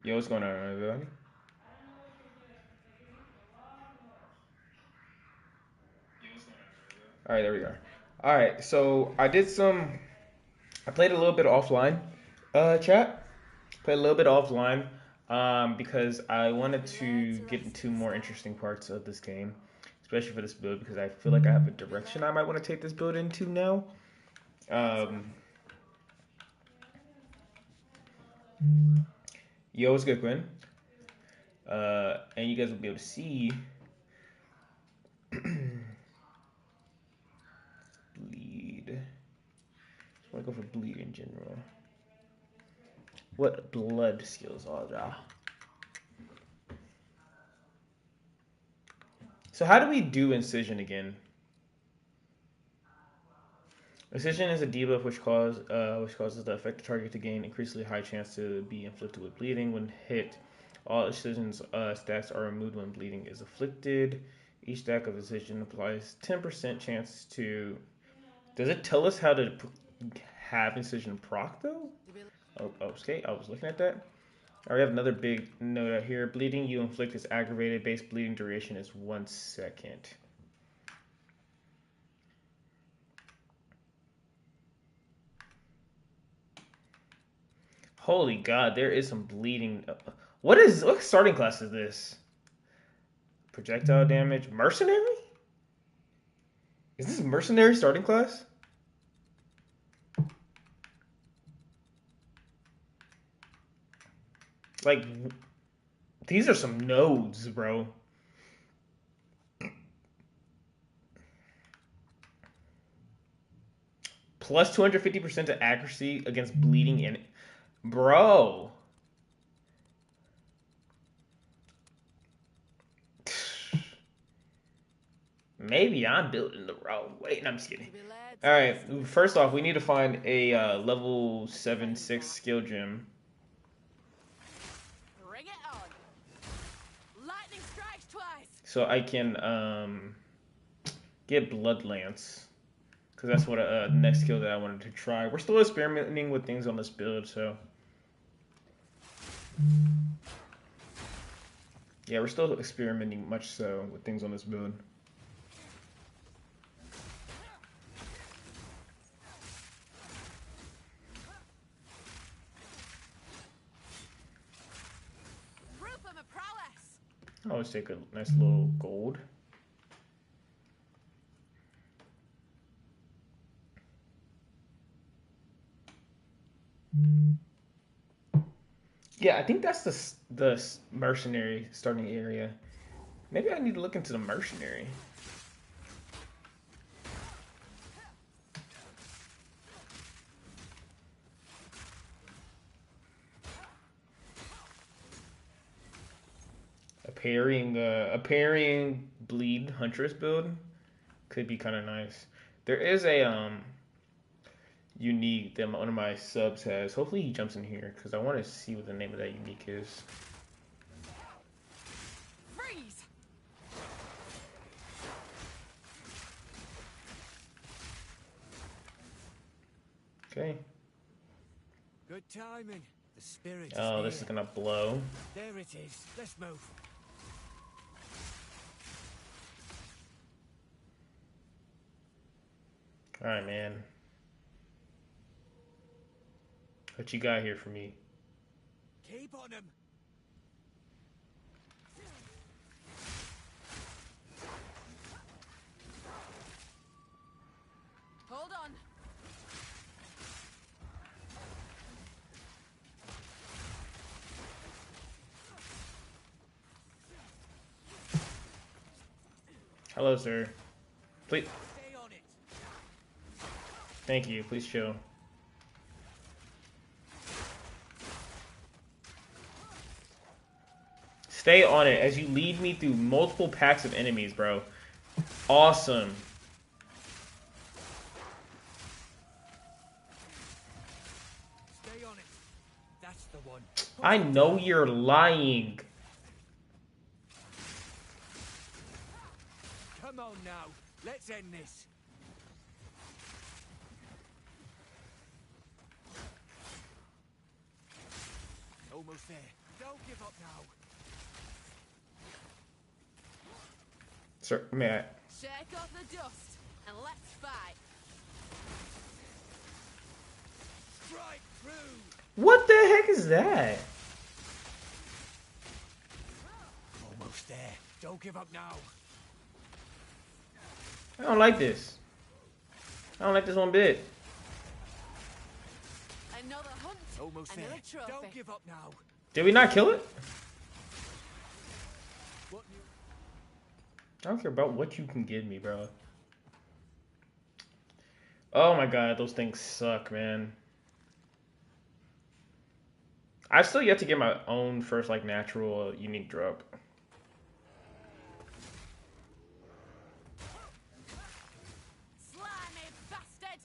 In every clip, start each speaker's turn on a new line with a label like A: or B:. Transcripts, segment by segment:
A: Yo, what's going on, everybody? All right, there we go. All right, so I played a little bit offline, chat. Played a little bit offline, because I wanted to get into more interesting parts of this game, especially for this build, because I feel like I have a direction I might want to take this build into now. Um, Yo, what's good, Quinn? And you guys will be able to see bleed. I want to go for bleed in general. What blood skills are there? So how do we do incision again? Incision is a debuff which causes the affected target to gain increasingly high chance to be inflicted with bleeding. When hit, all incisions stats are removed when bleeding is afflicted. Each stack of incision applies 10% chance to. Does it tell us how to have incision proc though? Oh, okay, I was looking at that. All right, we have another big note out here. Bleeding you inflict is aggravated. Base bleeding duration is 1 second. Holy God, there is some bleeding. What starting class is this? Projectile damage, mercenary? Is this mercenary starting class? Like, these are some nodes, bro. Plus 250% to accuracy against bleeding and bro. Maybe I'm building the wrong way. No, I'm just kidding. All right, first off, we need to find a level 7/6 skill gem.
B: Bring it on. Lightning strikes twice.
A: So I can get Blood Lance, because that's what the next skill that I wanted to try. We're still experimenting with things on this build, so yeah, we're still experimenting much so with things on this build. I always take a nice little gold. Yeah, I think that's the mercenary starting area. Maybe I need to look into the mercenary. A parrying bleed Huntress build could be kind of nice. There is a unique that one of my subs has. Hopefully he jumps in here because I want to see what the name of that unique is.
B: Freeze.
A: Okay.
C: Good timing. The spirit is
A: Oh, this is gonna blow.
C: There it is. Let's move.
A: All right, man. What you got here for me?
C: Keep on him.
B: Hold on.
A: Hello, sir. Please.
C: Stay on it.
A: Thank you. Please chill. Stay on it as you lead me through multiple packs of enemies, bro. Awesome.
C: Stay on it. That's the one.
A: I know you're lying.
C: Come on now. Let's end this. Almost there. Don't give up now.
A: Sir, may I?
B: Shake off the dust and let's fight.
C: Strike through.
A: What the heck is that?
C: Almost there. Don't give up now.
A: I don't like this. I don't like this one bit.
B: Another hunt.
C: Almost
B: Another
C: there.
B: trophy.
C: Don't give up now.
A: Did we not kill it?
C: What new?
A: I don't care about what you can give me, bro. Oh my god, those things suck, man. I've still yet to get my own first, like, natural, unique drop.
B: Slimy bastard.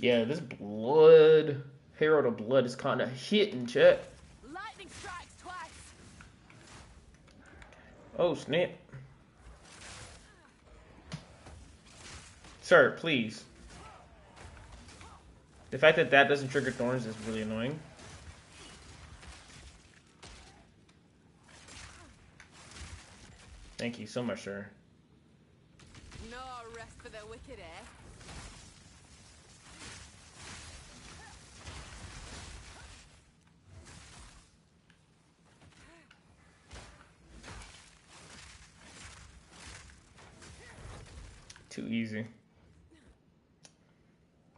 A: Yeah, this blood, Herald of Blood is kind of hitting, chat.
B: Lightning strikes twice.
A: Oh, snap. Sir, please. The fact that that doesn't trigger thorns is really annoying. Thank you so much, sir.
B: No rest for the wicked, eh?
A: Too easy.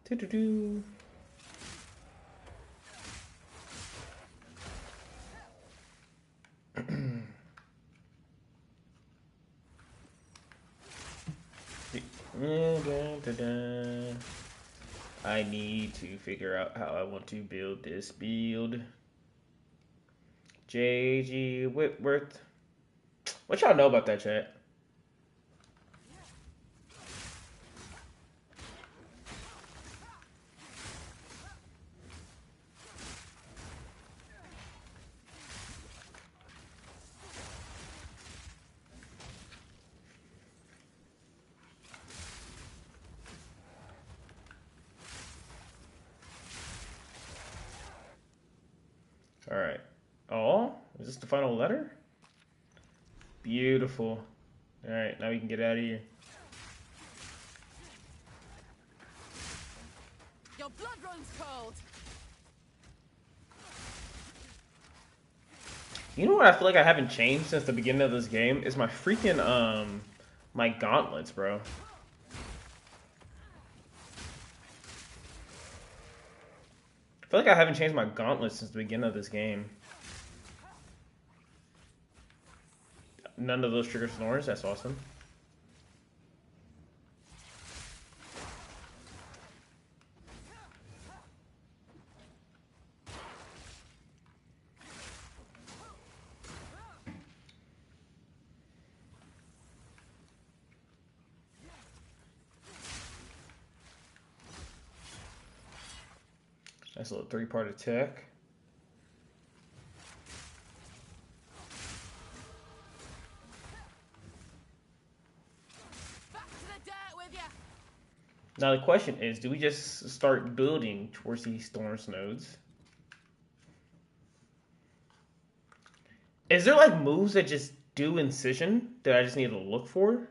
A: Do-do-do. I need to figure out how I want to build this build. JG Whitworth. What y'all know about that, chat? All right. Oh, is this the final letter? Beautiful. All right, now we can get out of here.
B: Your blood runs cold.
A: You know what I feel like I haven't changed since the beginning of this game is my freaking my gauntlets, bro. I feel like I haven't changed my gauntlets since the beginning of this game. None of those trigger snores. That's awesome. Nice little three-part attack.
B: Back to the dirt with ya.
A: Now the question is, do we just start building towards these Storms nodes? Is there like moves that just do incision that I just need to look for?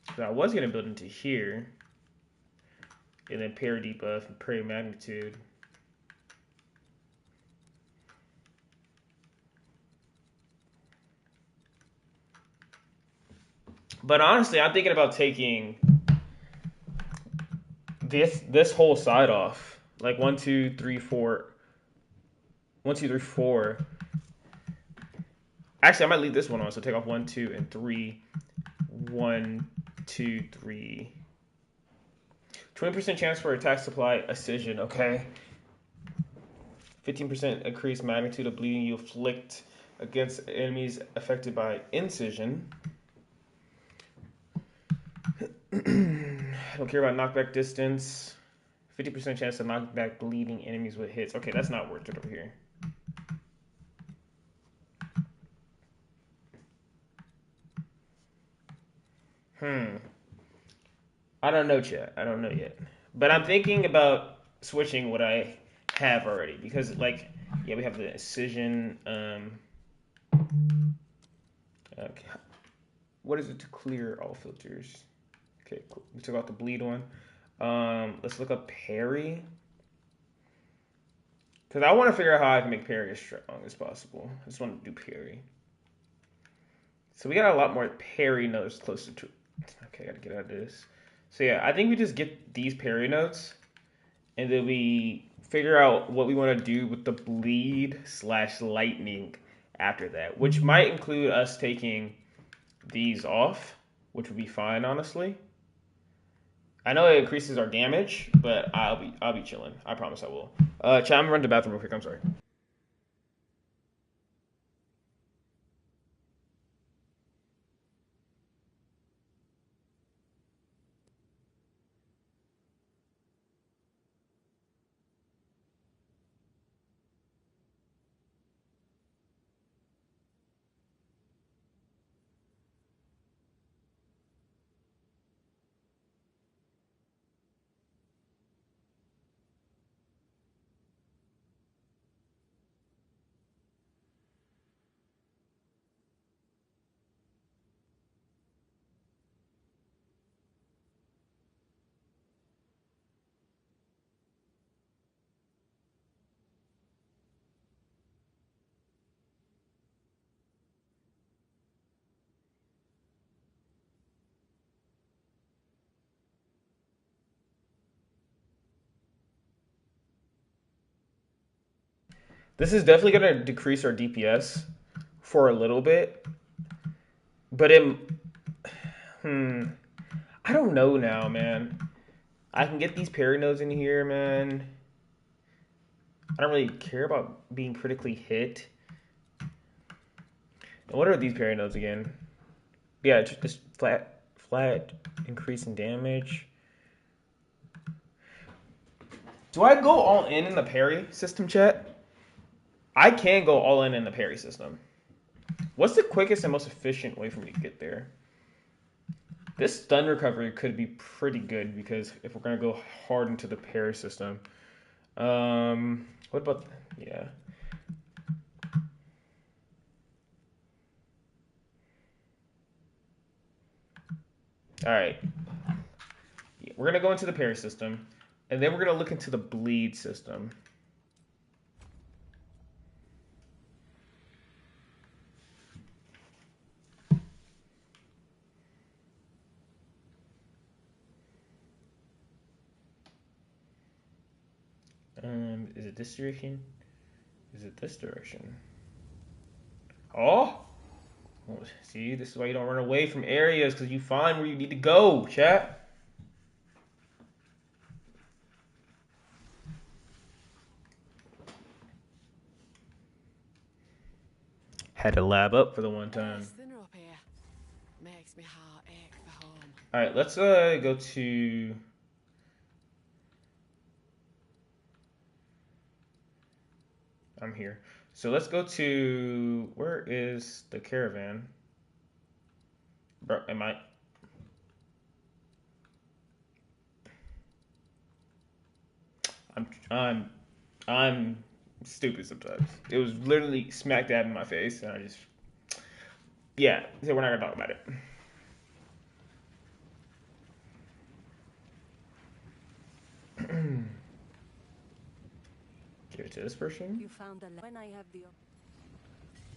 A: 'Cause I was gonna build into here. And then parry debuff and parry magnitude. But honestly, I'm thinking about taking this whole side off. Like 1, 2, 3, 4. 1, 2, 3, 4. Actually, I might leave this one on. So take off 1, 2, and 3. 1, 2, 3. 20% chance for attack supply incision. Okay. 15% increased magnitude of bleeding you inflict against enemies affected by incision. I don't Don't care about knockback distance. 50% chance to knock back bleeding enemies with hits. Okay, that's not worth it over here. I don't know, chat. I don't know yet. But I'm thinking about switching what I have already. Because, like, yeah, we have the Incision. Okay. What is it to clear all filters? Okay, cool. We took out the bleed one. Let's look up parry. Because I want to figure out how I can make parry as strong as possible. I just want to do parry. So we got a lot more parry notes closer to... Okay, I gotta get out of this. So yeah, I think we just get these parry notes. And then we figure out what we want to do with the bleed / lightning after that. Which might include us taking these off. Which would be fine, honestly. I know it increases our damage, but I'll be chilling. I promise I will. Chat, I'm gonna run to the bathroom real quick. I'm sorry. This is definitely going to decrease our DPS for a little bit. But I don't know now, man. I can get these parry nodes in here, man. I don't really care about being critically hit. And what are these parry nodes again? Yeah, just flat increase in damage. Do I go all in the parry system, chat? I can go all in the parry system. What's the quickest and most efficient way for me to get there? This stun recovery could be pretty good because if we're going to go hard into the parry system. What about... Yeah. Alright. Yeah, we're going to go into the parry system. And then we're going to look into the bleed system. Is it this direction? Is it this direction? Oh! See, this is why you don't run away from areas, because you find where you need to go, chat. Had to lab up for the one time.
B: Makes me heart ache for home.
A: Alright, let's go to... I'm here. So let's go to... Where is the caravan? Bro, am I... I'm stupid sometimes. It was literally smack dab in my face, and I just... Yeah, so we're not gonna talk about it. Give it to this person.
B: You found when I have the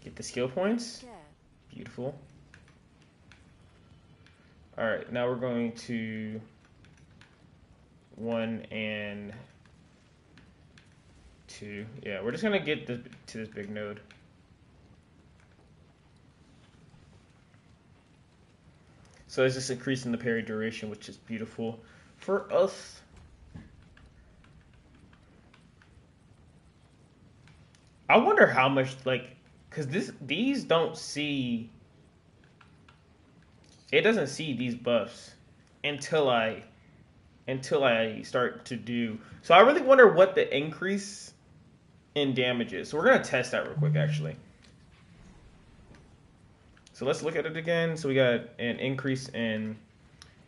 A: Get the skill points. Beautiful. Alright, now we're going to 1 and 2. Yeah, we're just gonna get to this big node. So it's just increasing the parry duration, which is beautiful for us. I wonder how much, like, because these don't see, it doesn't see these buffs until I until I start to do. So I really wonder what the increase in damage is. So we're gonna test that real quick, actually. So let's look at it again. So we got an increase in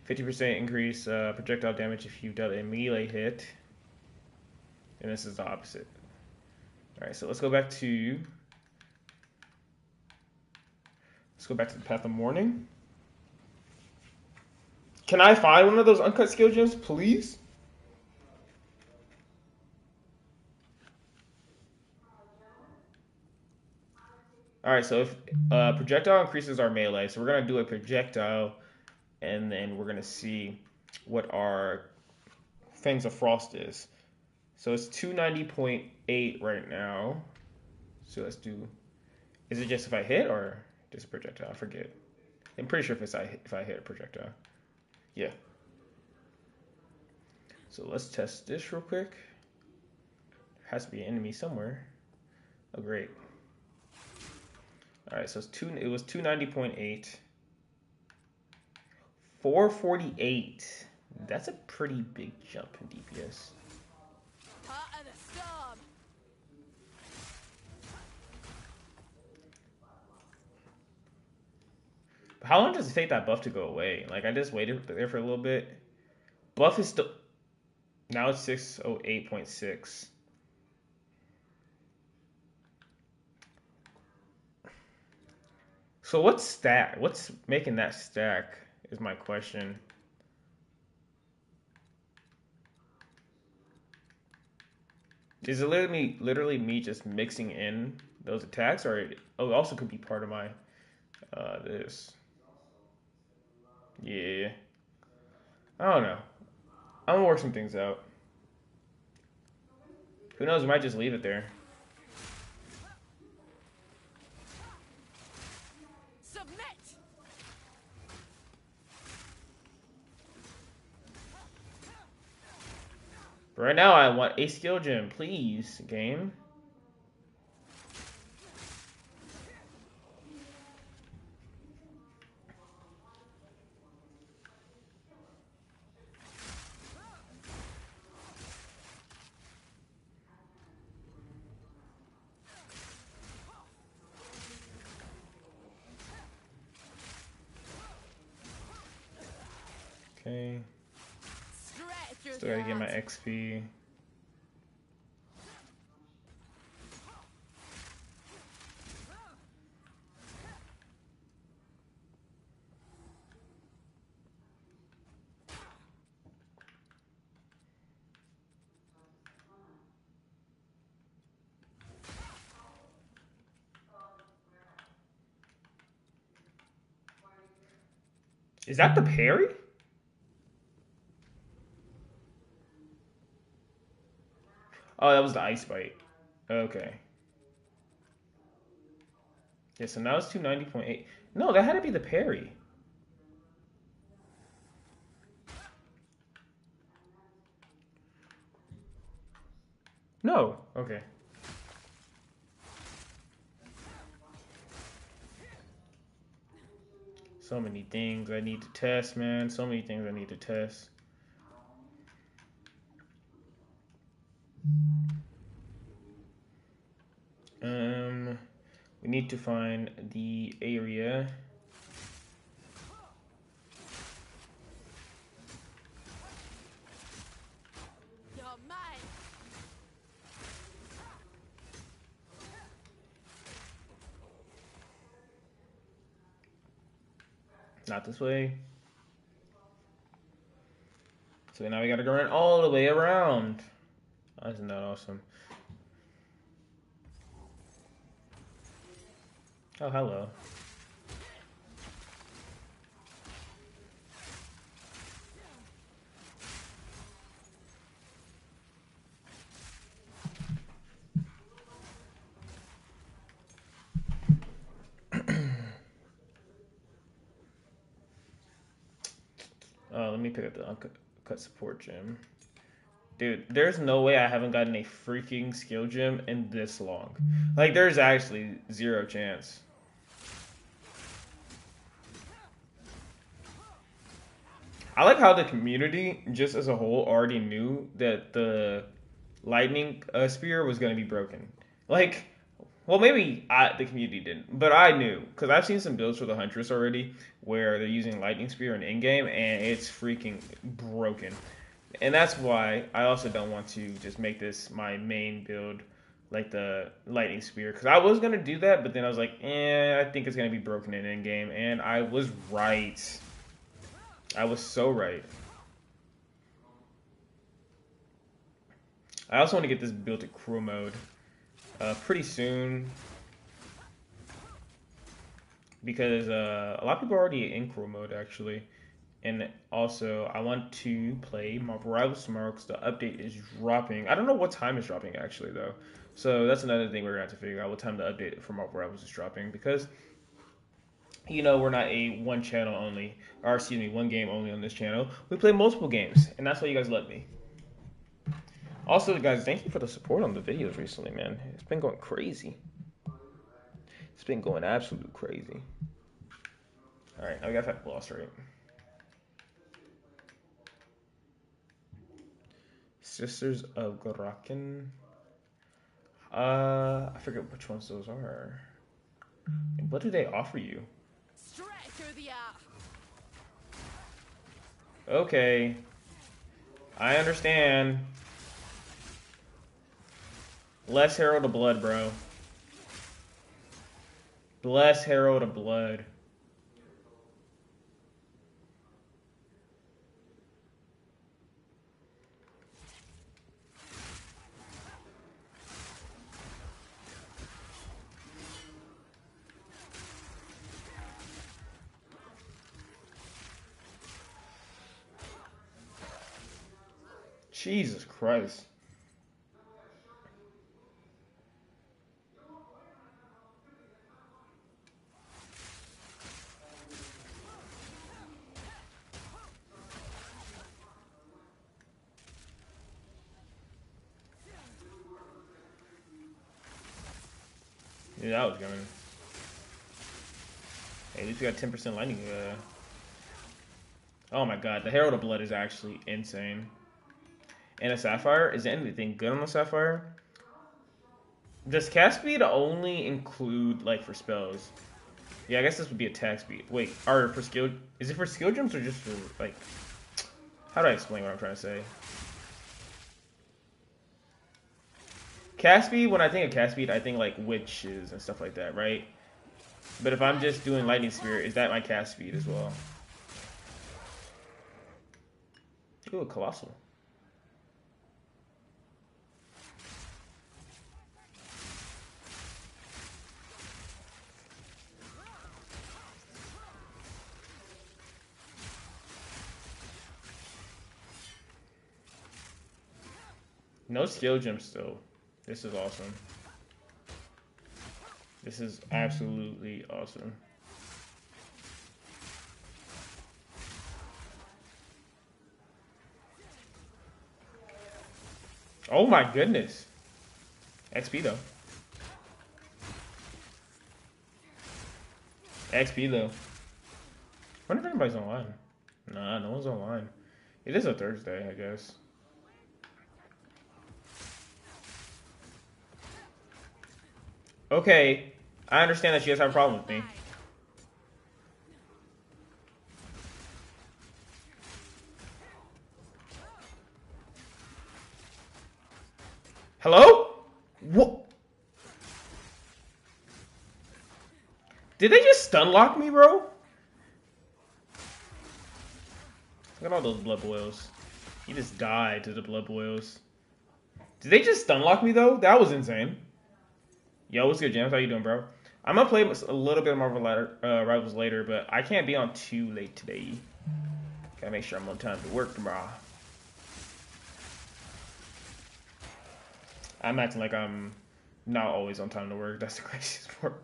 A: 50% increase projectile damage if you've done a melee hit, and this is the opposite. All right, so let's go back to the Path of Mourning. Can I find one of those uncut skill gems, please? All right, so if projectile increases our melee, so we're gonna do a projectile, and then we're gonna see what our Fangs of Frost is. So it's 290.8 right now. So let's do. Is it just if I hit or just a projectile? I forget. I'm pretty sure if I hit a projectile. Yeah. So let's test this real quick. There has to be an enemy somewhere. Oh great. All right, so it was 290.8. 448. That's a pretty big jump in DPS.
B: Part of the storm.
A: How long does it take that buff to go away? Like, I just waited there for a little bit. Buff is still... Now it's 608.6. So what's making that stack is my question. Is it literally me just mixing in those attacks, or it also could be part of my this? Yeah, I don't know. I'm gonna work some things out. Who knows? We might just leave it there.
B: Submit.
A: But right now, I want a skill gem, please, game. Okay. Still gotta get my XP. Is that the parry? Oh, that was the ice bite. Okay. Yeah, so now it's 290.8. No, that had to be the parry. No. Okay. So many things I need to test, man. So many things I need to test. We need to find the area.
B: You're mine.
A: Not this way. So now we gotta go run all the way around. Isn't that awesome? Oh, hello. Let me pick up the uncut support gem. Dude, there's no way I haven't gotten a freaking skill gem in this long. Like, there's actually zero chance. I like how the community, just as a whole, already knew that the lightning spear was going to be broken. Like, well, maybe the community didn't, but I knew because I've seen some builds for the Huntress already where they're using lightning spear in game, and it's freaking broken. And that's why I also don't want to just make this my main build, like the lightning spear, because I was gonna do that, but then I was like, I think it's gonna be broken in game, and I was right. I was so right. I also want to get this built to crew mode pretty soon because a lot of people are already in crew mode actually. And also, I want to play Marvel Rivals tomorrow because the update is dropping. I don't know what time it's dropping actually though. So that's another thing we're gonna have to figure out what time the update for Marvel Rivals is dropping because we're not a one channel only, or excuse me, one game only on this channel. We play multiple games, and that's why you guys love me. Also, guys, thank you for the support on the videos recently, man. It's been going crazy. It's been going absolute crazy. All right, now we got that loss rate. Sisters of Gorakin. I forget which ones those are. And what do they offer you?
B: Straight through the art.
A: Okay. I understand. Less Herald of Blood, bro. Less Herald of Blood. Jesus Christ. Yeah, that was coming. Hey, at least we got 10% lightning. Oh my god, the Herald of Blood is actually insane. And a Sapphire? Is there anything good on the Sapphire? Does cast speed only include, like, for spells? Yeah, I guess this would be attack speed. Wait, or for skill... Is it for skill gems or just for, like... How do I explain what I'm trying to say? Cast speed, when I think of cast speed, I think, like, witches and stuff like that, right? But if I'm just doing lightning spear, is that my cast speed as well? Ooh, colossal. No skill gem still. This is awesome. This is absolutely awesome. Oh my goodness. XP though. XP though. I wonder if anybody's online. Nah, no one's online. It is a Thursday, I guess. Okay, I understand that you guys have a problem with me. Hello? What? Did they just stun lock me, bro? Look at all those blood boils. He just died to the blood boils. Did they just stun lock me, though? That was insane. Yo, what's good, James? How you doing, bro? I'm gonna play a little bit of Marvel Rivals later, but I can't be on too late today. Gotta make sure I'm on time to work tomorrow. I'm acting like I'm not always on time to work. That's the craziest part.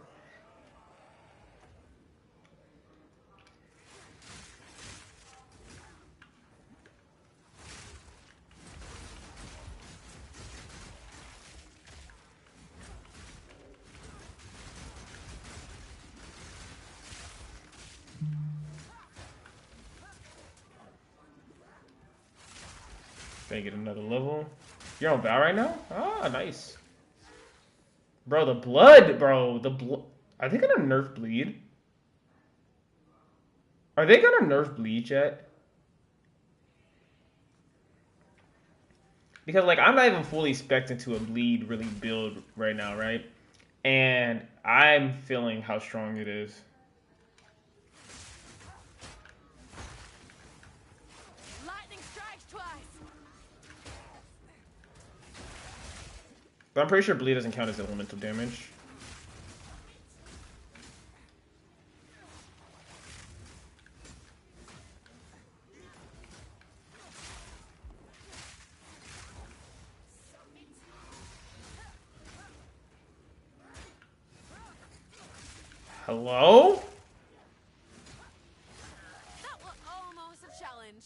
A: Gonna get another level. You're on Val right now? Ah, nice. Bro, the blood, bro. The blood. Are they gonna nerf bleed? Are they gonna nerf bleed yet? Because, like, I'm not even fully expecting to a bleed really build right now, right? And I'm feeling how strong it is.
B: Lightning strikes twice.
A: But I'm pretty sure bleed doesn't count as elemental damage. Hello?
B: That was almost a challenge.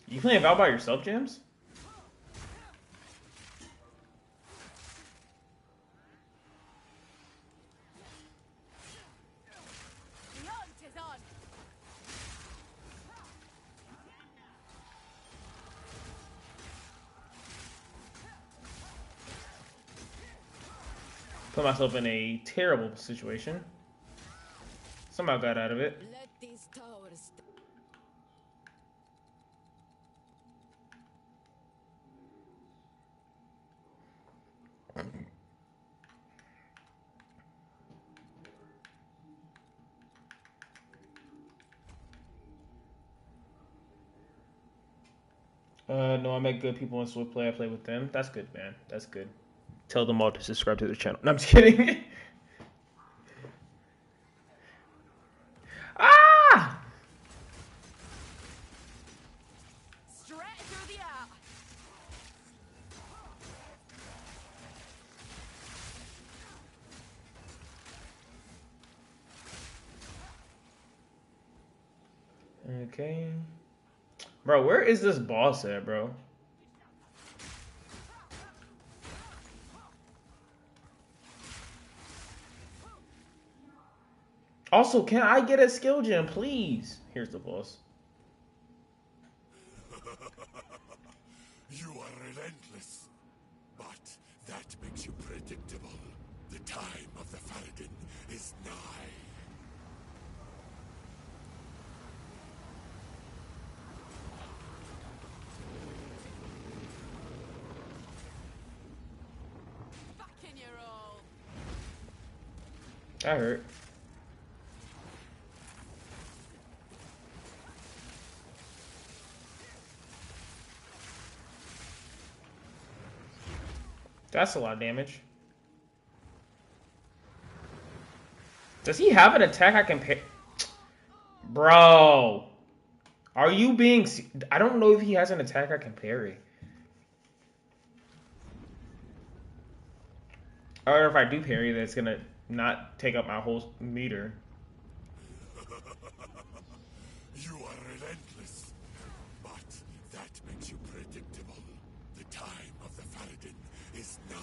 A: You playing Val by yourself, James?
B: The hunt is on.
A: Put myself in a terrible situation. Somehow got out of it.
B: Let these towers.
A: No, I met good people in Swift Play. I play with them. That's good, man. That's good. Tell them all to subscribe to the channel. No, I'm just kidding. Ah!
B: Straight through the air.
A: Okay. Bro, where is this boss at, bro? Also, can I get a skill gem, please? Here's the boss.
D: You are relentless, but that makes you predictable. The time of the Faradin is nigh.
B: Back in your role.
A: That hurt. That's a lot of damage. Does he have an attack I can parry? Bro. Are you being... I don't know if he has an attack I can parry. Or if I do parry, that's gonna not take up my whole meter.
D: You are relentless, but that makes you predictable. The time of the Faradin is nigh.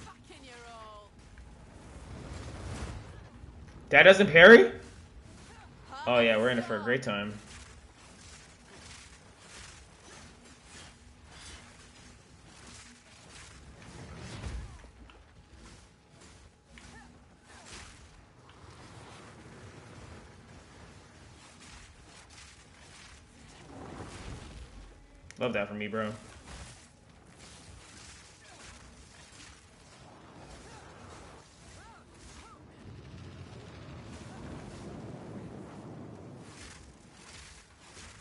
B: Back in your role.
A: That doesn't parry? Oh yeah, we're in it for a great time. Love that for me, bro.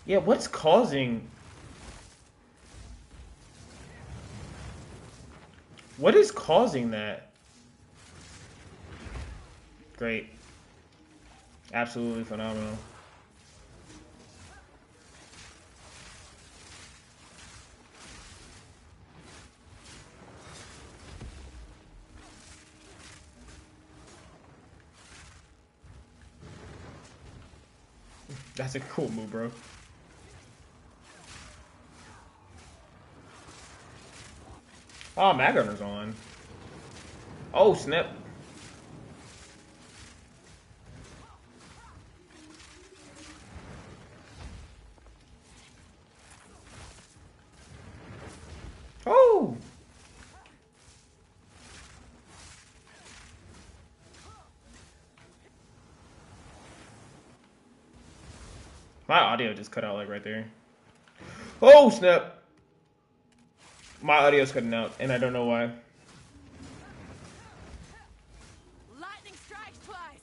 A: Yeah, what's causing... What is causing that? Great. Absolutely phenomenal. That's a cool move, bro. Oh, Mag Gunner's on. Oh, snap. Oh! My audio just cut out like right there. Oh, snap. My audio's cutting out, and I don't know why.
B: Lightning strikes twice.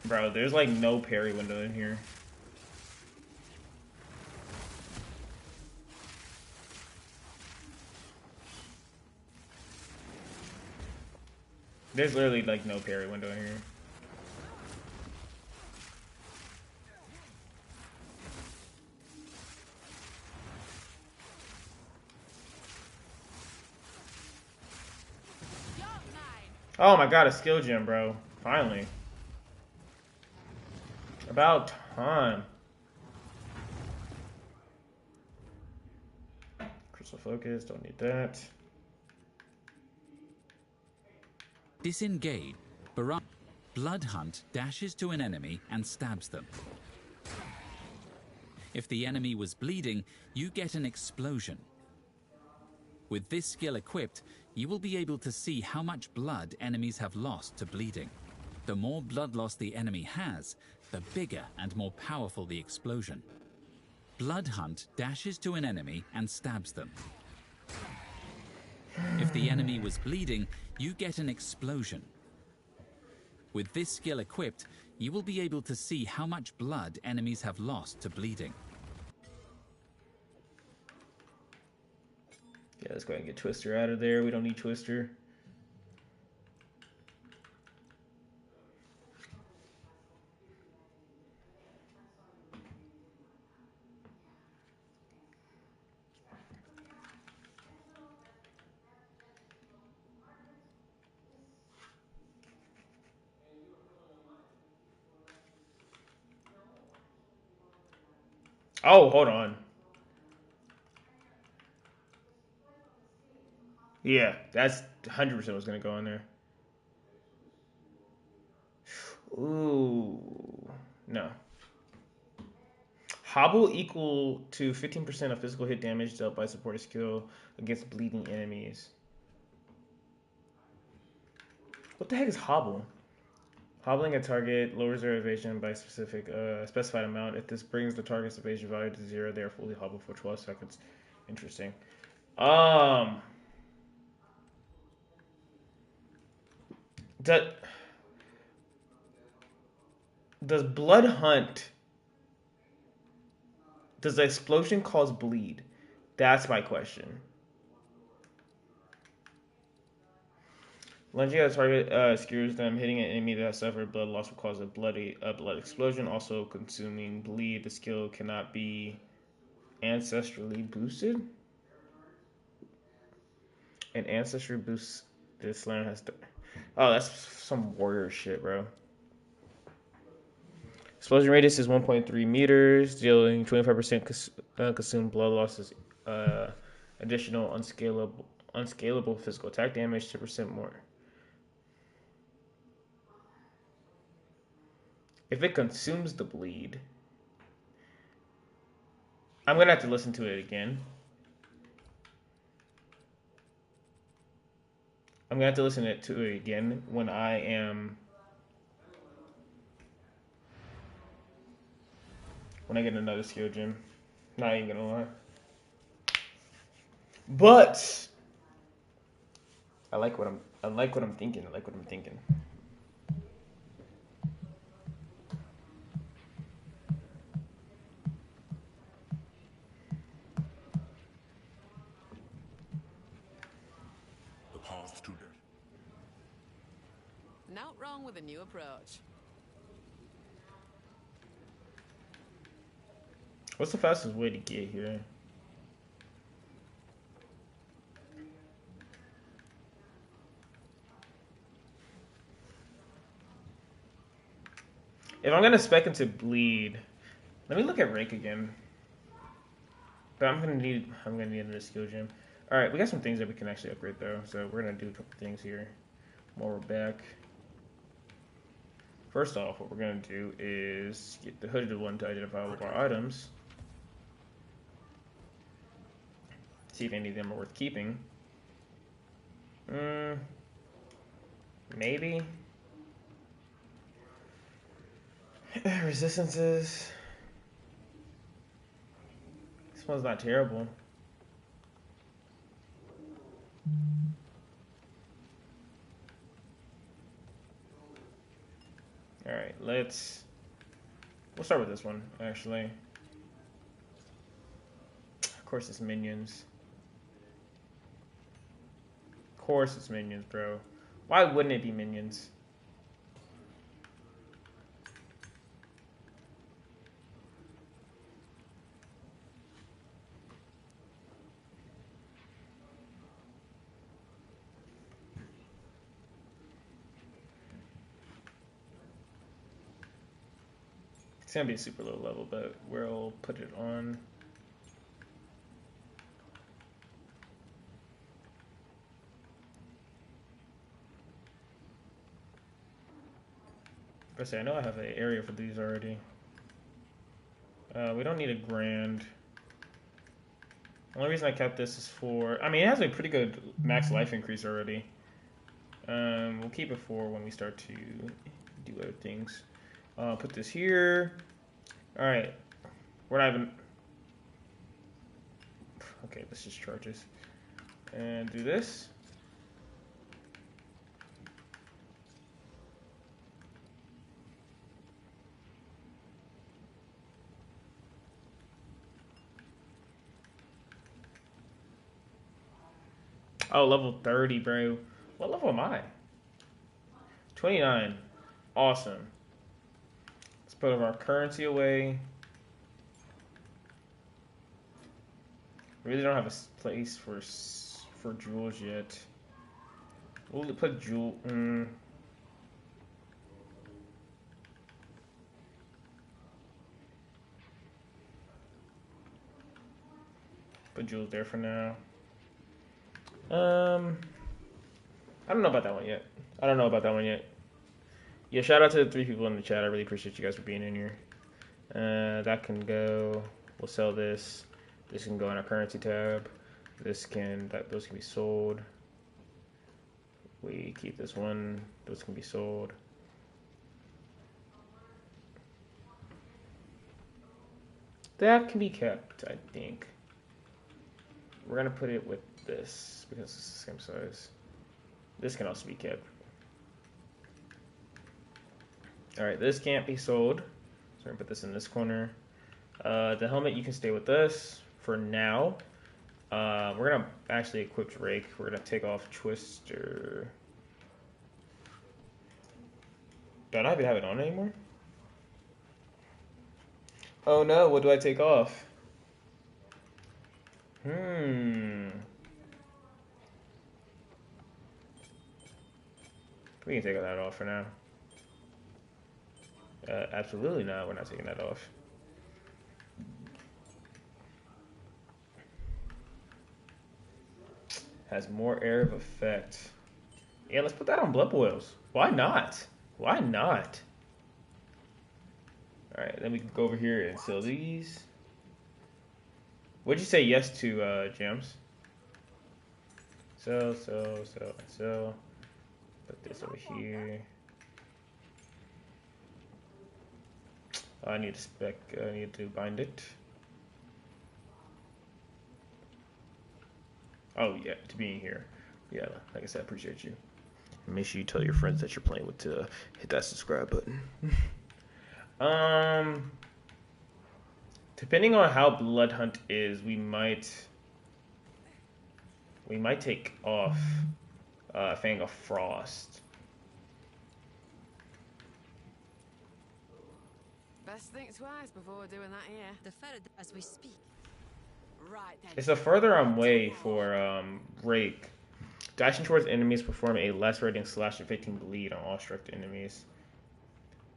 A: Bro, there's like no parry window in here. There's literally like no parry window in here.
B: You're mine.
A: Oh my god, a skill gem, bro. Finally. About time. Crystal focus, don't need that.
E: Disengage. Blood Hunt dashes to an enemy and stabs them. If the enemy was bleeding, you get an explosion. With this skill equipped, you will be able to see how much blood enemies have lost to bleeding. The more blood loss the enemy has, the bigger and more powerful the explosion. Blood Hunt dashes to an enemy and stabs them. If the enemy was bleeding, you get an explosion. With this skill equipped, you will be able to see how much blood enemies have lost to bleeding.
A: Yeah, let's go ahead and get Twister out of there. We don't need Twister. Oh, hold on. Yeah, that's 100% what's going to go in there. Ooh. No. Hobble equal to 15% of physical hit damage dealt by supported skill against bleeding enemies. What the heck is Hobble? Hobbling a target lowers their evasion by a specified amount. If this brings the target's evasion value to 0, they are fully hobbled for 12 seconds. Interesting. Does, does Blood Hunt... Does the explosion cause bleed? That's my question. Lunging at a target skewers them. Hitting an enemy that has suffered blood loss will cause a blood explosion. Also consuming bleed. The skill cannot be ancestrally boosted. An ancestry boost this land has to... Oh, that's some warrior shit, bro. Explosion radius is 1.3 meters, dealing 25% consumed blood losses, additional unscalable physical attack damage, 10% more. If it consumes the bleed, I'm gonna have to listen to it again. I'm gonna have to listen to it again when I get another skill gem. Not even gonna lie. But I like what I'm thinking.
D: The path to death.
B: Not wrong with a new approach.
A: What's the fastest way to get here? If I'm gonna spec into bleed, let me look at rank again. But I'm gonna need another skill gem. All right, we got some things that we can actually upgrade though, so we're gonna do a couple things here while we're back. First off, what we're gonna do is get the hooded one to identify all of our items. See if any of them are worth keeping. Maybe. Resistances. This one's not terrible. Alright, we'll start with this one, actually. Of course it's minions. Of course it's minions, bro. Why wouldn't it be minions? It's gonna be a super low level, but we'll put it on. I know I have an area for these already. We don't need a grand. The only reason I kept this is for, I mean, it has a pretty good max life increase already. We'll keep it for when we start to do other things. Put this here. All right, we're not even. Okay, this just charges. And do this. Oh, level 30, bro. What level am I? 29. Awesome. Let's put our currency away. We really don't have a place for jewels yet. We'll put jewel. Put jewels there for now. I don't know about that one yet. Yeah, shout out to the 3 people in the chat. I really appreciate you guys for being in here. That can go. We'll sell this. This can go in our currency tab. Those can be sold. We keep this one. Those can be sold. That can be kept, I think. We're gonna put it with this because it's the same size. This can also be kept. Alright, this can't be sold. So we're gonna put this in this corner. The helmet, you can stay with us for now. We're gonna actually equip Drake. We're gonna take off Twister. Do I not even have it on anymore? Oh no, what do I take off? We can take that off for now. Absolutely not. We're not taking that off. Has more area of effect. Yeah, let's put that on blood boils. Why not? Why not? Alright, then we can go over here and sell these. What'd you say yes to, gems? Sell. Put this over here. I need to bind it. Oh yeah, to being here. Yeah, like I said, I appreciate you. Make sure you tell your friends that you're playing with to hit that subscribe button. Depending on how Blood Hunt is, we might take off Fang of Frost.
B: Best think twice before doing that here.
F: The Farad as we speak.
B: Right then.
A: It's a further on way for Rake. Dashing towards enemies, perform a less rating slash inflicting bleed on all struck enemies.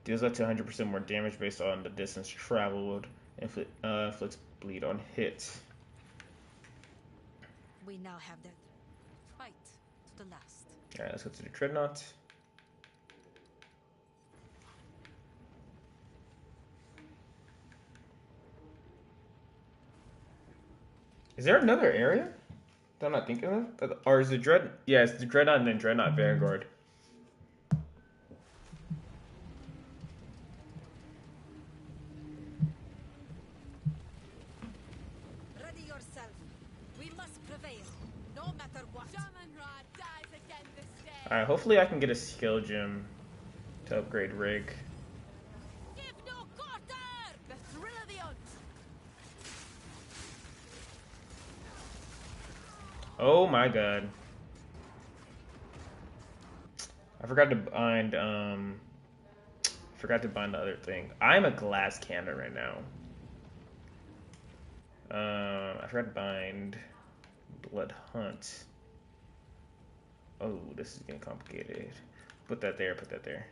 A: Deals up to 100% more damage based on the distance traveled. Inflicts bleed on hit.
B: We now have that fight to the last.
A: Alright, let's go to the Dreadnought. Is there another area that I'm not thinking of? Or is it Yeah, it's the Dreadnought and then Dreadnought Vanguard.
B: Ready yourself. We must prevail, no matter what. Shaman Rod dies again this day.
A: Alright, hopefully I can get a skill gem to upgrade Rig.
B: Give no quarter! The thrill of the hunt.
A: Oh my god. I forgot to bind the other thing. I'm a glass cannon right now. I forgot to bind Blood Hunt. Oh, this is getting complicated. Put that there, put that there.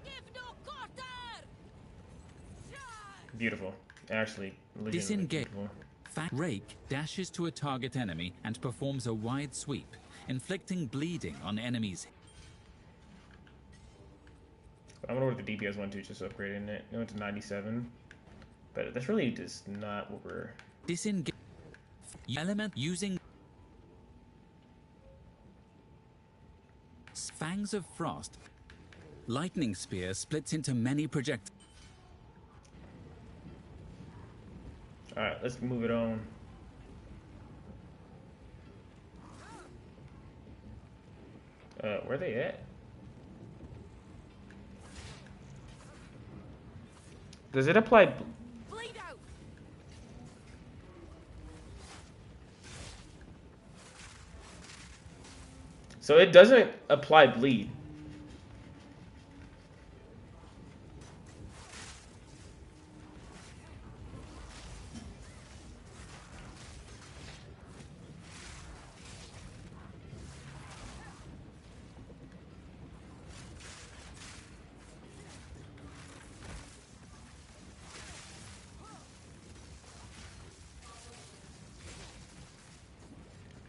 B: Give no quarter!
A: Beautiful. Actually, legitimately
E: Disengage.
A: beautiful.
E: Rake dashes to a target enemy and performs a wide sweep, inflicting bleeding on enemies.
A: I'm gonna work the DPS one too, just upgrading it. It went to 97. But that's really just not what we're...
E: Disengage. Element using Fangs of Frost. Lightning Spear splits into many projectiles.
A: Alright, let's move it on. Where are they at? Does it apply...
B: Bleed out!
A: So it doesn't apply bleed.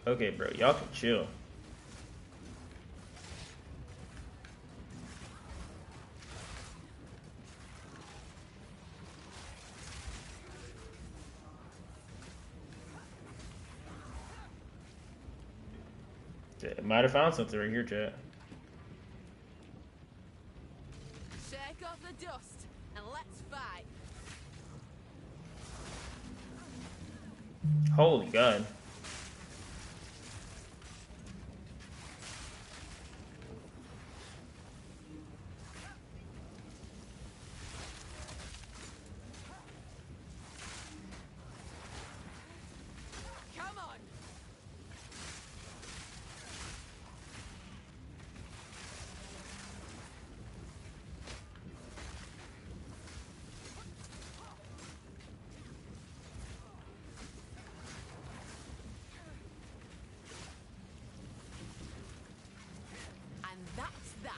A: Okay, bro, y'all can chill. Might have found something right here, chat.
B: Shake off the dust and let's fight.
A: Holy God.
B: Come on! And that's that.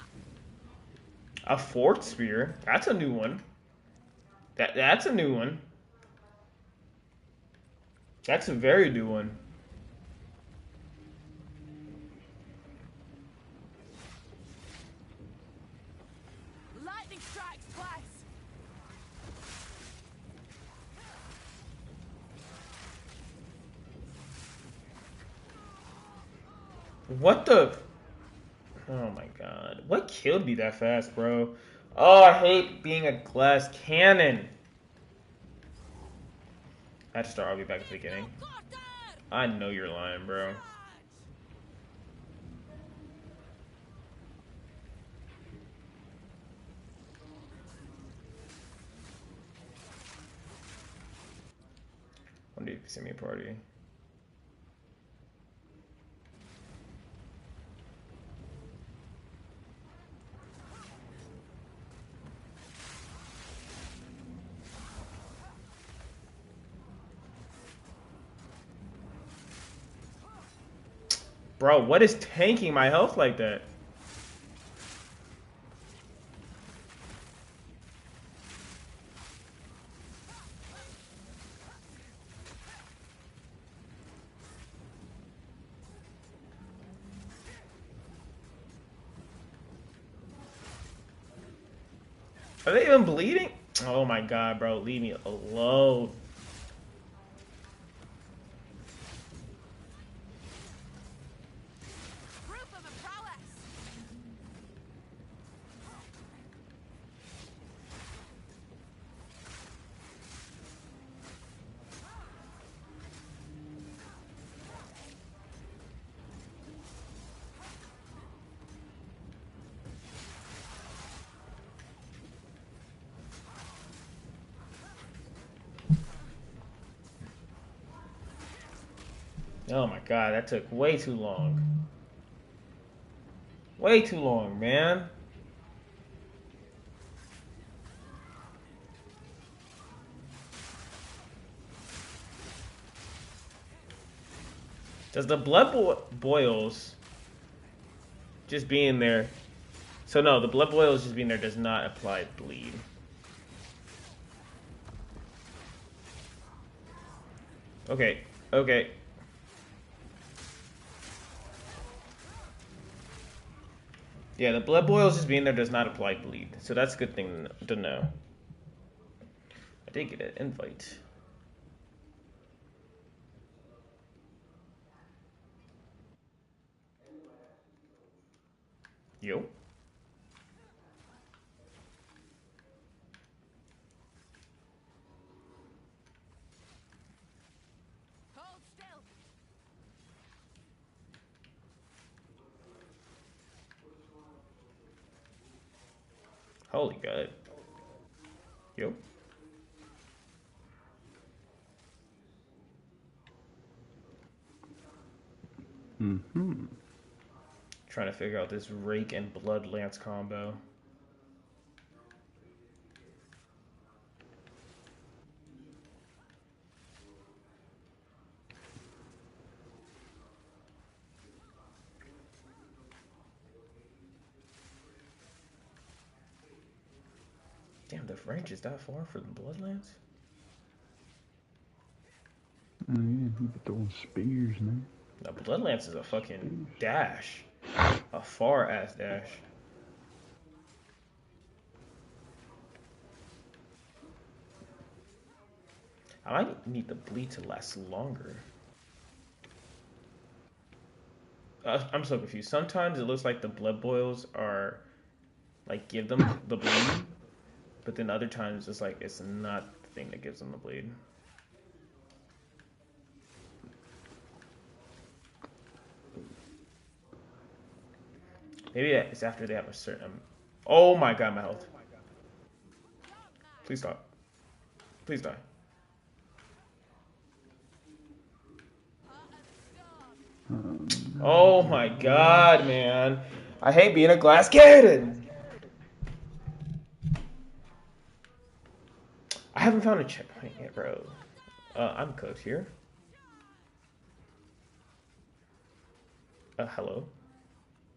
A: A fourth spear? That's a new one. That's a new one. That's a very new one.
B: Lightning strikes twice.
A: What the? Oh my God. What killed me that fast, bro? Oh, I hate being a glass cannon. I had to start. I'll be back at the beginning.
B: Quarter!
A: I know you're lying, bro.
B: Charge!
A: Wonder if you send me a party. Bro, what is tanking my health like that? Are they even bleeding? Oh my god, bro. Leave me alone.
B: Proof of a prowess.
A: Oh my god, that took way too long. Way too long, man. Does the boils just being there? So no, the blood boils just being there does not apply bleed. Okay, okay. Yeah, the blood boils just being there does not apply bleed. So that's a good thing to know. I did get an invite. Yo.
B: Hold still.
A: Holy god. Yo.
F: Mm-hmm.
A: Trying to figure out this rake and blood lance combo. Damn, the range is that far for the blood lance?
F: Oh, yeah, you be throwing spears, man.
A: The blood lance is a fucking dash. A far ass dash. I might need the bleed to last longer. I'm so confused. Sometimes it looks like the blood boils are like give them the bleed, but then other times it's like it's not the thing that gives them the bleed. Maybe it's after they have a certain. Oh my god, my health! Please stop. Please die. Oh my god, man! I hate being a glass cannon. I haven't found a checkpoint yet, bro. I'm cooked here. Hello.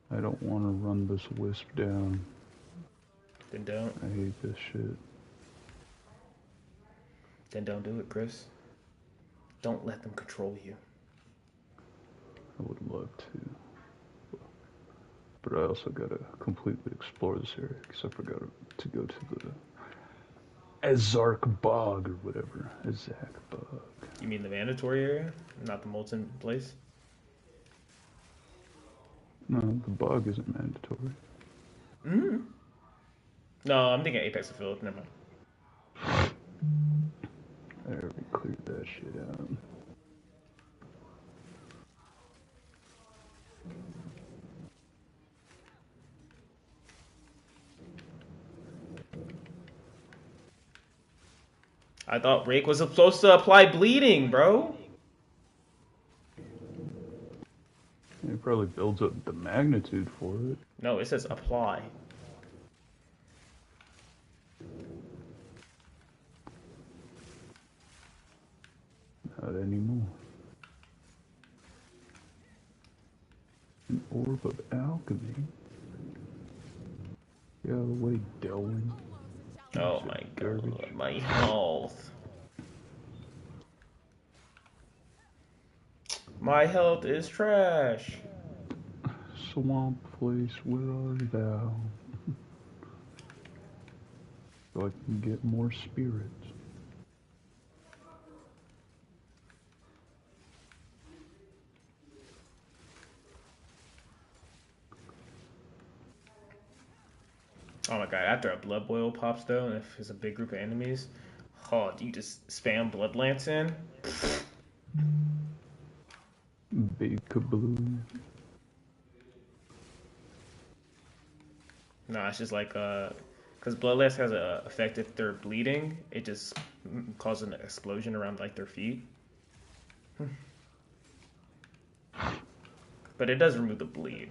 F: I don't want to run this wisp down.
A: Then don't.
F: I hate this shit.
A: Then don't do it, Chris. Don't let them control you.
F: I would love to. But I also gotta completely explore this area, because I forgot to go to the Azark Bog or whatever. Azak Bog.
A: You mean the mandatory area, not the molten place?
F: No, the bog isn't mandatory.
A: Mm-hmm. No, I'm thinking Apex Affiliate. Never mind.
F: I already cleared that shit out.
A: I thought Rake was supposed to apply bleeding, bro.
F: It probably builds up the magnitude for it.
A: No, it says apply.
F: Not anymore. An orb of alchemy. Get out of the way, Delwyn.
A: Oh my god, my health. My health is trash.
F: Swamp place, where art thou? so I can get more spirits.
A: Oh my god, after a blood boil pops though, and if it's a big group of enemies, oh, do you just spam blood lance in?
F: Big kaboom.
A: No, it's just like because blood lance has a effect if they're bleeding, it just causes an explosion around like their feet. But it does remove the bleed,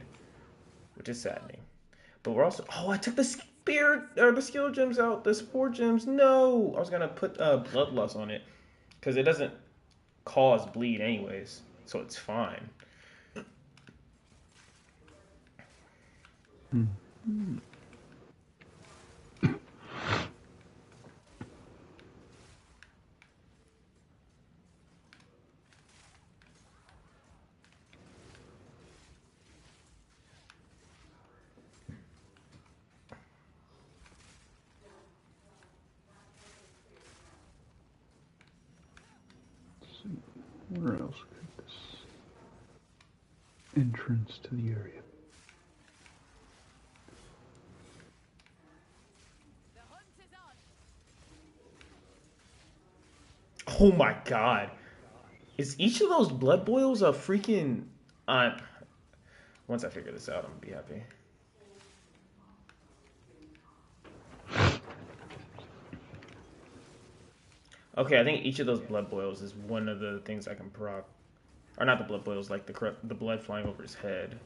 A: which is saddening. But we're also I took the spirit or the skill gems out, the spore gems. No, I was gonna put bloodlust on it because it doesn't cause bleed anyways, so it's fine.
F: Mm-hmm. Where else could this entrance to the area?
A: Oh my god, is each of those blood boils a freaking? Once I figure this out, I'm gonna be happy. Okay, I think each of those blood boils is one of the things I can proc. Or not the blood boils, like the blood flying over his head.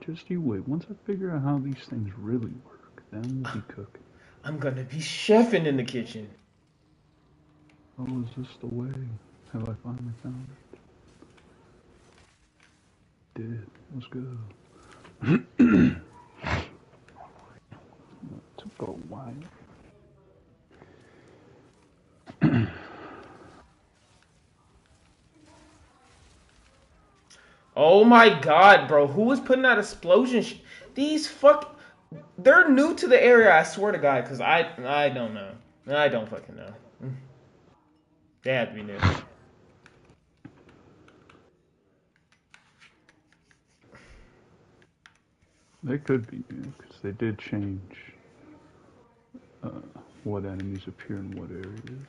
F: Just you wait. Once I figure out how these things really work, then we'll be cooking.
A: I'm gonna be chefing in the kitchen.
F: Oh, is this the way? Have I finally found it? Did. Let's go. It took a while.
A: Oh my god, bro. Who was putting that explosion? These fuck. They're new to the area, I swear to God, because I don't know. I don't fucking know. They have to be new.
F: They could be new, because they did change what enemies appear in what areas.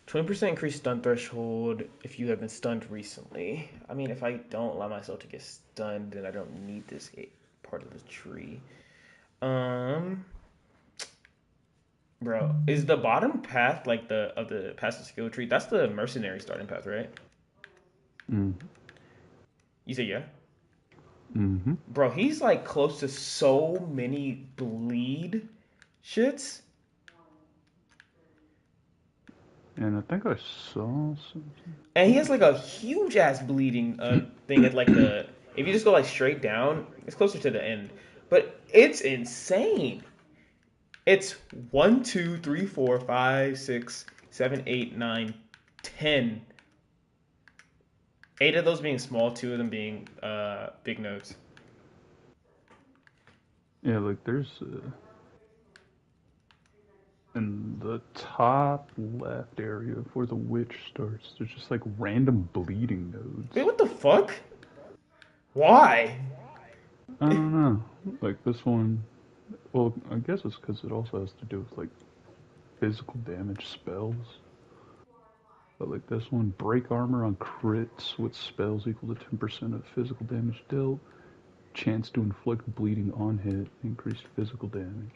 A: 20% increased stun threshold if you have been stunned recently. I mean, if I don't allow myself to get stunned, then I don't need this part of the tree. Bro, is the bottom path like the passive skill tree? That's the mercenary starting path, right?
F: Mm.
A: You say yeah?
F: Mm-hmm.
A: Bro, he's like close to so many bleed shits.
F: And I think I saw something.
A: And he has like a huge ass bleeding thing at like the if you just go like straight down, it's closer to the end. But it's insane. It's 1, 2, 3, 4, 5, 6, 7, 8, 9, 10. 8 of those being small, 2 of them being big nodes.
F: Yeah, like there's in the top left area where the witch starts, there's just like random bleeding nodes.
A: Wait, what the fuck? Why?
F: I don't know. Like this one, well, I guess it's because it also has to do with like physical damage spells. But like this one, break armor on crits with spells equal to 10% of physical damage dealt. Chance to inflict bleeding on hit, increased physical damage.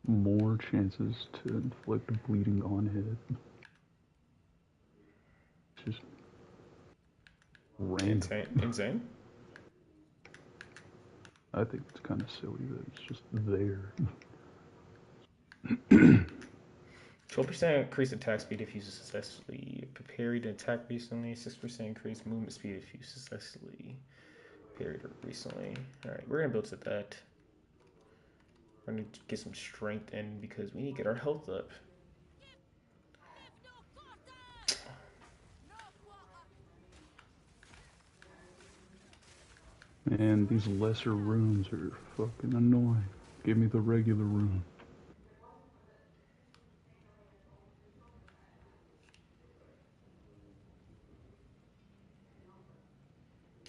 F: More chances to inflict bleeding on hit. It's just random.
A: Insane.
F: I think it's kind of silly that it's just there.
A: 12% increase attack speed if used successfully. Parried an attack recently. 6% increase movement speed if used successfully. Parried recently. Alright, we're gonna build to that. We're gonna get some strength in because we need to get our health up.
F: And these lesser runes are fucking annoying. Give me the regular rune.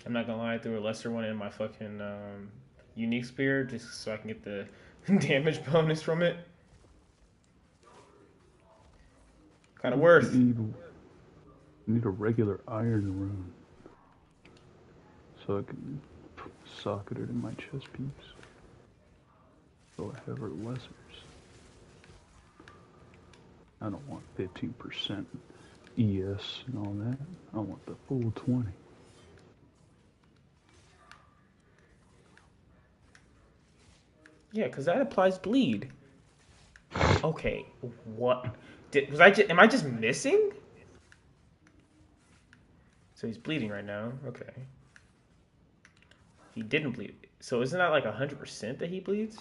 A: I'm not gonna lie, I threw a lesser one in my fucking unique spear just so I can get the damage bonus from it. Kind of worth.
F: Need a regular iron rune so I can socket it in my chest piece. So I have her lessers. I don't want 15% ES and all that. I want the full 20.
A: Yeah, because that applies bleed. Okay, what? Am I just missing? So he's bleeding right now. Okay. He didn't bleed. So isn't that like 100% that he bleeds?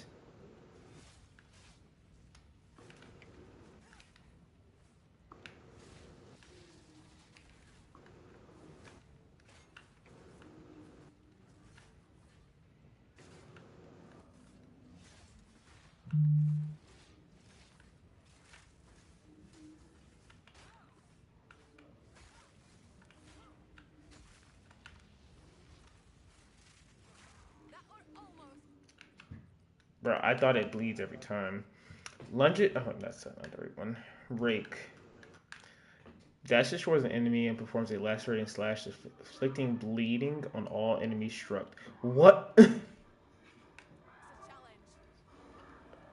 A: Bro, I thought it bleeds every time. Lunge it. Oh, that's another one. Rake. Dash destroys an enemy and performs a lacerating slash, inflicting bleeding on all enemies struck. What?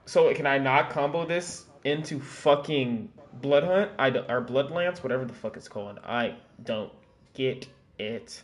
A: So can I not combo this into fucking Blood Hunt? Or Blood Lance, whatever the fuck it's called. I don't get it.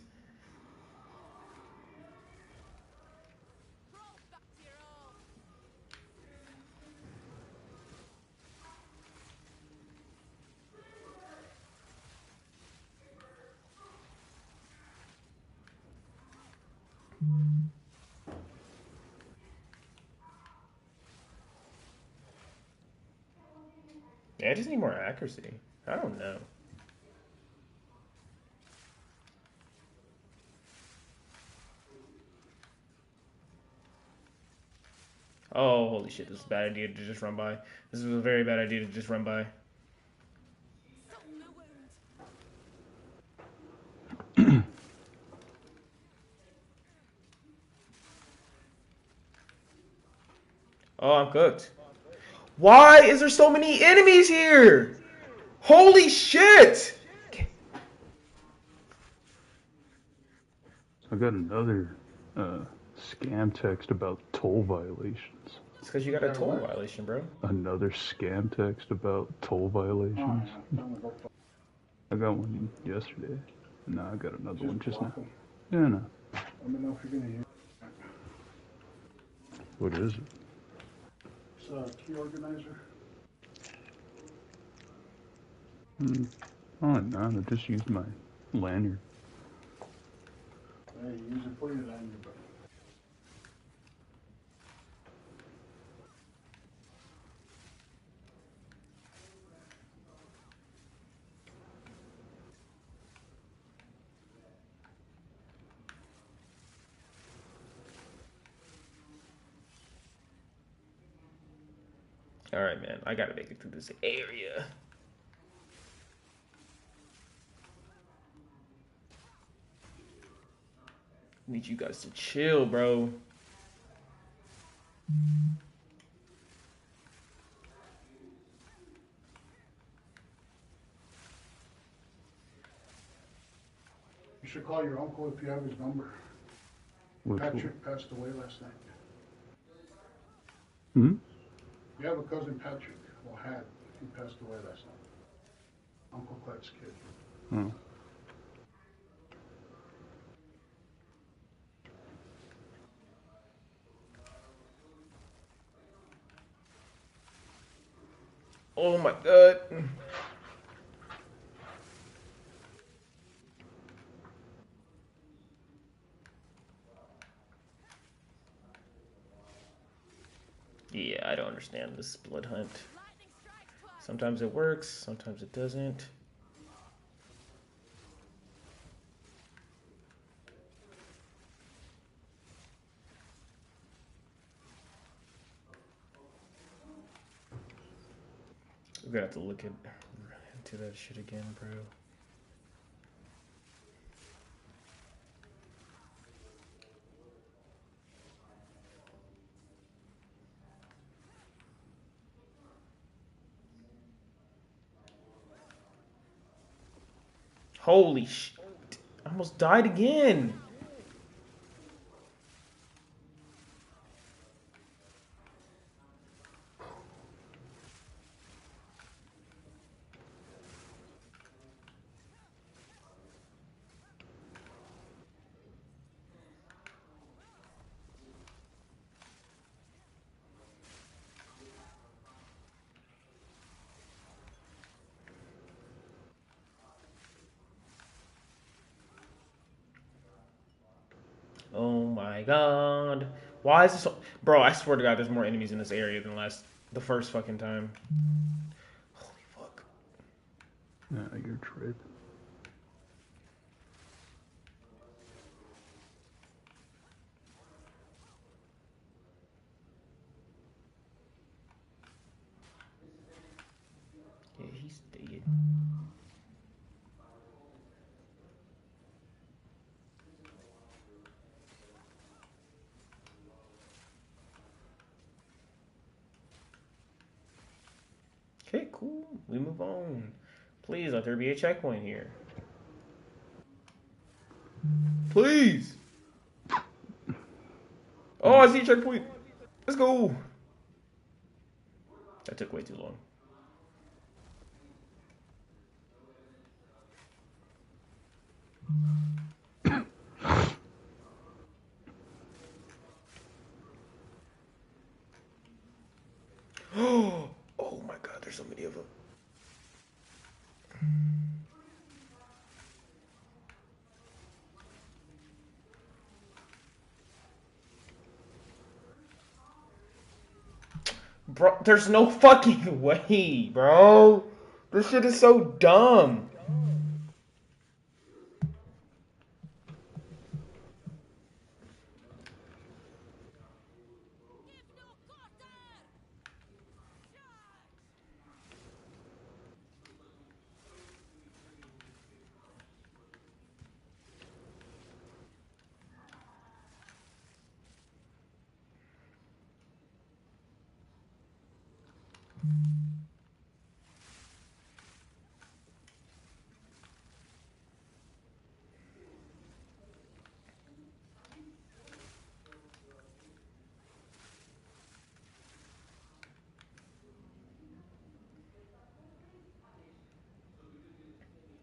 A: Yeah, I just need more accuracy. I don't know. Oh, holy shit, this is a bad idea to just run by. This is a very bad idea to just run by. Oh, I'm cooked. Why is there so many enemies here? Holy shit!
F: I got another scam text about toll violations.
A: It's because you got a toll violation, bro.
F: Another scam text about toll violations. I got one yesterday. No, I got another one just now. Yeah, no.
G: Let me know if you're gonna hear.
F: What is it?
G: It's a key organizer.
F: Oh, no, I just used my lanyard.
G: Hey, use it for your lanyard, bro.
A: Alright, man. I gotta make it through this area. Need you guys to chill, bro.
G: You should call your uncle if you have his number. Patrick passed away last night.
F: Hmm?
G: You have a cousin Patrick, well had, he passed away last night. Uncle Clet's kid.
F: Oh.
A: Oh my god. Yeah, I don't understand this blood hunt. Sometimes it works, sometimes it doesn't. gonna have to look into that shit again, bro. Holy shit. I almost died again. Oh my god. Why is this so... Bro, I swear to god there's more enemies in this area than the first fucking time. Holy fuck.
F: Nah, you're tripping.
A: Yeah, he's dead. Okay, cool. We move on. Please let there be a checkpoint here. Please. Oh, I see a checkpoint. Let's go. That took way too long. Oh my god, there's so many of them. Bro, there's no fucking way, bro. This shit is so dumb.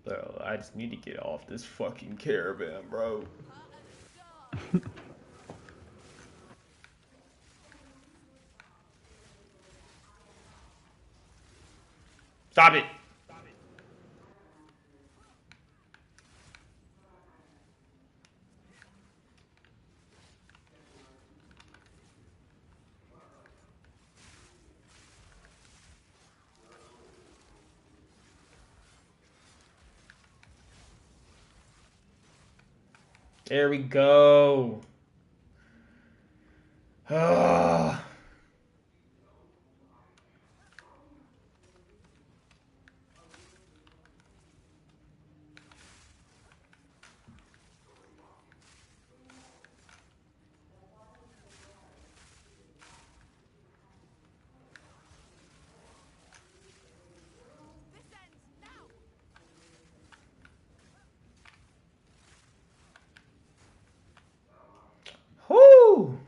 A: Bro, I just need to get off this fucking caravan, bro. Stop it. There we go. Ah. Whoo.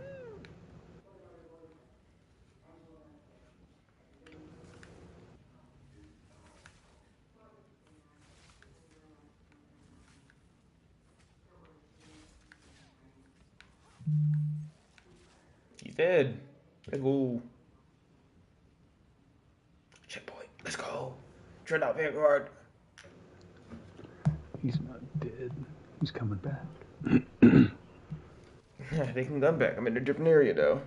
A: He's dead. Let's go. Checkpoint. Let's go. Dread out Vanguard.
F: He's not dead. He's coming back.
A: They can come back. I'm in a different area though.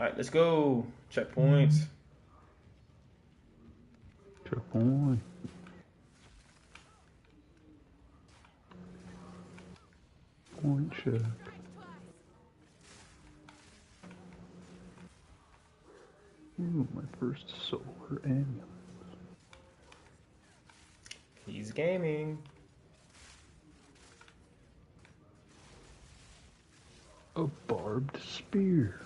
A: Alright, let's go. Checkpoints.
F: Checkpoint. Point check. Ooh, my first solar ambulance.
A: He's gaming.
F: A barbed spear.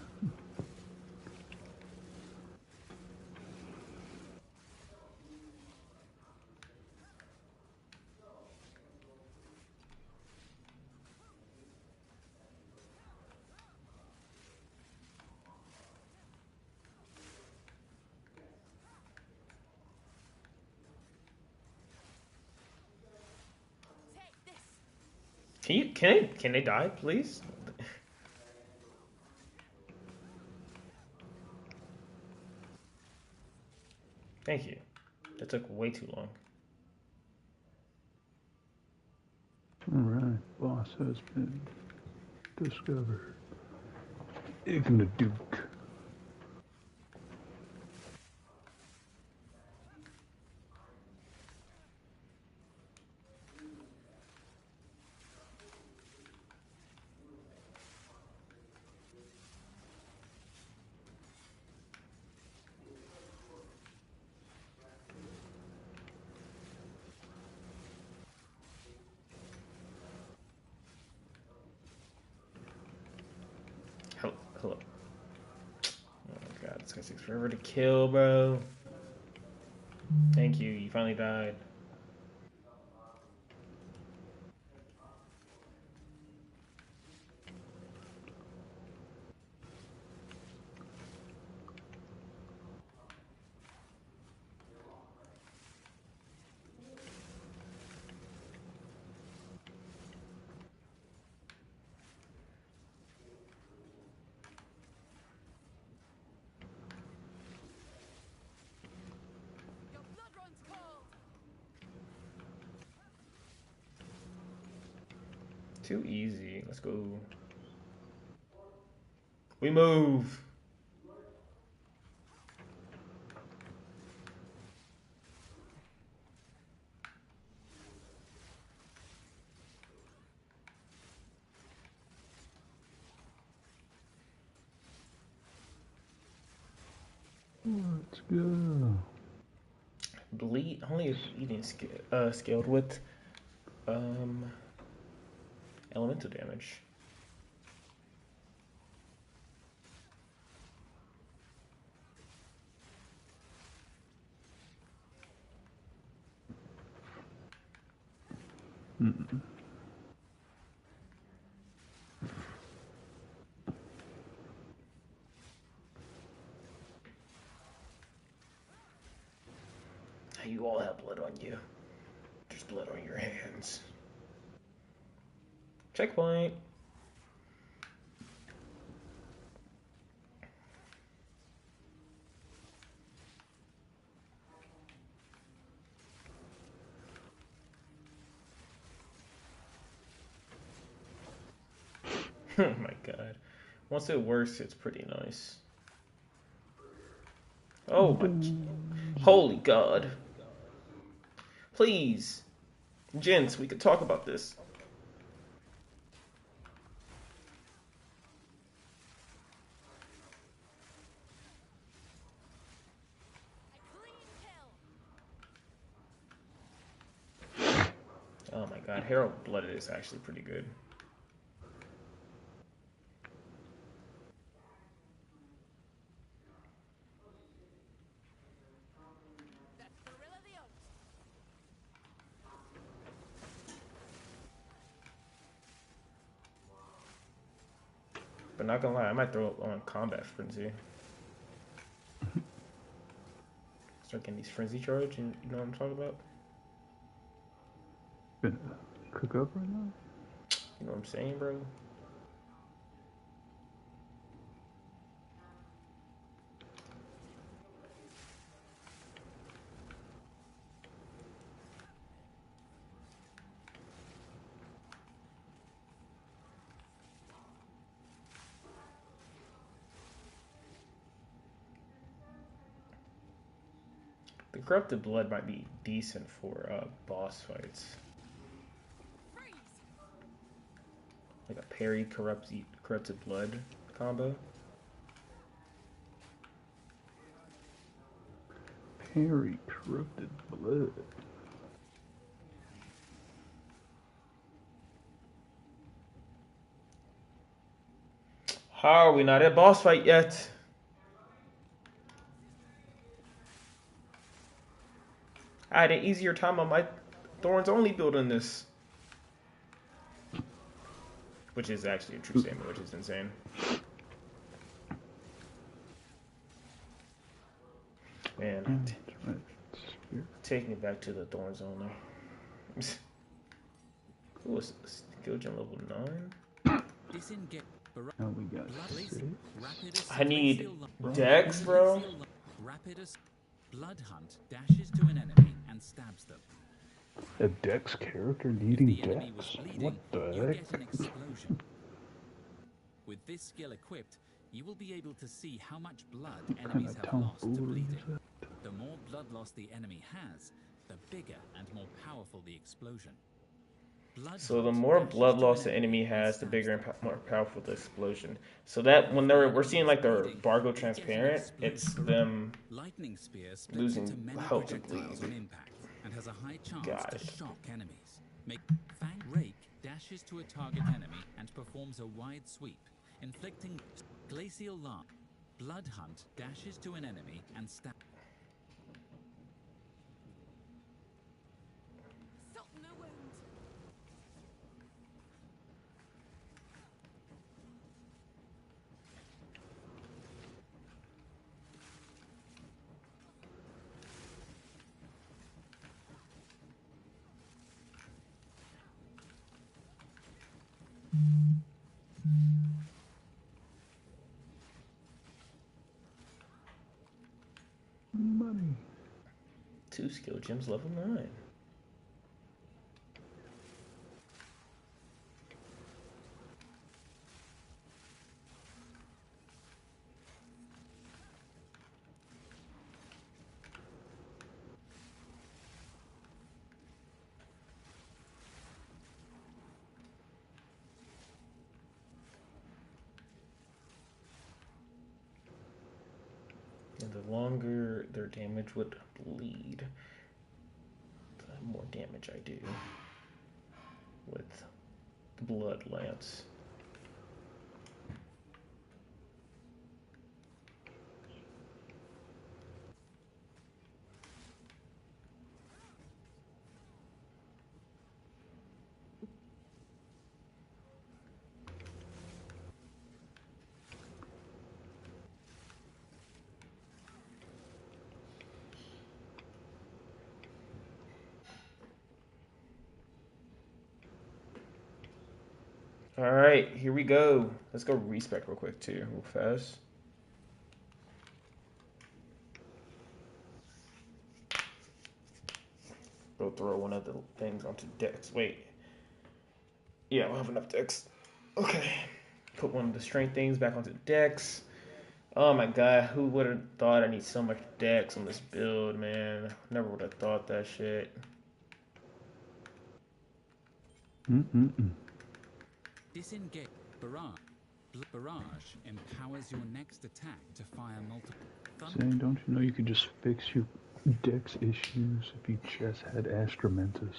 A: Can they die, please? Thank you. That took way too long.
F: Alright, boss has been discovered. Igna Duke.
A: Hello. Oh my god, this guy takes forever to kill, bro. Thank you. You finally died.
B: Your blood runs cold.
A: Too easy. Let's go. We move.
F: Let's go.
A: Bleed only if bleeding scaled with elemental damage. You all have blood on you. There's blood on your hands. Checkpoint. Oh my god. Once it works, it's pretty nice. Oh my. Holy god. Please. Gents, we could talk about this.
B: A clean kill.
A: Oh my god, Herald Blooded is actually pretty good.
B: The thrill of the hunt.
A: But not gonna lie, I might throw it on Combat Frenzy. Start getting these Frenzy Charge, and you know what I'm talking about?
F: Gonna cook up right now?
A: You know what I'm saying, bro? The corrupted blood might be decent for boss fights. Like a parry corrupted blood combo.
F: Parry corrupted blood.
A: How are we not at boss fight yet? I had an easier time on my Thorns only building this. Which is actually a true statement, which is insane. Man, taking it back to the Thorns only. Who was skill gem level 9?
F: Now we got 6.
A: I need Dex, bro.
E: Rapidus Blood Hunt dashes to an enemy and stabs them.
F: A Dex character needing
E: If the enemy was
F: Dex?
E: bleeding,
F: What the
E: you
F: heck?
E: get an explosion. With this skill equipped, you will be able to see how much blood enemies have lost to bleeding. The more blood loss the enemy has, the bigger and more powerful the explosion.
A: So the more blood loss the enemy has, the bigger and more powerful the explosion. So that when we're seeing like the Bargo transparent, it's them losing health and bleed.
E: And has a high chance
A: Got
E: to
A: it.
E: shock enemies. Fang Rake dashes to a target enemy and performs a wide sweep, inflicting glacial large. Blood Hunt dashes to an enemy and stabs.
F: Money.
A: 2 skill gems level 9. And the longer their damage would bleed, the more damage I do with the Blood Lance. All right, here we go. Let's go respec real quick too, real fast. Go throw one of the things onto Dex. Wait. Yeah, we'll have enough Dex. Okay. Put one of the strength things back onto Dex. Oh my god, who would have thought I need so much Dex on this build, man? Never would have thought that shit.
E: Disengage. Barrage empowers your next attack to fire multiple.
F: Saying, don't you know you could just fix your Dex issues if you just had Astramantis?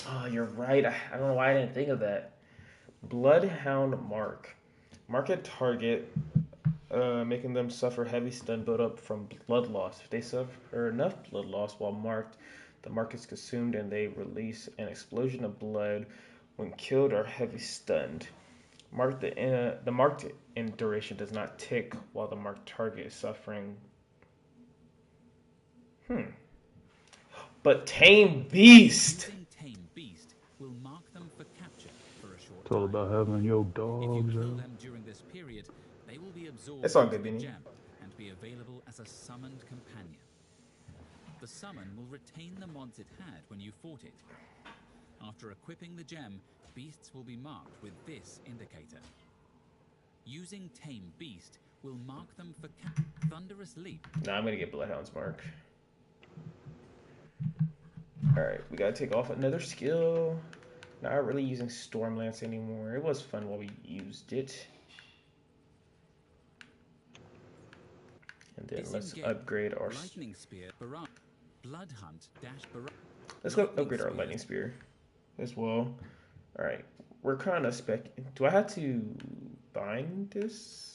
A: Oh, you're right. I don't know why I didn't think of that. Bloodhound Mark. Mark a target, making them suffer heavy stun buildup from blood loss. If they suffer enough blood loss while marked, the mark is consumed and they release an explosion of blood when killed or heavy stunned. The marked in duration does not tick while the marked target is suffering. But Tame Beast!
E: Using Tame Beast will mark them for capture for a short
F: It's all about having your
E: If you
F: dogs
E: kill
F: out.
E: them during this period, they will be absorbed
A: It's all
E: into
A: good,
E: the
A: Beanie.
E: gem and be available as a summoned companion. The summon will retain the mods it had when you fought it. After equipping the gem, beasts will be marked with this indicator. Using Tame Beast will mark them for Thunderous Leap.
A: Nah, I'm gonna get Bloodhound's Mark. Alright, we gotta take off another skill. Not really using Stormlance anymore. It was fun while we used it. And then let's upgrade our...
E: Lightning Spear, Barrage, Blood Hunt, Dash Barrage.
A: Let's go upgrade our Lightning Spear as well. Alright, we're kind of spec... Do I have to bind this?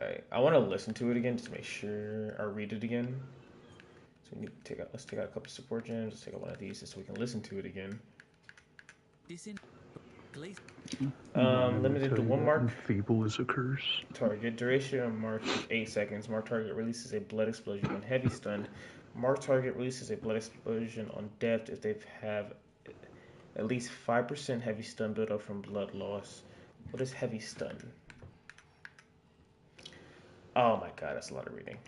A: Alright, I want to listen to it again just to make sure, or read it again. So we need to take out, let's take out a couple support gems, let's take out one of these just so we can listen to it again. Limited to one mark.
F: Feeble is a curse.
A: Target. Duration on mark is 8 seconds. Mark target releases a blood explosion when heavy stunned. Mark target releases a blood explosion on depth if they have at least 5% heavy stun buildup from blood loss. What is heavy stun? Oh my god, that's a lot of reading.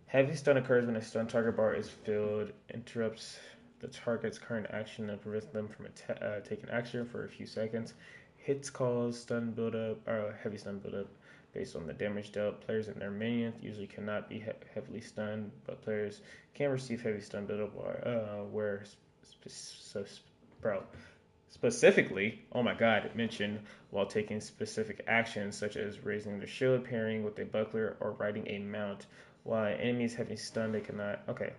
A: Heavy stun occurs when a stun target bar is filled, interrupts the target's current action and prevents them from taking action for a few seconds. Hits cause stun buildup, heavy stun buildup based on the damage dealt. Players and their minions usually cannot be heavily stunned, but players can receive heavy stun buildup where specifically, oh my god, it mentioned while taking specific actions such as raising their shield, parrying with a buckler, or riding a mount. While enemies having stun, they cannot. Okay.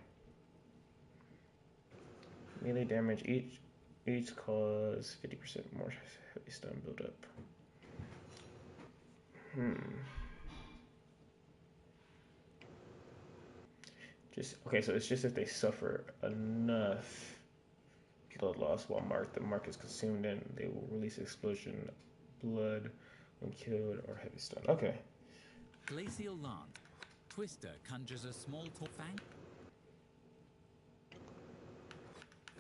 A: Melee damage each cause 50% more heavy stun buildup. Okay, so it's just if they suffer enough blood loss while the mark is consumed, and they will release explosion blood when killed or heavy stun. Okay.
E: Glacial Lance. Twister conjures a small fang.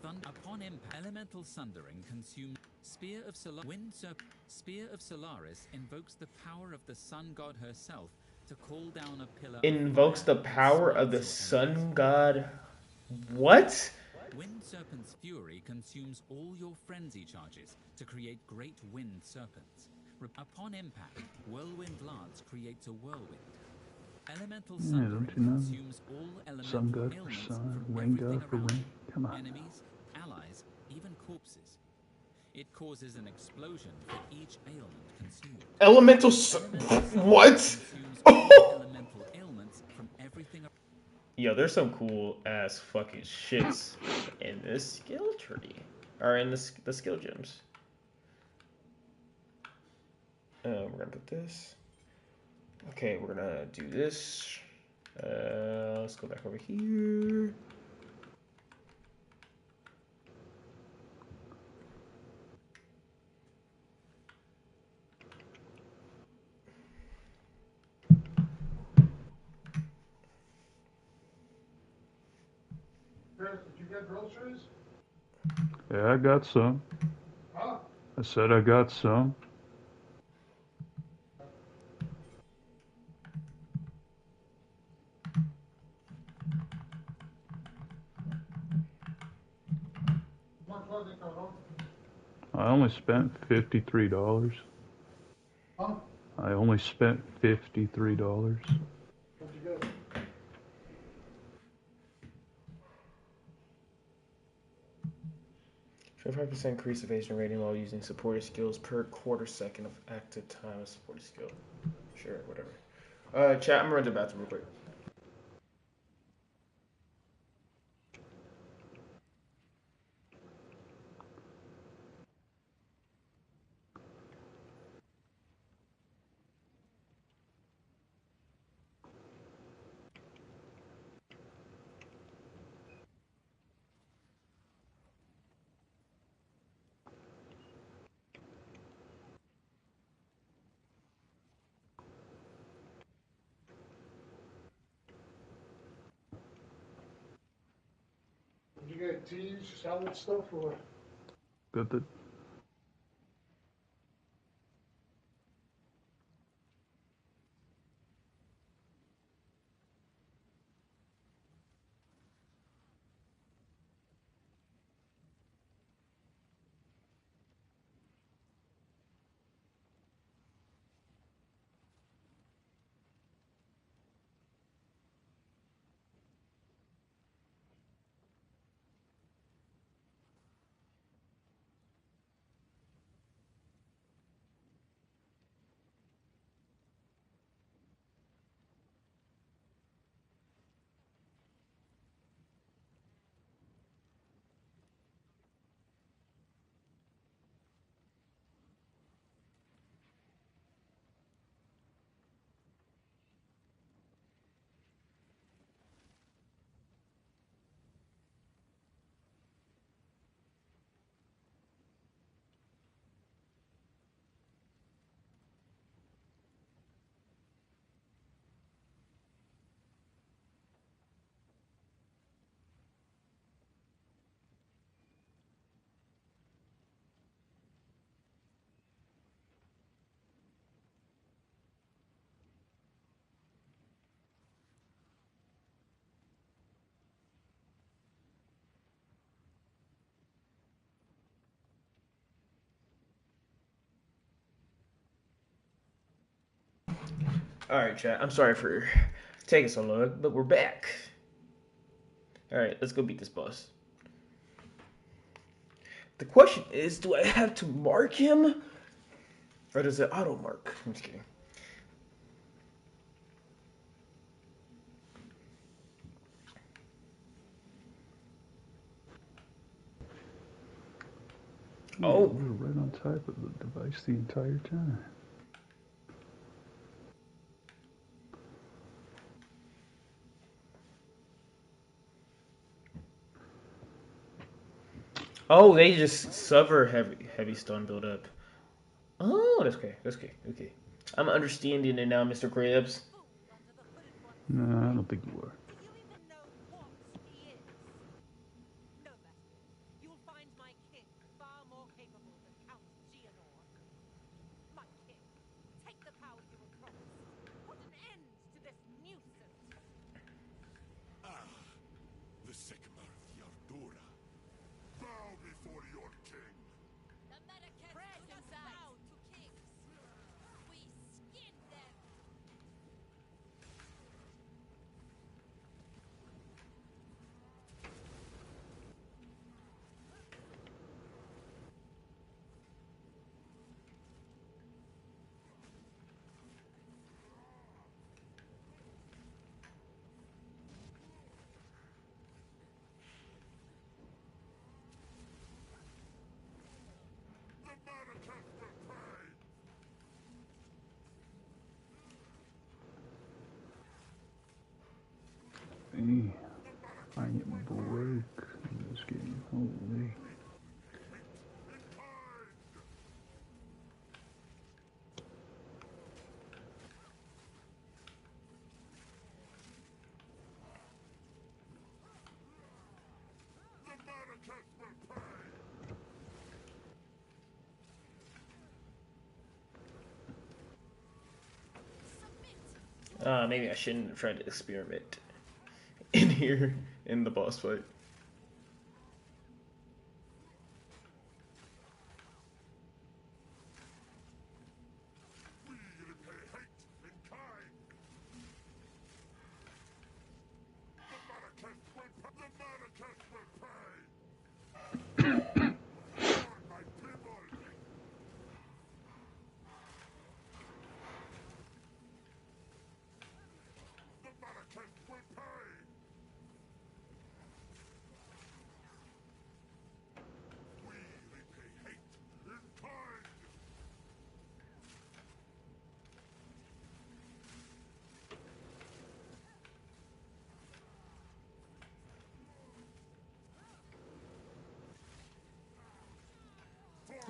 E: Upon impact, elemental sundering consumes Spear of Solaris invokes the power of the sun god herself to call down a pillar.
A: Invokes the power of the sun god. What?
E: Wind Serpent's Fury consumes all your frenzy charges to create great wind serpents. Upon impact, Whirlwind Lance creates a whirlwind. Elemental sundering consumes all elemental
F: sun god for
E: ailments
F: sun,
E: from
F: rain god for
E: around
F: rain. Come on.
E: Enemies, allies, even corpses. It causes an explosion for each ailment consumed.
A: Elemental what?
E: Elemental ailments from everything.
A: Yo, there's some cool ass fucking shits in this skill tree, or in the skill gems. We're gonna put this. Okay, we're gonna do this. Let's go back over here.
G: Chris, did you get groceries?
F: Yeah, I got some.
G: Huh?
F: I said I got some.
G: How much was it, Toto?
F: I only spent $53.
G: Huh?
F: I only spent $53.
G: What'd you get?
A: Show 5% increase evasion rating while using supported skills per quarter second of active time of supported skill. Sure, whatever. Chat, I'm gonna run to the bathroom real quick.
G: Did you get teas, salad stuff, or?
F: Got the
A: Alright, chat. I'm sorry for taking so long, but we're back. Alright, let's go beat this boss. The question is, do I have to mark him? Or does it auto mark? I'm just kidding. Oh,
F: we're right on top of the device the entire time.
A: oh, they just suffer heavy stun build up. Oh, that's okay. That's okay. Okay, I'm understanding it now, Mr. Krabs.
B: Fool under the hooded one's
F: No, I
B: skin.
F: don't think you are.
B: Do you even know what he is? No matter. You'll find my king far more capable than Count Geonor. My king, take the power you were promised. Put an end to this nuisance.
D: The Sycamore of the Ardura. Bow before your king.
B: The Americans do not bow to kings. We skin them.
D: The Maracas will pay!
F: Hey, I am broke in this game. Holy.
D: The Maracas will pay!
A: Maybe I shouldn't try to experiment in here in the boss fight.
D: We repay hate in kind! The Maracas will pay! The Maracas will pay! For my people! The Maracas will pay! We repay hate in kind!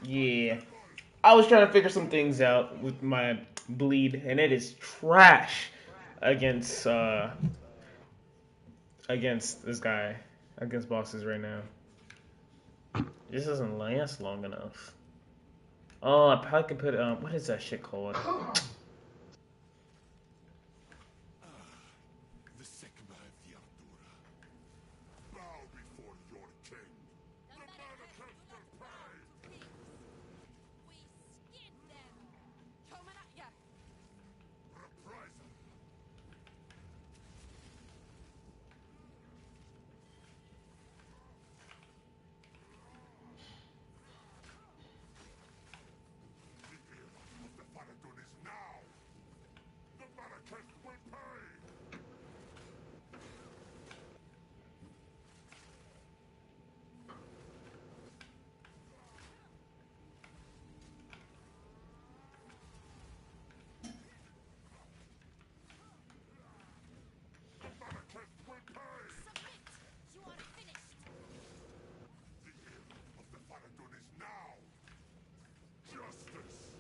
A: Yeah. I was trying to figure some things out with my bleed, and it is trash against against this guy, against bosses right now. This doesn't last long enough. Oh, I probably could put what is that shit called?
D: The Sycamore of the Ardura. Bow before your king.
B: The
D: The
B: Americans
D: Maracas
B: do not
D: will
B: bow
D: pay!
B: to kings. We skin them. Coming at ya.
D: Reprisal! The era of the Faradun is now! The Maracas will pay! The Maracas will pay!
B: Submit. You are finished.
D: The era of the Faradun is now! Justice!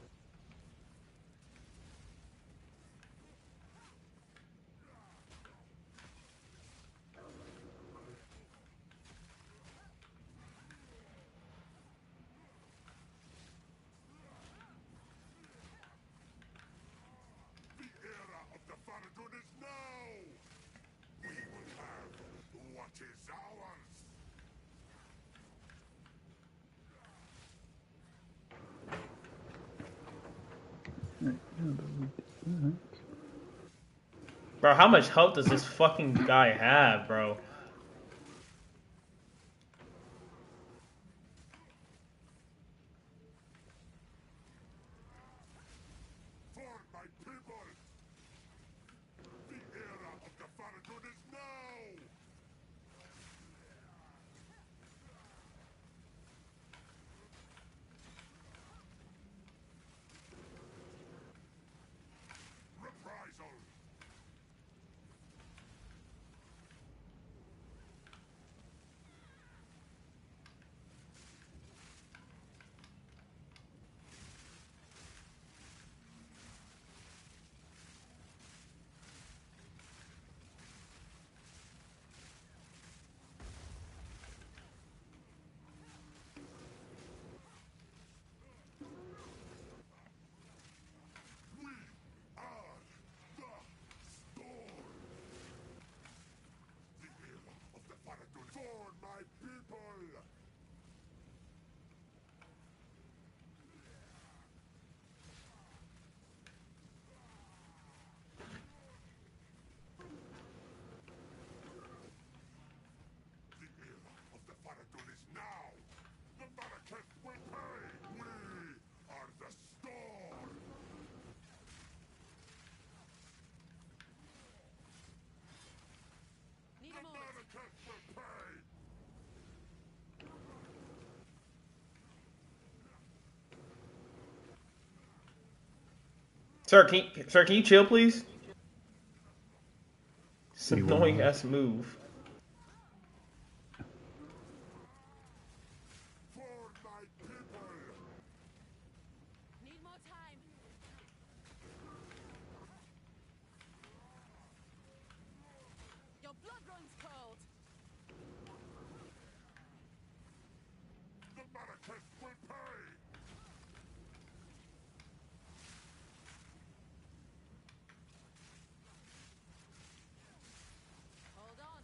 D: The era of the Faradun is now! We will have what is ours!
F: Right, now that we did that.
A: Bro, how much health does this fucking guy have, bro?
D: For my people! The era of the Faradun is now! Reprisal! We are the storm! The era of the Faradun for my people! The era of the Faradun is now! The Marrakech will pay! We are the storm!
B: Need
D: The
B: a moment.
D: Marrakech will pay!
A: Sir, can you chill, please? It's an
F: You
A: annoying
F: wanna-
A: ass move.
D: For my people!
B: Need more time. Your blood runs cold.
D: The Marrakech will pay!
B: Hold on.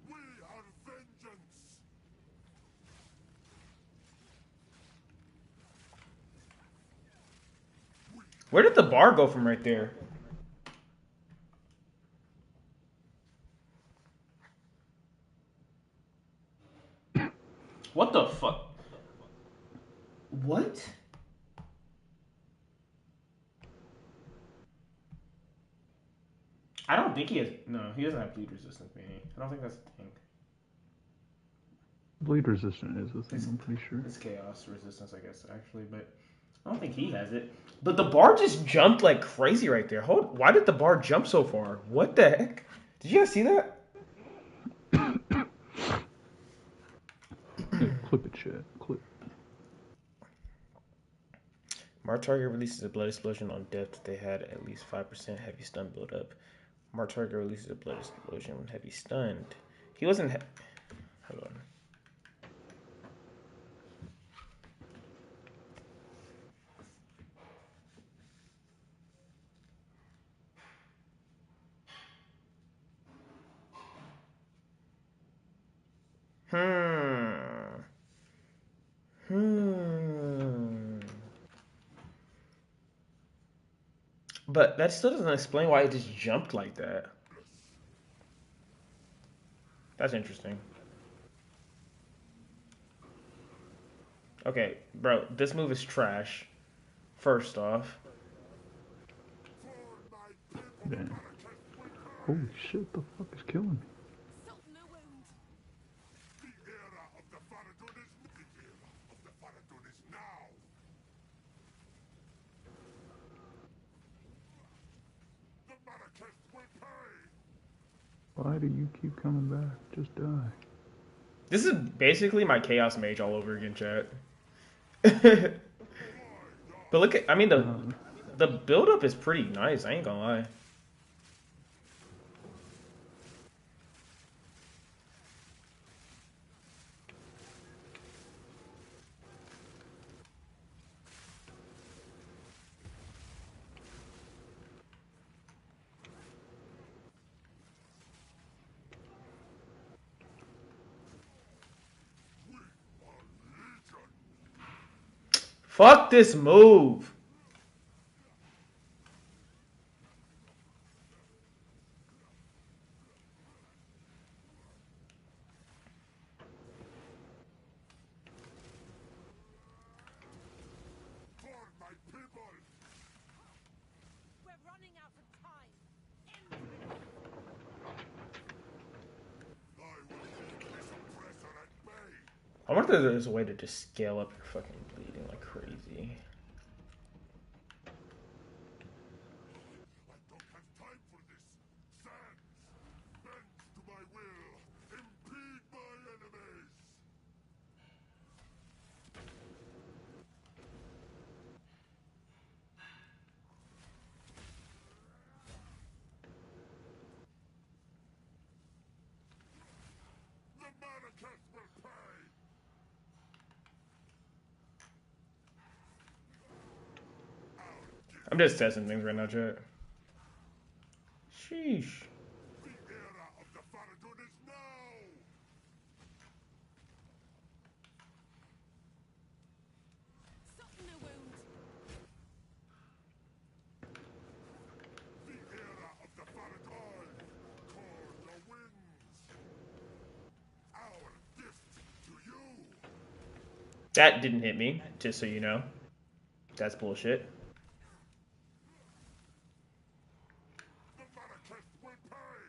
D: We are vengeance!
A: Where did the bar go from right there? What the fuck? What? I don't think he has. No, he doesn't have bleed resistance, maybe. I don't think that's the thing.
F: Bleed resistant is a thing,
A: It's,
F: I'm pretty sure.
A: it's chaos resistance, I guess, actually, but I don't think he has it. But the bar just jumped like crazy right there. Why did the bar jump so far? What the heck? Did you guys see that?
F: Yeah, clip it, chat. Clip.
A: Mark target releases a blood explosion on death if they had at least 5% heavy stun buildup. Mark target releases a blood explosion when heavy stunned. He wasn't. Hold on. Hmm. Hmm. But that still doesn't explain why it just jumped like that. That's interesting. Okay, bro, this move is trash. First off.
D: For my people, the
F: Damn.
D: Marrakech will pay!
F: Holy shit, the fuck is killing me?
B: Soften the wound.
D: The era of the Faradun is the era of the Faradun is now! The Marrakech will pay!
F: Why do you keep coming back? Just die.
A: This is basically my Chaos Mage all over again, chat. But look at, I mean, the build up is pretty nice, I ain't gonna lie. Fuck this move.
D: For my people!
B: We're running out of time. End this.
D: I will keep this oppressor at bay!
A: I wonder if there's a way to just scale up your fucking bleeding like crazy.
D: I don't have time for this! Sands! Bend to my will! Impede my enemies! The Manifest will pay!
A: I'm just testing things right now, chat. Sheesh.
D: The era of the Faradun is now!
B: Soften the wound.
D: The era of the Faradun! Call the winds! Our gift to you!
A: That didn't hit me, just so you know. That's bullshit.
D: The Manifest will pay!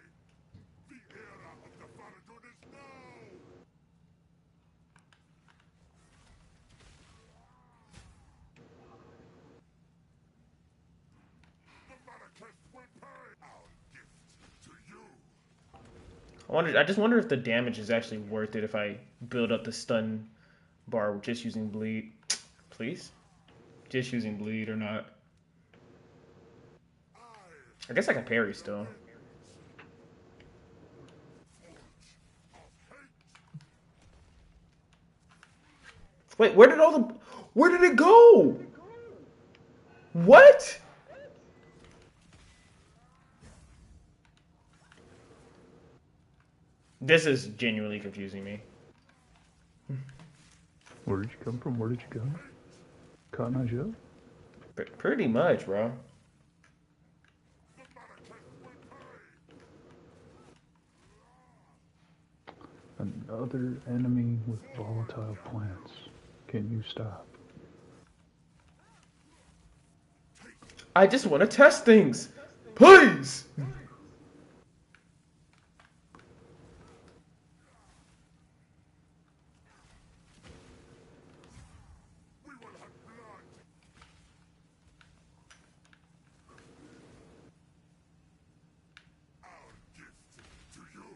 D: The era of the Faradun is now! The Manifest will pay! Our gift to you!
A: I just wonder if the damage is actually worth it if I build up the stun bar just using bleed. Please? Just using bleed or not. I guess I can parry still. Wait, where did all the... Where did it go? What? This is genuinely confusing me.
F: Where did you come from? Where did you go? Cotton Eye Joe?
A: Pretty much, bro.
F: Another enemy with volatile plants. Can you stop?
A: I just want to test things. Please.
D: We will have blood! Our gift to you!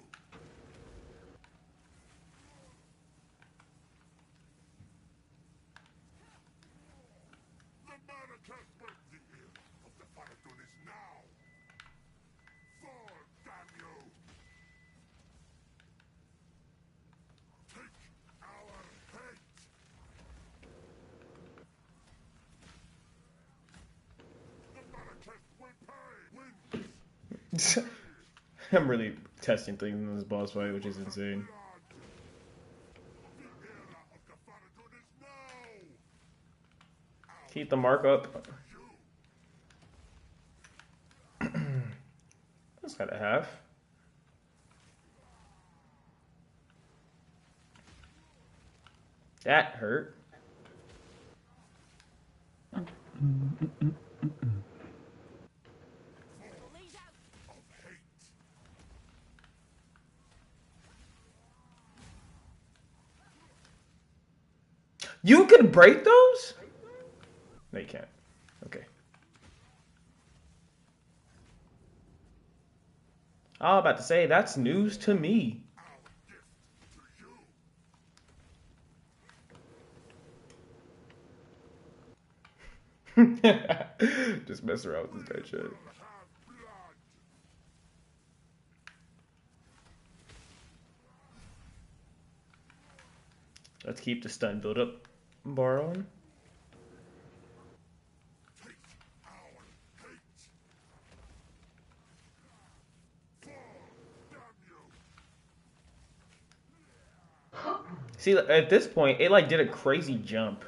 D: The Manifest will... The era of the Faradun is now! Fall, damn you! Take our head! The Manifest will pay! Winds!
A: I'm really testing things in this boss fight, which is insane.
D: Blood! The era of the Faradun is now!
A: Keep the mark up. That's got a half. That hurt.
B: Bleed out.
D: Of hate!
A: You can break those? No, you can't. Okay. I was about to say, that's news to me. Just mess around with this guy, shit.
D: Have blood!
A: Let's keep the stun build up bar on.
D: Take our hate! Fall, damn you!
A: See, at this point, it like did a crazy jump.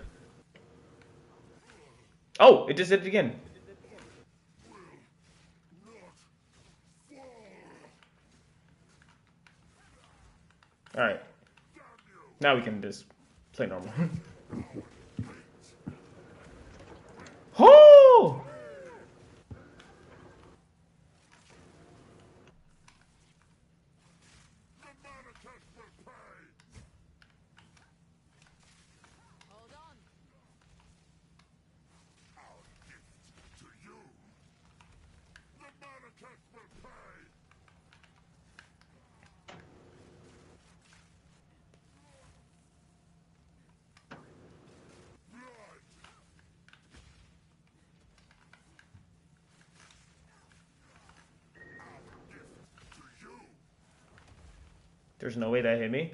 A: Oh, it just did it again. All right. Now we can just play normal. Oh!
B: Hold on.
D: To you, the Manaketh will pay. Blood. To you.
A: There's no way that hit me.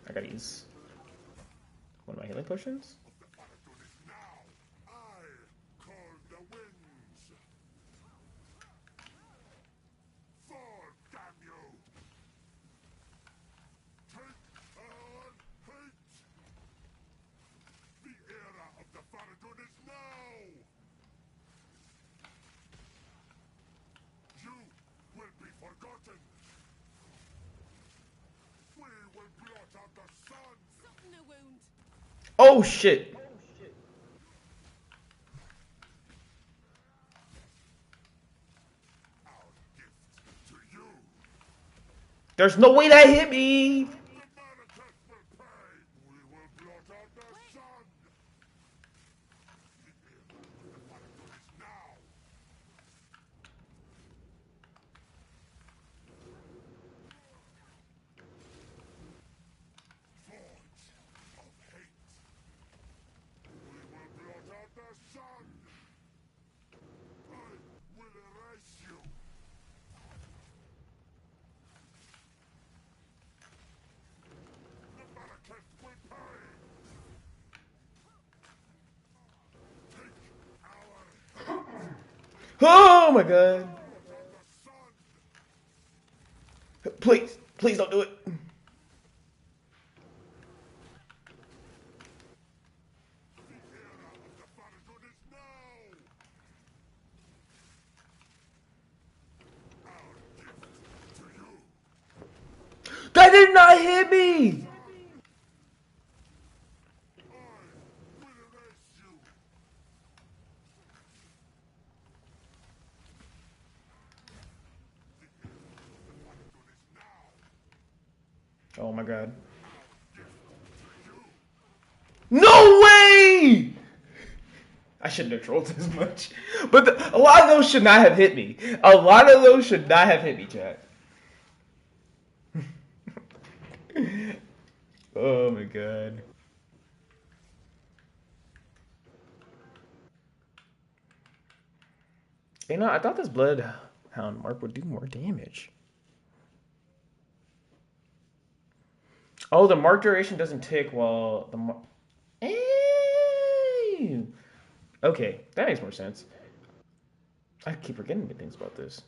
A: I gotta use one of my healing potions.
D: I call the winds. Fall, damn you. Take our hate. The era of the Faradun is now. You will be forgotten. We will blot out the sun.
B: Something a wound.
A: Oh shit!
D: Our gift to you.
A: There's no way that hit me.
D: The Manaketh will pay. We will blot out the sun. The era of the Faradun is now. Forge of hate. We will blot out the sun. I will erase you. The Manaketh will pay. Take our
A: Oh my god!
D: the sun.
A: Please, please don't do it.
D: The era of the Faradun is now. Our gift to you.
A: That did not hit me.
D: I will erase you. The era of the Faradun is now.
A: Oh my god!
D: Gift to you.
A: No way! I shouldn't have trolled as much, but a lot of those should not have hit me. A lot of those should not have hit me, chat. Oh my god. You know, I thought this Bloodhound Mark would do more damage. Oh, the mark duration doesn't tick while the mark. Okay, that makes more sense. I keep forgetting things about this.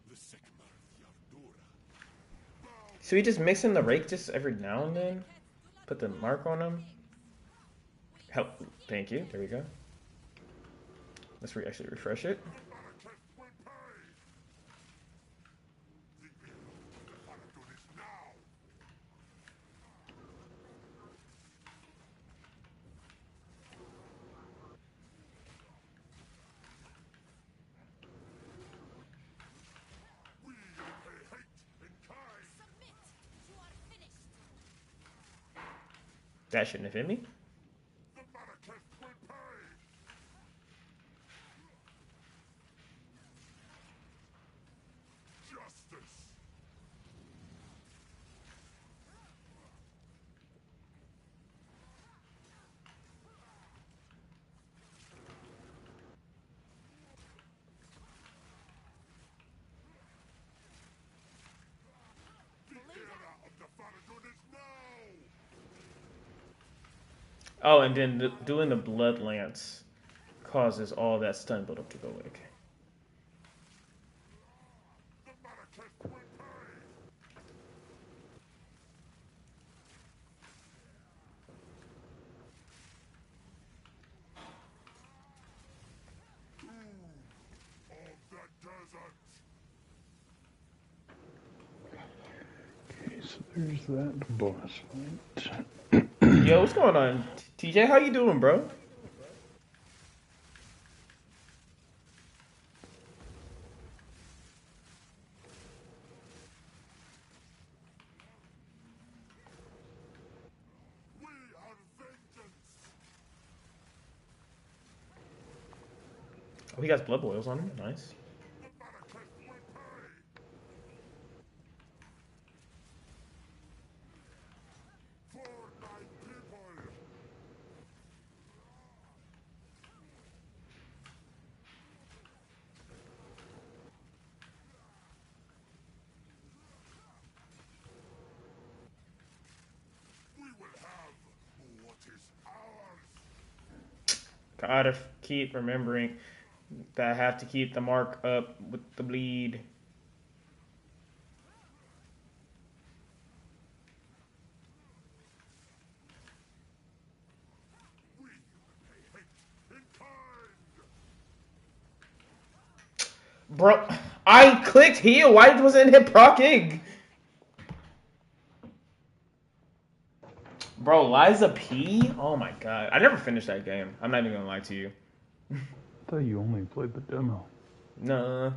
D: The Sigmar Yardura.
A: So we just mix in the rake just every now and then? Put the mark on him? Help. Thank you. There we go. Let's actually refresh it.
D: Manaketh will pay. The era of the Faradun is now. We repay hate in kind.
B: Submit. You are finished.
A: That shouldn't have hit me.
D: The Manaketh will pay. Justice. The era of the Faradun is now.
A: Oh, and then doing the Blood Lance causes all that stun buildup to go away. Okay.
D: The Manaketh will pay.
F: There's that boss fight.
A: Yo, what's going on? TJ, how you doing, bro?
D: We are vengeance.
A: Oh, he got blood boils on him. Nice.
D: The Marrakech will pay. For my people. We will have what is ours.
A: Gotta keep remembering that I have to keep the mark up with the bleed.
D: We pay hate in kind.
A: Bro, I clicked heal. Why wasn't it proccing? Bro, Liza P? Oh my god. I never finished that game. I'm not even gonna lie to you.
F: I thought you only played the demo.
A: Nah.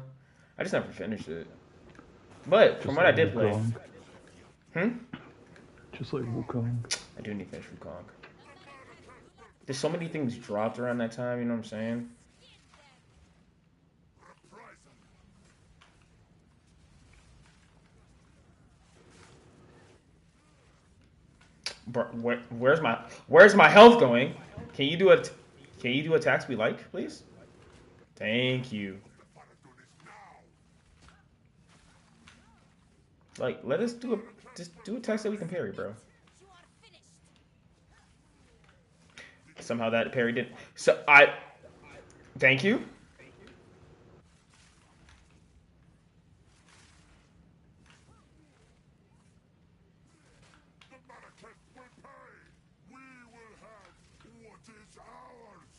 A: I just never finished it. But from
F: Just
A: what I
F: like
A: did play.
F: Wukong.
A: Hmm?
F: Just like Wukong.
A: I do need to finish Wukong. There's so many things dropped around that time, you know what I'm saying? Bro, where's my health going? Can you do a can you do attacks we like, please? Thank you. Like, let us do a just do attacks that we can parry, bro.
B: You are finished.
A: Somehow that parry didn't. So I thank you.
D: The Marrakech will pay. We will have what is ours.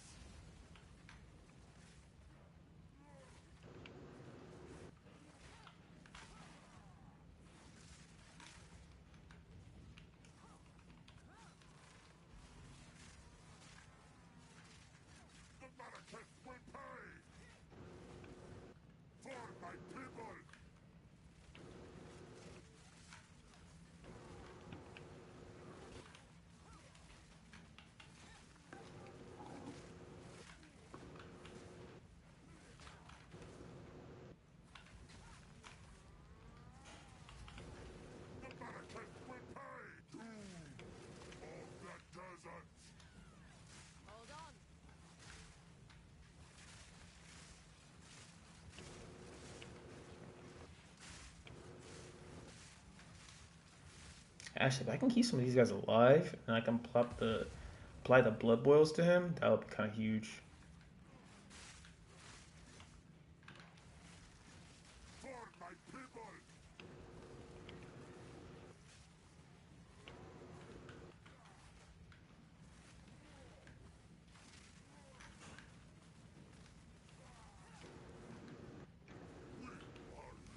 D: The Marrakech will pay. For my people. The Marrakech will pay. Doom of the desert.
B: Hold on.
A: Actually, if I can keep some of these guys alive and I can apply the blood boils to him, that would be kind of huge.
D: For my people.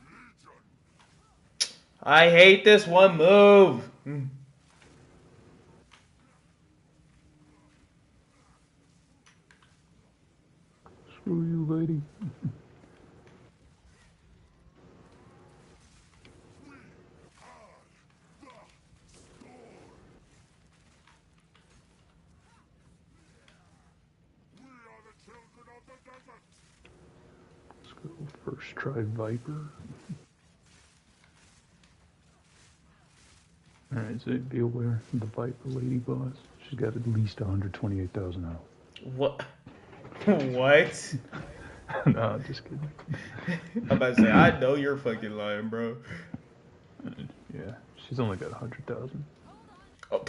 D: Legion.
A: I hate this one move.
F: Screw you, lady.
D: We are the children of the desert.
F: Let's go first try Viper. Alright, so be aware, the Viper lady boss, she's got at least 128,000 health.
A: What? What?
F: Nah, just kidding.
A: I'm about to say, I know you're fucking lying, bro.
F: Yeah, she's only got 100,000.
A: Oh.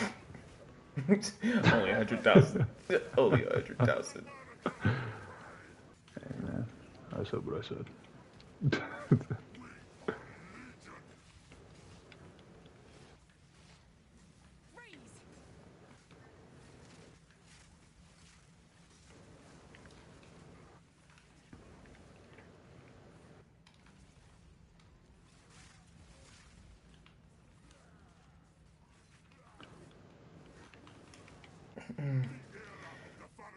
A: Only 100,000. Only 100,000.
F: Hey man, I said what I said.
B: Freeze.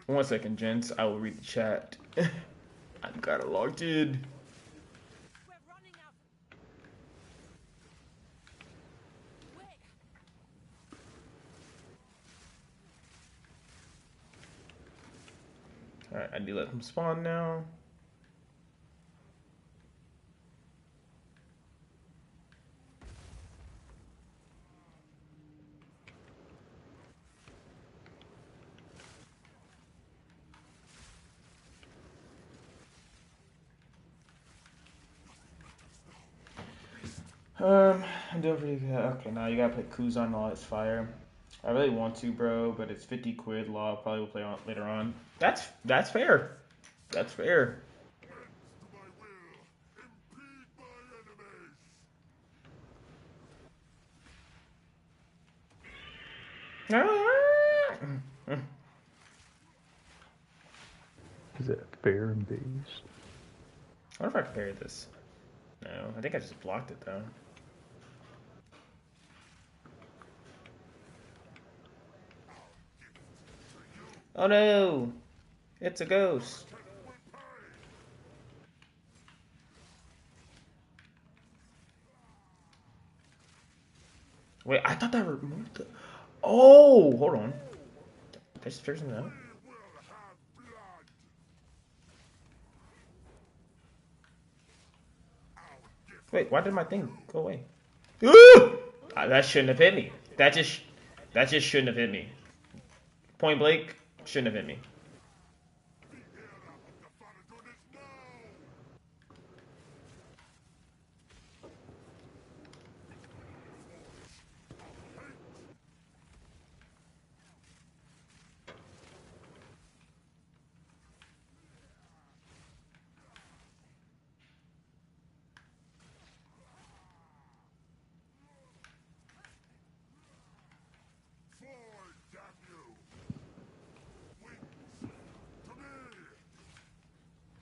A: 1 second, gents. I will read the chat. I've got it logged in.
B: We're running out. Wait.
A: Alright, I need to let him spawn now. I'm doing pretty good. Okay, now you gotta put Kuz on all its fire. I really want to, bro, but it's 50 quid. Law probably will play on later on. That's fair. That's fair.
D: To my will, impede my enemies.
F: Is that fair and based?
A: I wonder if I can parry this. No, I think I just blocked it though. Oh no! It's a ghost. Wait, I thought that removed the... Oh! Hold on. Did I just figure something out? Wait, why did my thing go away? That shouldn't have hit me. That just shouldn't have hit me. Point blank, shouldn't have hit me.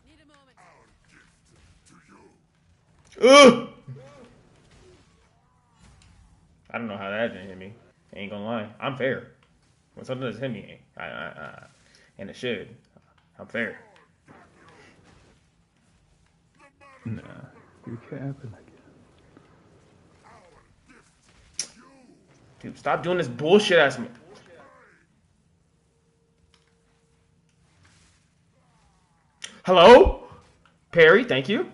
B: Need a moment.
A: Ugh! I don't know how that didn't hit me. I ain't gonna lie. I'm fair. When something doesn't hit me, and it should. I'm fair.
F: Nah, you're capping again.
A: Dude, stop doing this bullshit ass me. Hello? Perry, thank you.
B: Need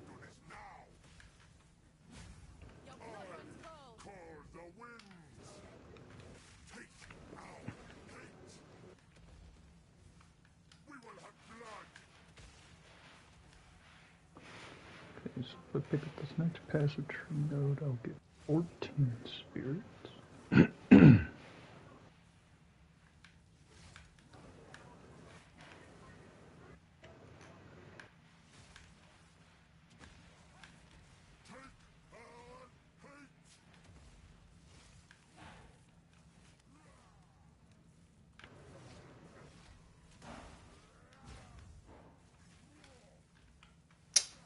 B: more time. Your blood runs cold.
F: Okay, so if I pick up this next passive tree node, I'll get 14 spirits.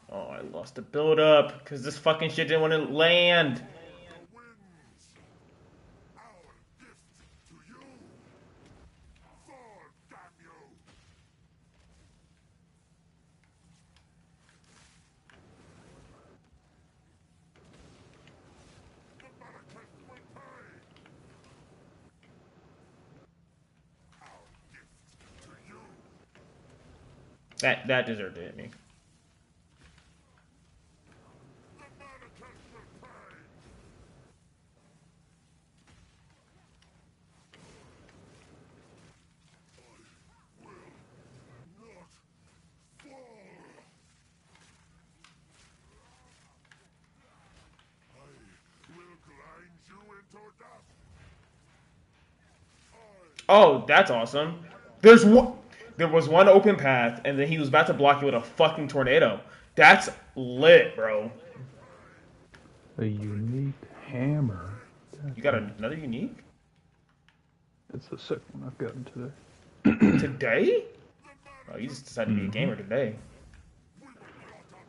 A: Oh, I lost the build up because this fucking shit didn't want to land. That deserved to hit me. Oh, that's awesome. There was one open path, and then he was about to block you with a fucking tornado. That's lit, bro.
F: A unique hammer.
A: You got another unique?
F: It's the second one I've gotten today.
A: Today? Oh, you just decided to be a gamer today.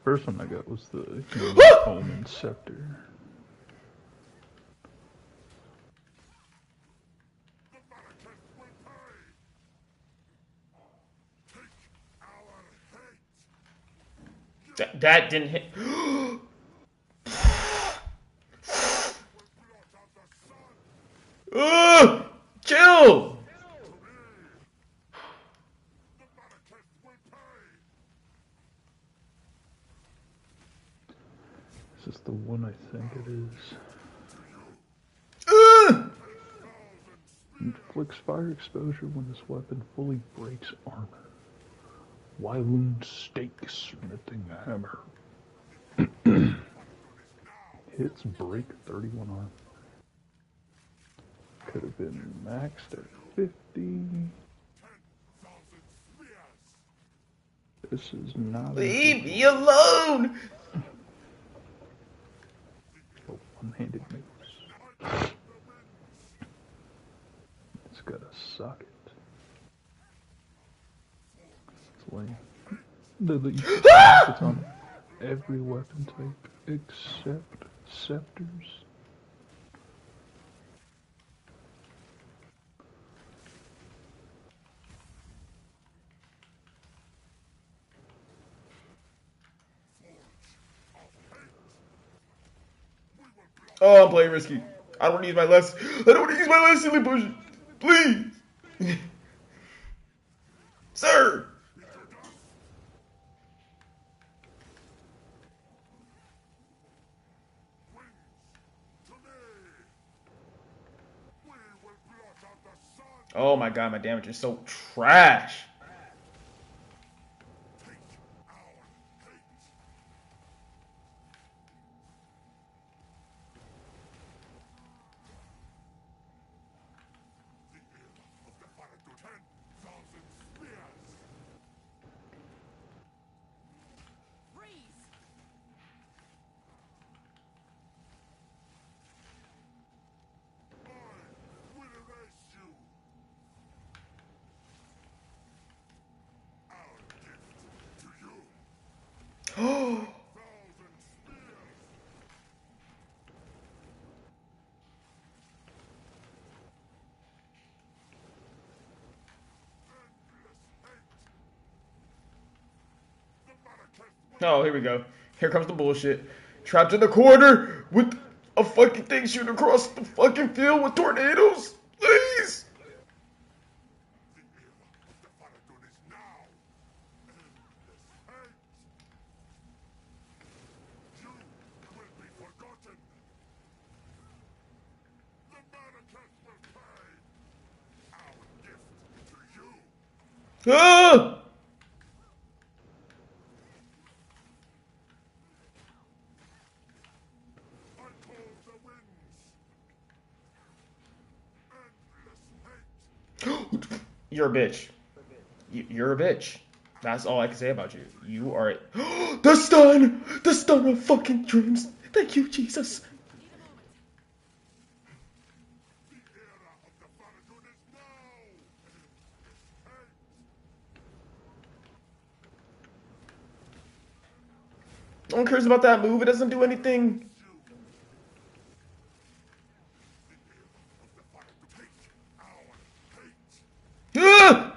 F: First one I got was the Omen Scepter.
A: That didn't hit. Ugh! Chill!
F: Is this the one I think it is?
A: Ugh!
F: Inflicts fire exposure when this weapon fully breaks armor. Wyloon Stake Smithing Hammer. Hits break 31 armor. Could have been maxed at 50. This is not
A: Leave me alone!
F: a one-handed mace. It's got a socket. It's lame. It's on every weapon type except scepters.
A: Oh, I'm playing risky. I don't want to use my last. I don't want to use my last silly potion. Please, sir. Oh my god, my damage is so trash. Oh, here we go. Here comes the bullshit. Trapped in the corner with a fucking thing shooting across the fucking field with tornadoes. Please. Ah! You're a bitch. You're a bitch. That's all I can say about you. You are the stun! The stun of fucking dreams. Thank you, Jesus. No one cares about that move. It doesn't do anything. Ah!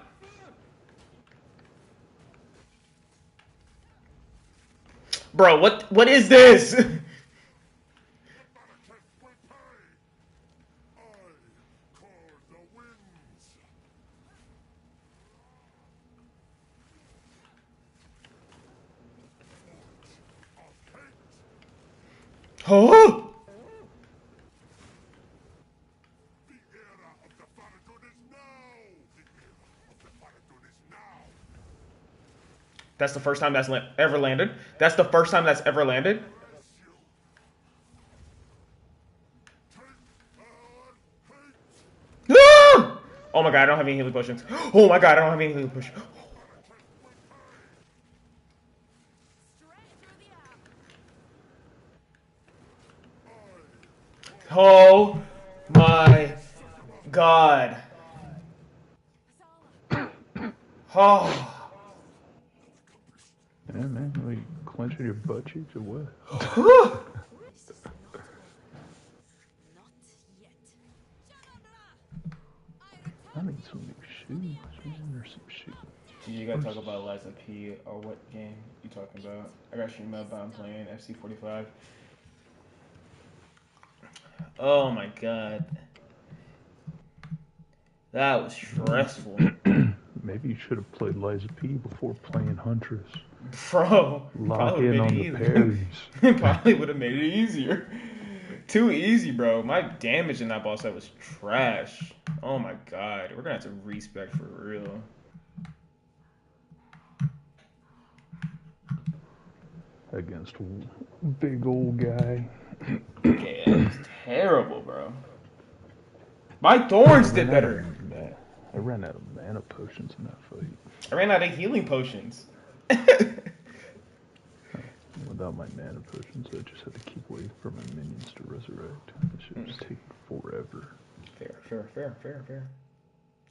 A: Bro, what is this? Huh? That's the first time that's ever landed. That's the first time that's ever landed. Ah! Oh my god, I don't have any healing potions. Oh my god, I don't have any healing potions. Oh my god. Oh.
F: Yeah, man, like clenching your butt cheeks or what? I need some new shoes, man, or some shoes.
A: You gotta talk about Liza P or what game you talking about? I got you about I'm playing FC45. Oh my god. That was stressful.
F: Maybe you should have played Liza P before playing Huntress.
A: Bro,
F: Lock
A: probably would
F: in
A: have
F: on
A: made
F: the
A: it easy.
F: parries.
A: Probably would have made it easier. Too easy, bro. My damage in that boss fight was trash. Oh my god. We're gonna have to respec for real.
F: Against a big old guy.
A: Yeah, it was terrible, bro. My thorns did better.
F: I ran out of mana potions in that fight.
A: I ran out of healing potions.
F: Without my mana potions, I just had to keep waiting for my minions to resurrect. This shit was taking forever.
A: Fair.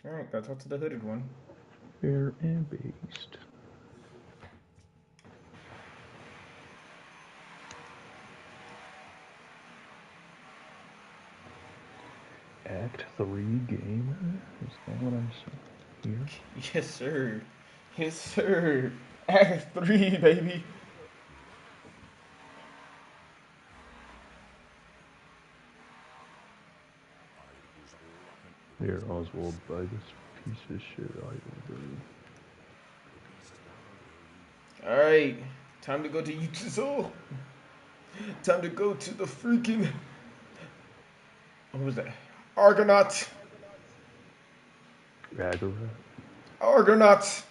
A: Alright, gotta talk to the hooded one.
F: Fair and based. Act 3 gamer? Is that what I'm saying here?
A: Yes, sir. Yes, sir. Act 3, baby.
F: Here, Oswald, buy this piece of shit idol, bro.
A: Alright. Time to go to Utah. Time to go to the freaking... What was that? Argonaut. Argonaut.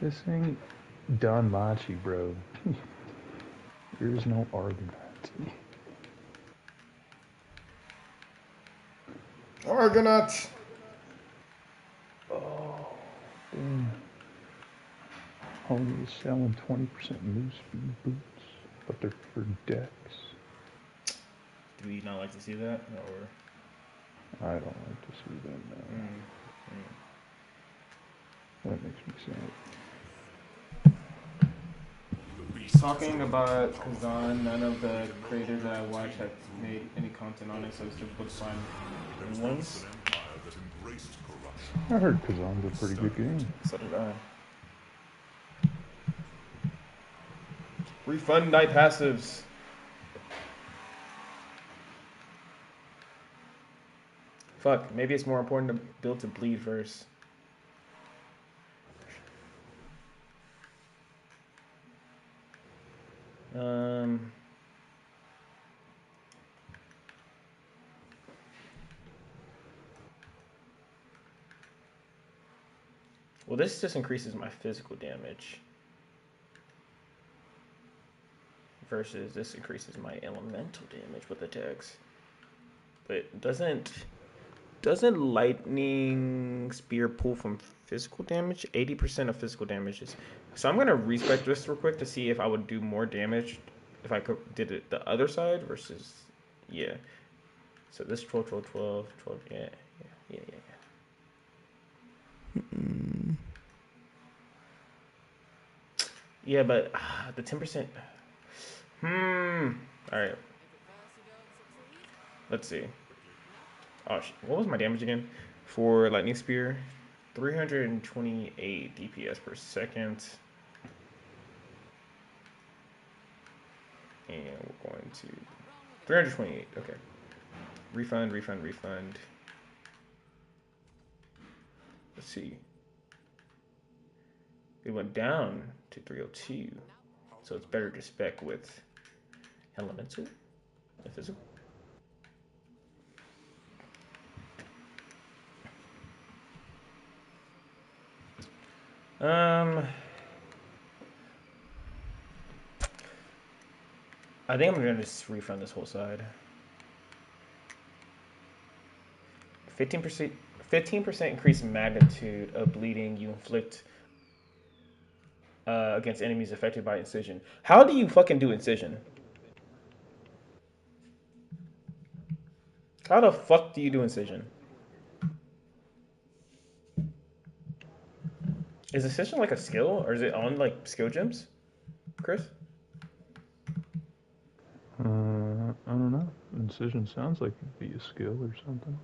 F: This ain't Don Machi, bro. There is no Argonaut.
A: Argonaut.
F: Oh, damn. Homie is selling 20% loose speed boots, but they're for decks.
A: Do we not like to see that? Or...
F: I don't like to see them now. That makes me sad.
A: Talking about Kazan, none of the creators that I watch have made any content on it, so it's difficult to find new ones.
F: I heard Kazan's a pretty good game.
A: So did I. Refund night passives. Fuck, maybe it's more important to build to bleed first. Well, this just increases my physical damage. Versus this increases my elemental damage with attacks. But doesn't lightning spear pull from physical damage? 80% of physical damage is... So I'm gonna respec this real quick to see if I would do more damage if I did it the other side versus... Yeah. So this 12, yeah. Yeah, but the 10%... Alright. Let's see. Oh, what was my damage again? For Lightning Spear, 328 DPS per second. And we're going to 328. Okay. Refund. Let's see. It went down to 302. So it's better to spec with Elemental and Physical. I think I'm gonna just refund this whole side. 15% increase in magnitude of bleeding you inflict against enemies affected by incision. How do you fucking do incision? How the fuck do you do incision? Is incision like a skill, or is it on like skill gems, Chris?
F: I don't know. Incision sounds like it'd be a skill or something.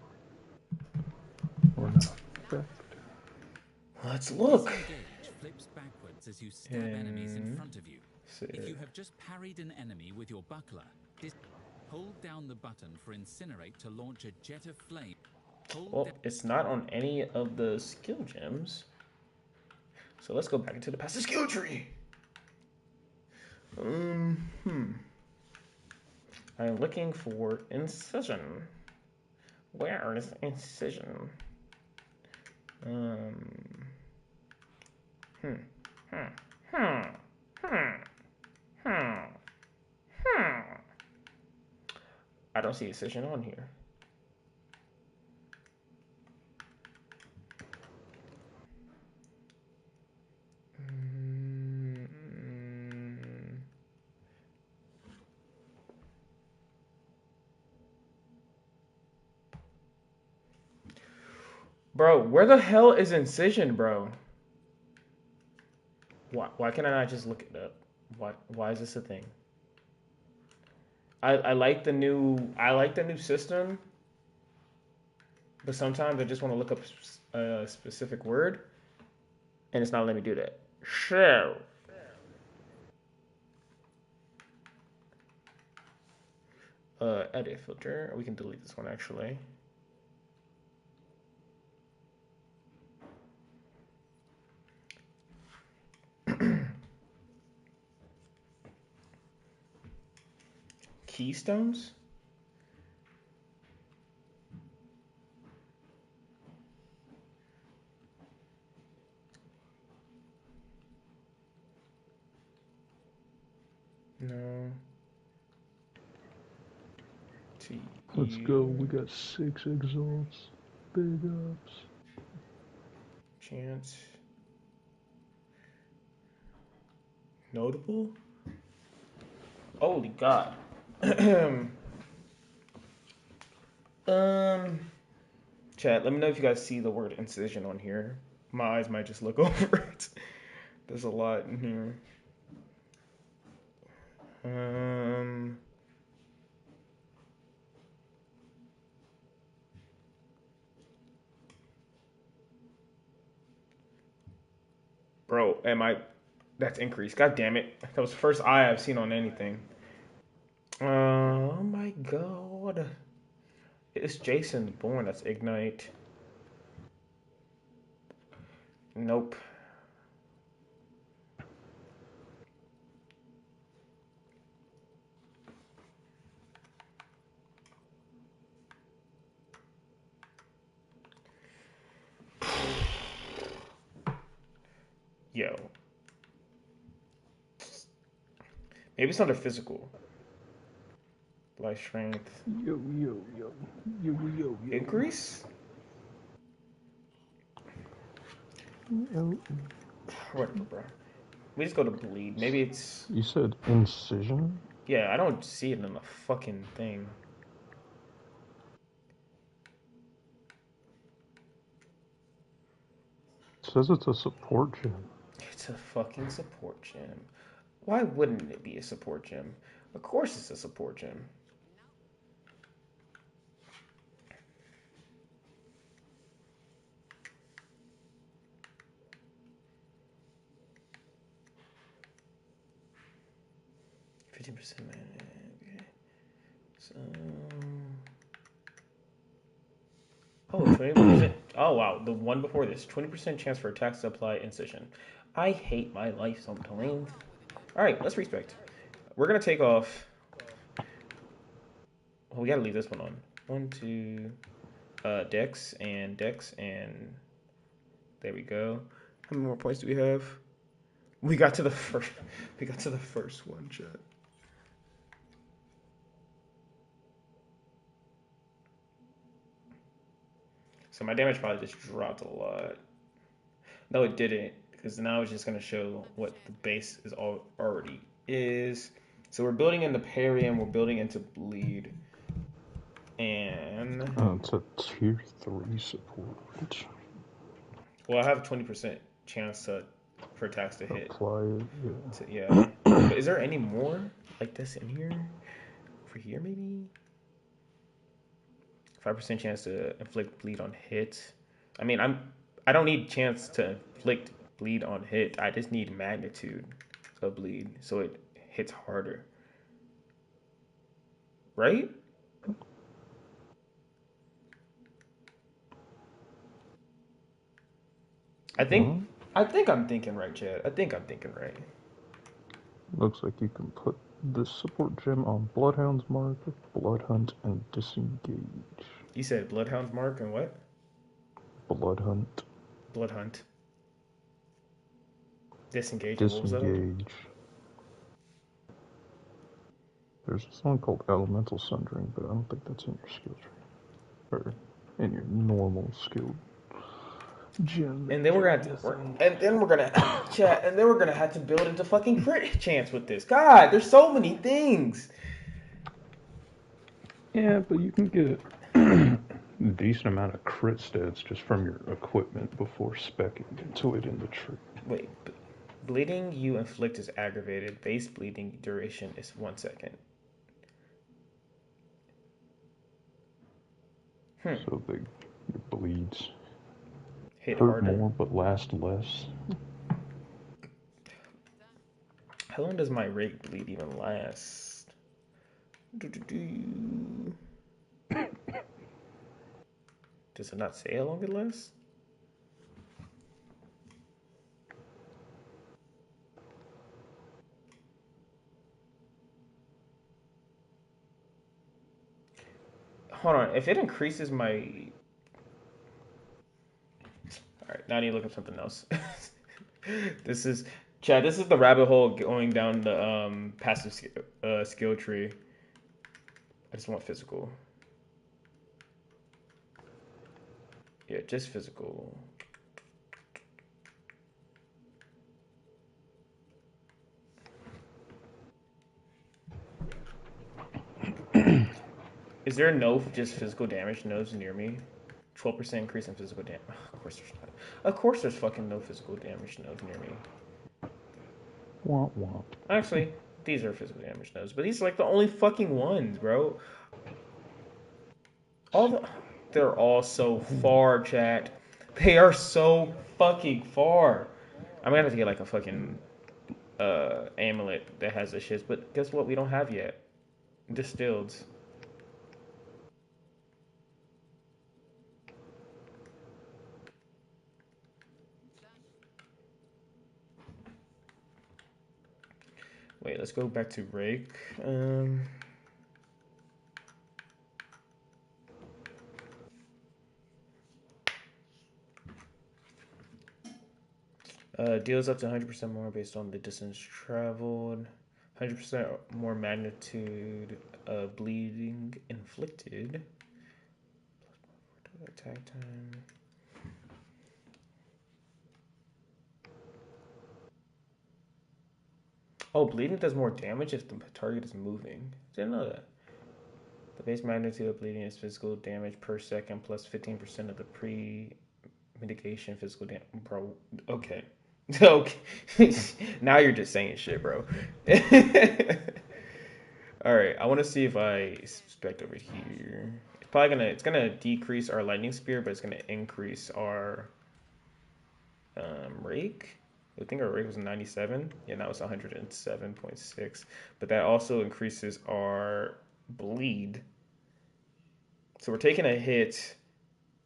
F: Or not.
A: Let's look.
E: Disengage flips backwards as you stab enemies in front of you. If you have just parried an enemy with your buckler, hold down the button for Incinerate to launch a jet of flame.
A: Well, it's not on any of the skill gems. So let's go back into the passive skill tree. I'm looking for Incision. Where is Incision? I don't see Incision on here. Bro, where the hell is Incision, bro? Why can I not just look it up? Why is this a thing? I like the new system, but sometimes I just want to look up a specific word, and it's not letting me do that. So, edit filter. We can delete this one actually. Keystones? No.
F: Let's go. We got 6 exalts. Big ups.
A: Chance. Notable? Holy God. Chat, let me know if you guys see the word Incision on here. My eyes might just look over it. There's a lot in here. Bro, that's increased. God damn it. That was the first eye I've seen on anything. Oh my God. It's Jason Bourne. That's Ignite. Nope. Yo. Maybe it's under physical. Life strength.
F: Yo.
A: Increase?
F: Yo.
A: Whatever, bro. We just go to bleed. Maybe it's...
F: You said Incision?
A: Yeah, I don't see it in the fucking thing.
F: It says it's a support gem.
A: It's a fucking support gem. Why wouldn't it be a support gem? Of course it's a support gem. %. Okay. So... Oh, 20%. Oh, wow. The one before this. 20% chance for attacks to apply Incision. I hate my life sometimes. Alright, let's respect. We're going to take off... Well, we got to leave this one on. 1, 2... Dex, and... There we go. How many more points do we have? We got to the first... We got to the first one, chat. So my damage probably just dropped a lot. No, it didn't, because now it's just going to show what the base is already is. So we're building into parry and we're building into bleed. And...
F: it's a tier 3 support.
A: Well, I have a 20% chance for attacks to hit.
F: Apply it, yeah.
A: Yeah. But is there any more like this in here? For here, maybe? 5% chance to inflict bleed on hit. I mean, I don't need chance to inflict bleed on hit. I just need magnitude of bleed so it hits harder. Right? I think
F: Well,
A: I think I'm thinking right, Chad. I think I'm thinking right.
F: looks like you can put this support gem on Bloodhound's Mark, Blood Hunt, and Disengage.
A: You said Bloodhound's Mark and what?
F: Blood Hunt.
A: Blood Hunt. Disengage and what was that?
F: Disengage. There's this one called Elemental Sundering, but I don't think that's in your skill tree. Or in your normal skill gem.
A: And then we're gonna chat, and then we're gonna have to build into fucking crit chance with this. God, there's so many things.
F: Yeah, but you can get a decent amount of crit stats just from your equipment before speccing into it in the tree.
A: Wait, bleeding you inflict is aggravated. Base bleeding duration is 1 second.
F: So your bleeds
A: Hit
F: hurt
A: harder.
F: more but last less.
A: How long does my rate bleed even last? Does it not say how long it lasts? Hold on. If it increases my... Alright, now I need to look up something else. This is... Chad, this is the rabbit hole going down the passive skill tree. I just want physical. Yeah, just physical. Is there no just physical damage nodes near me? 12% increase in physical damage. Of course there's not. Of course there's fucking no physical damage nodes near me.
F: Womp womp.
A: Actually, these are physical damage nodes, but these are like the only fucking ones, bro. They're all so far, chat. They are so fucking far. I'm gonna have to get like a fucking amulet that has the shits, but guess what? We don't have yet. Distilled. Wait, let's go back to Rake. Deals up to 100% more based on the distance traveled. 100% more magnitude bleeding inflicted. Attack time. Oh, bleeding does more damage if the target is moving. Didn't know that. The base magnitude of bleeding is physical damage per second plus 15% of the pre-mitigation physical damage. Bro, okay. Okay. Now you're just saying shit, bro. Alright, I want to see if I spec over here. It's gonna decrease our lightning spear, but it's gonna increase our rake. I think our rake was 97. Yeah, now it's 107.6. But that also increases our bleed. So we're taking a hit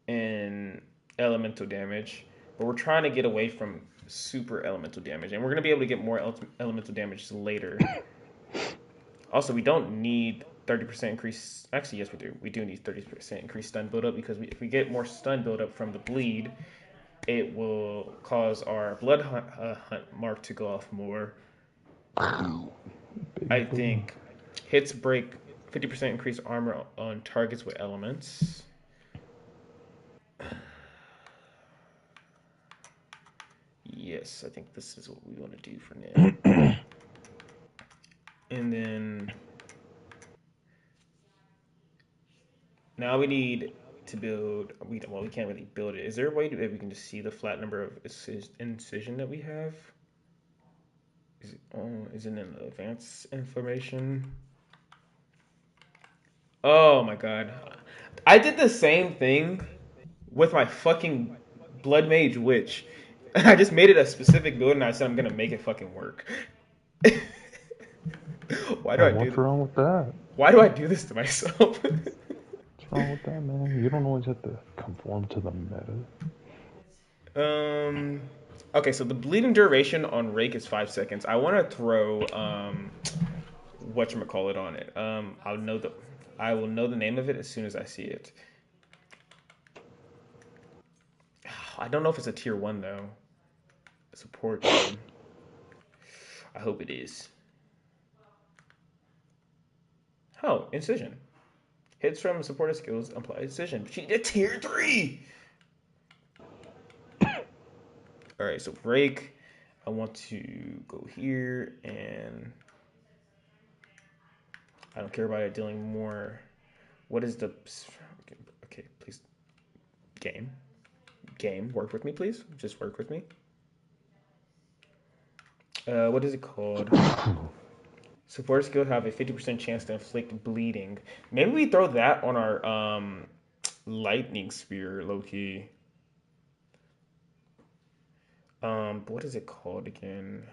A: in elemental damage, but we're trying to get away from super elemental damage, and we're gonna be able to get more elemental damage later. Also, we don't need 30% increase. Actually, yes, we do. We do need 30% increased stun buildup because if we get more stun buildup from the bleed, it will cause our blood hunt mark to go off more. I think hits break 50% increased armor on targets with elements. Yes, I think this is what we want to do for now. And then now we need to build. We can't really build it. Is there a way that we can just see the flat number of incision that we have? Is it in the advanced information? Oh my god, I did the same thing with my fucking Blood Mage Witch. I just made it a specific build and I said I'm gonna make it fucking work. Why do I
F: And
A: do
F: what's
A: this?
F: wrong with that?
A: Why do I do this to myself?
F: What's wrong with that, man? You don't always have to conform to the meta.
A: um. Okay, so the bleeding duration on Rake is 5 seconds. I want to throw whatchamacallit on it. I will know the name of it as soon as I see it. I don't know if it's a tier 1 though. Support. I hope it is. Oh, incision. Hits from supporter skills apply incision. She did tier 3. All right, so Rake. I want to go here and I don't care about it dealing more. What is the? Okay, please. Game. Work with me, please. Just work with me. What is it called? Support skill have a 50% chance to inflict bleeding. Maybe we throw that on our lightning spear, low key. What is it called again?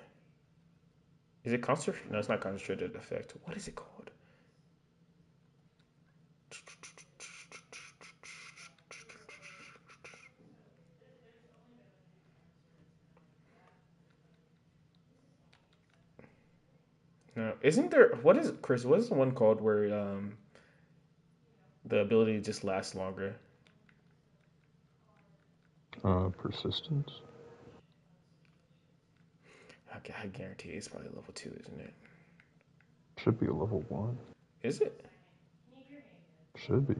A: Is it concentrated? No, it's not concentrated effect. What is it called? No, isn't there? What is Chris? What is the one called where the ability just lasts longer?
F: Persistence.
A: Okay, I guarantee it's probably level 2, isn't it?
F: Should be a level 1.
A: Is it?
F: Should be.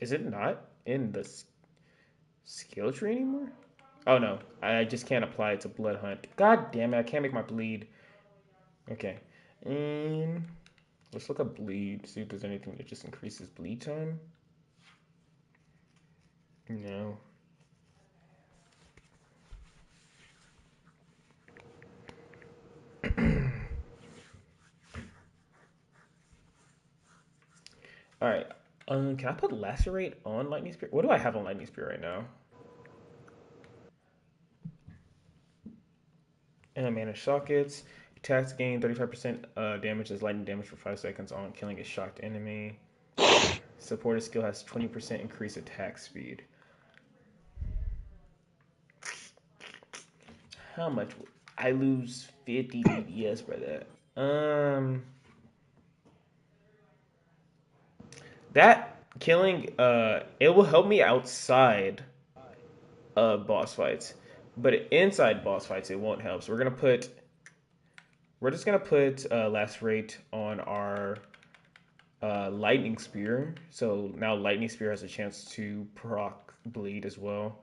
A: Is it not in the skill tree anymore? Oh no, I just can't apply it to Blood Hunt. God damn it, I can't make my bleed. Okay. Let's look up bleed, see if there's anything that just increases bleed time. No. Alright. Can I put Lacerate on Lightning Spear? What do I have on Lightning Spear right now? And manage sockets. Attacks gain 35% damage as lightning damage for 5 seconds on killing a shocked enemy. Supported skill has 20% increased attack speed. How much? I lose 50 DPS by that. That killing, it will help me outside of boss fights, but inside boss fights it won't help. So we're just gonna put Lacerate on our lightning spear. So now lightning spear has a chance to proc bleed as well.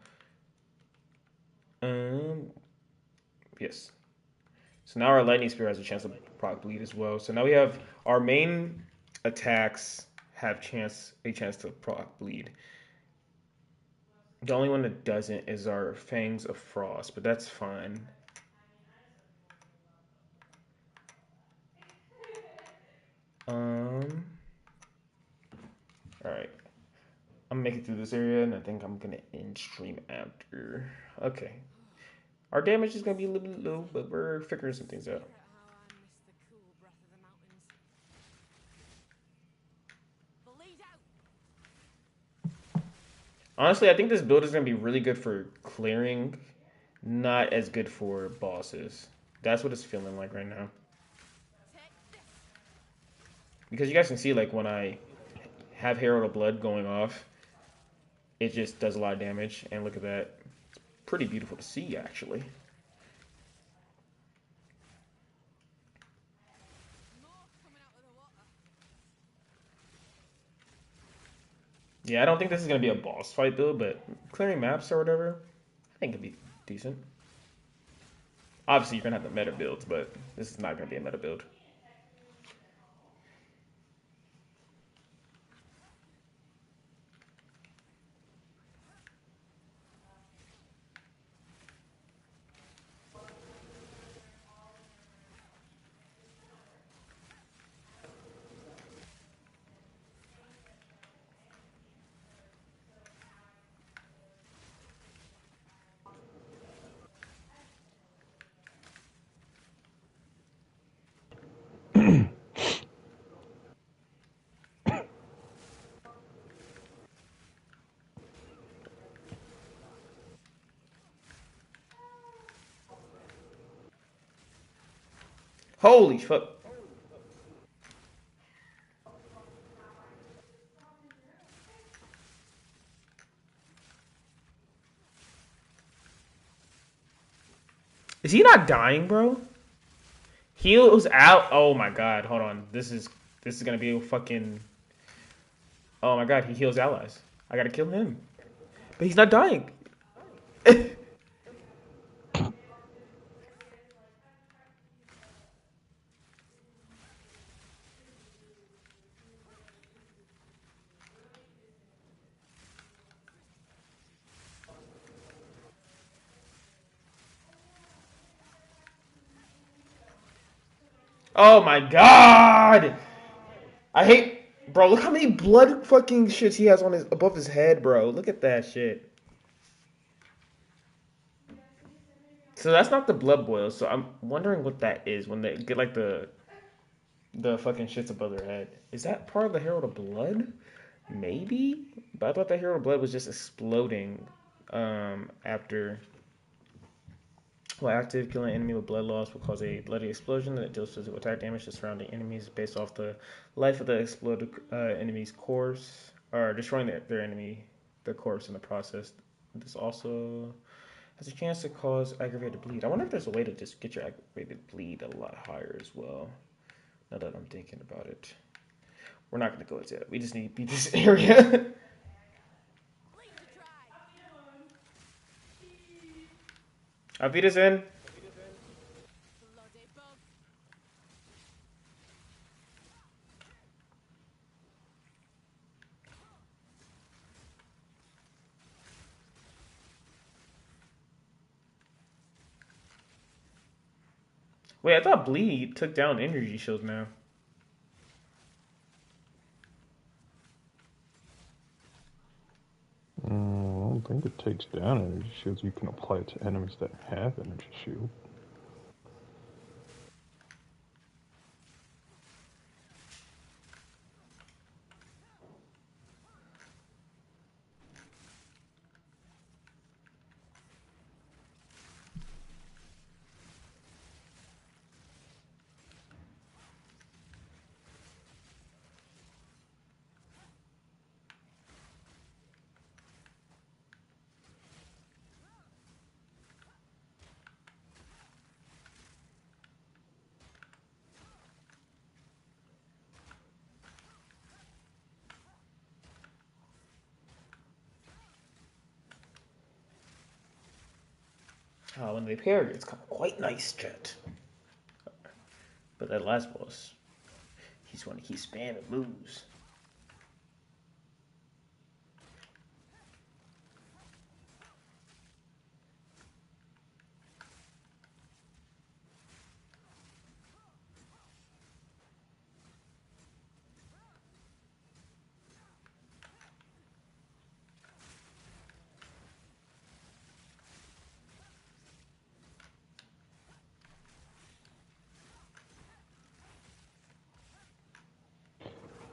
A: Yes. So now our lightning spear has a chance to proc bleed as well. So now we have our main attacks have a chance to proc bleed. The only one that doesn't is our Fangs of Frost, but that's fine. Alright. I'm making it through this area, and I think I'm gonna end stream after. Okay. Our damage is gonna be a little bit low, but we're figuring some things out. Honestly, I think this build is gonna be really good for clearing, not as good for bosses. That's what it's feeling like right now. Because you guys can see, like, when I have Herald of Blood going off, it just does a lot of damage. And look at that. It's pretty beautiful to see, actually. Yeah, I don't think this is going to be a boss fight, though, but clearing maps or whatever, I think it'd be decent. Obviously, you're going to have the meta builds, but this is not going to be a meta build. Holy fuck. Is he not dying, bro? Heals out. Oh my god, hold on. This is gonna be a fucking. Oh my god, he heals allies. I gotta kill him. But he's not dying. Oh my god! I hate, bro. Look how many blood fucking shits he has on his above his head, bro. Look at that shit. So that's not the blood boil. So I'm wondering what that is when they get like the fucking shits above their head. Is that part of the Herald of Blood? Maybe, but I thought the Herald of Blood was just exploding after. While active, killing an enemy with blood loss will cause a bloody explosion that deals physical attack damage to surrounding enemies based off the life of the exploded enemy's corpse, or destroying their enemy, the corpse in the process. This also has a chance to cause aggravated bleed. I wonder if there's a way to just get your aggravated bleed a lot higher as well. Now that I'm thinking about it. We're not going to go into it. We just need to beat this area. I'll beat us in.
B: Bloody bug.
A: Wait, I thought bleed took down energy shields now.
F: I don't think it takes down energy shields. You can apply it to enemies that have energy shield.
A: When they pair, it's quite nice, chat. But that last boss, he's want to keep spamming moves.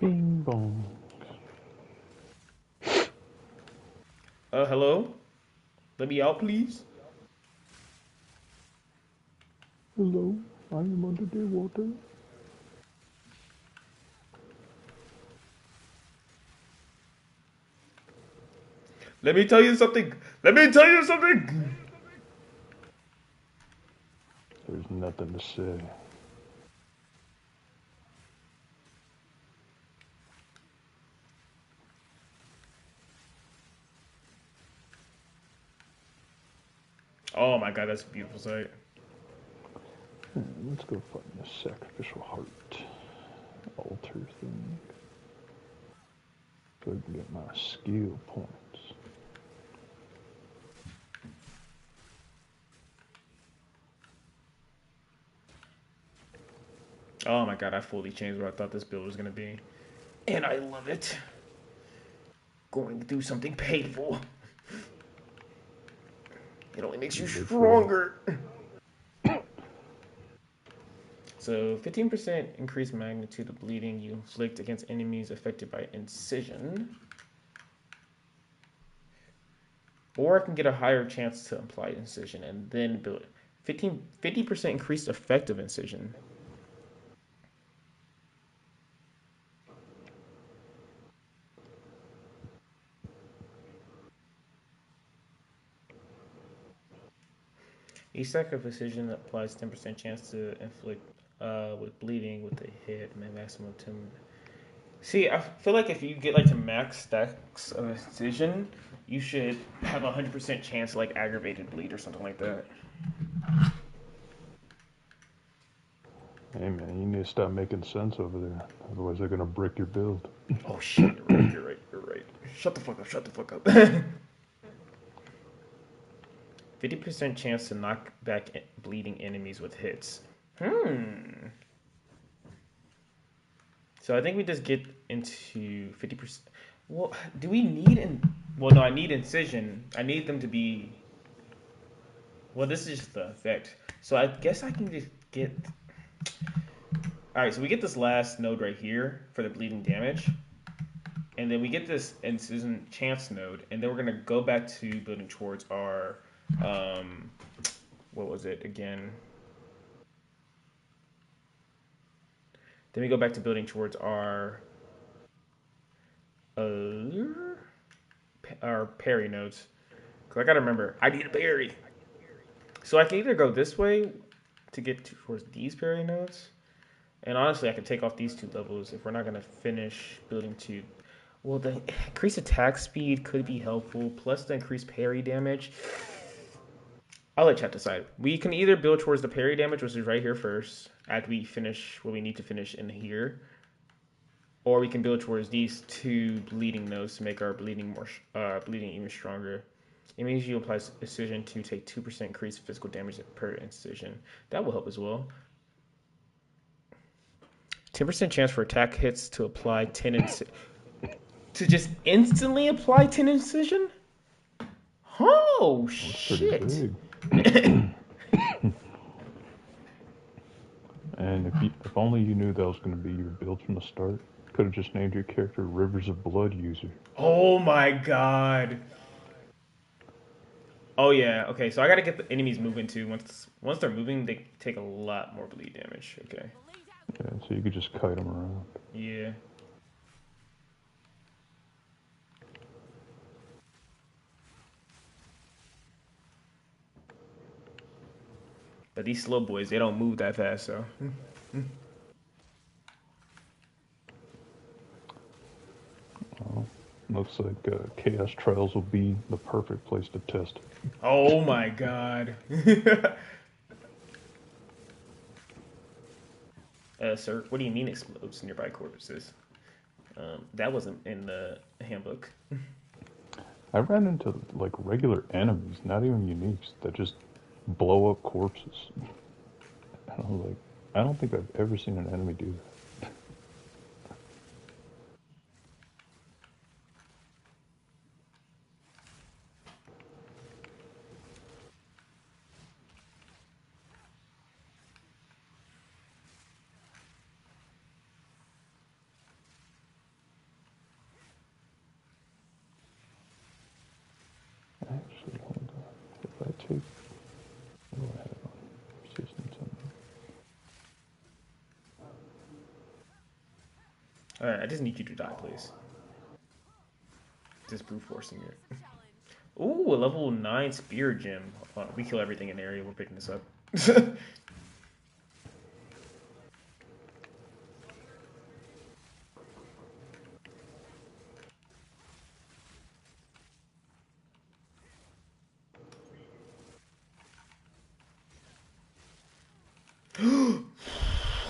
F: Bing bong.
A: Hello? Let me out, please.
F: Hello, I am under the water.
A: Let me tell you something. Let me tell you something.
F: There's nothing to say.
A: Oh my god, that's a beautiful sight.
F: Let's go find the sacrificial heart altar thing. So I can get my skill points.
A: Oh my god, I fully changed what I thought this build was gonna be. And I love it. Going through something painful. It only makes you stronger. So 15% increased magnitude of bleeding you inflict against enemies affected by incision. Or I can get a higher chance to apply incision and then build it. 50% increased effective incision. Each stack of precision applies 10% chance to inflict with bleeding with a hit, and maximum 10. See, I feel like if you get like to max stacks of precision, you should have 100% chance to like aggravated bleed or something like that.
F: Hey man, you need to stop making sense over there. Otherwise they're gonna brick your build.
A: Oh shit, you're right. Shut the fuck up. 50% chance to knock back bleeding enemies with hits. So I think we just get into 50%. Well, do we need well, no, I need incision. I need them to be. Well, this is just the effect. So I guess I can just get. Alright, so we get this last node right here for the bleeding damage. And then we get this incision chance node. And then we're going to go back to building towards our. What was it again? Then we go back to building towards our parry nodes. Because I got to remember, I need a parry. So I can either go this way to get towards these parry nodes. And honestly, I could take off these 2 levels if we're not going to finish building 2. Well, the increased attack speed could be helpful, plus the increased parry damage. I'll let chat decide. We can either build towards the parry damage, which is right here first, after we finish what we need to finish in here. Or we can build towards these 2 bleeding nodes to make our bleeding even stronger. It means you apply incision to take 2% increased physical damage per incision. That will help as well. 10% chance for attack hits to apply 10 incision. To just instantly apply 10 incision? Oh, shit.
F: And if only you knew that was going to be your build from the start, could have just named your character Rivers of Blood User.
A: Oh my god. Oh yeah, okay, so I gotta get the enemies moving too. Once they're moving, they take a lot more bleed damage. Okay.
F: Yeah, so you could just kite them around.
A: Yeah. But these slow boys, they don't move that fast, so.
F: Looks like Chaos Trials will be the perfect place to test it.
A: Oh my god. Sir, what do you mean explodes nearby corpses? That wasn't in the handbook.
F: I ran into like regular enemies, not even uniques, that just blow up corpses. And I was like, I don't think I've ever seen an enemy do that. Actually, hold on. If I take what do I have on resistance on that?
A: Alright, I just need you to die, please. Just brute forcing it. Ooh, a level 9 spear gem. We kill everything in the area. We're picking this up.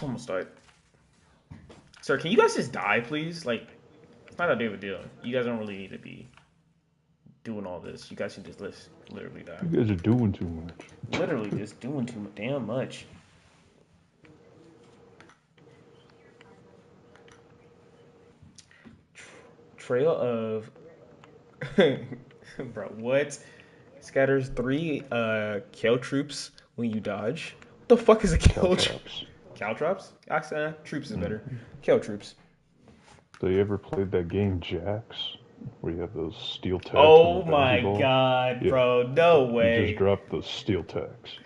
A: Almost died. Sir, can you guys just die, please? Like, it's not that big of a deal. You guys don't really need to be doing all this. You guys can just literally die.
F: You guys are doing too much.
A: Literally just doing too damn much. Trail of... Bro, what? Scatters 3 Kale troops when you dodge. What the fuck is a Kale troop? Caltrops? Troops is better. Kale troops.
F: So you ever played that game Jax, where you have those steel tags?
A: Oh my god, bro! No way.
F: You just drop those steel tags.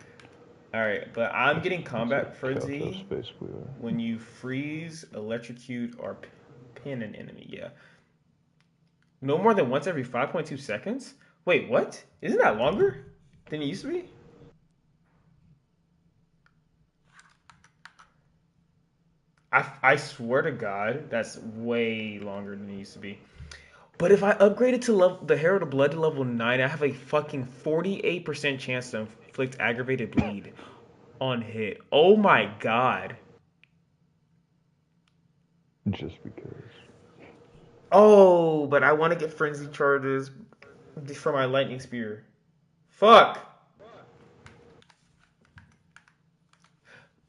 A: All right, but I'm getting combat frenzy
F: basically.
A: When you freeze, electrocute, or pin an enemy. Yeah. No more than once every 5.2 seconds. Wait, what? Isn't that longer than it used to be? I swear to God, that's way longer than it used to be. But if I upgraded to the Herald of Blood to level 9, I have a fucking 48% chance to inflict aggravated bleed on hit. Oh my god.
F: Just because.
A: Oh, but I want to get frenzy charges for my lightning spear. Fuck.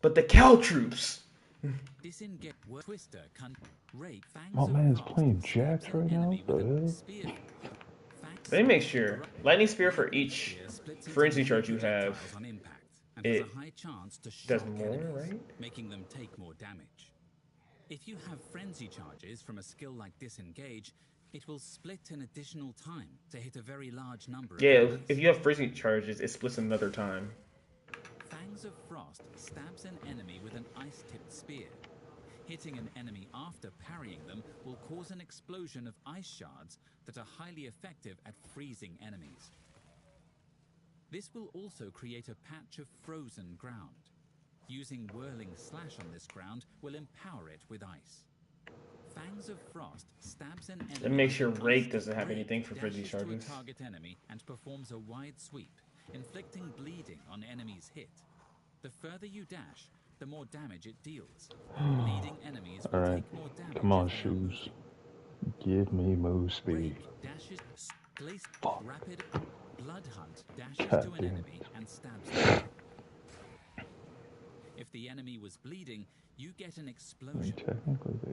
A: But the cow troops.
E: Disengage Twister can rake
F: My
E: Fangs of
F: man's
E: Frost
F: playing
E: stabs
F: Jax
E: an
F: right now?
E: enemy
F: What
E: with
F: the
E: a
F: hell?
E: spear.
A: Let me make sure. Lightning spear for
E: Lightning
A: each
E: spear splits into
A: frenzy
E: many
A: charge you have,
E: projectiles on impact and has a
A: it
E: high chance to
A: does
E: shock
A: more,
E: enemies,
A: right?
E: making them take more damage. If you have frenzy charges from a skill like disengage, it will split an additional time to hit a very large number of
A: Yeah, if
E: enemies.
A: you have frenzy charges, it splits another time.
E: Fangs of Frost stabs an enemy with an ice-tipped spear. Hitting an enemy after parrying them will cause an explosion of ice shards that are highly effective at freezing enemies. This will also create a patch of frozen ground. Using Whirling Slash on this ground will empower it with ice. Fangs of Frost stabs an
A: Let me
E: enemy
A: make
E: with
A: sure
E: an
A: Rake
E: ice-tipped
A: doesn't have
E: rake,
A: anything for frenzy
E: dashes to a
A: charges.
E: target enemy and performs a wide sweep, inflicting bleeding on enemies hit. The further you dash, the more damage it deals. Bleeding enemies will
F: Alright.
E: take more damage
F: Come on,
E: if they are
F: shoes.
E: moving.
F: Give me move speed.
E: Rake dashes, place
F: Fuck.
E: rapid. Blood Hunt dashes
F: God
E: to an
F: damn
E: enemy
F: it.
E: and stabs them. If the enemy was bleeding, you get an
F: I mean,
E: explosion.
F: technically they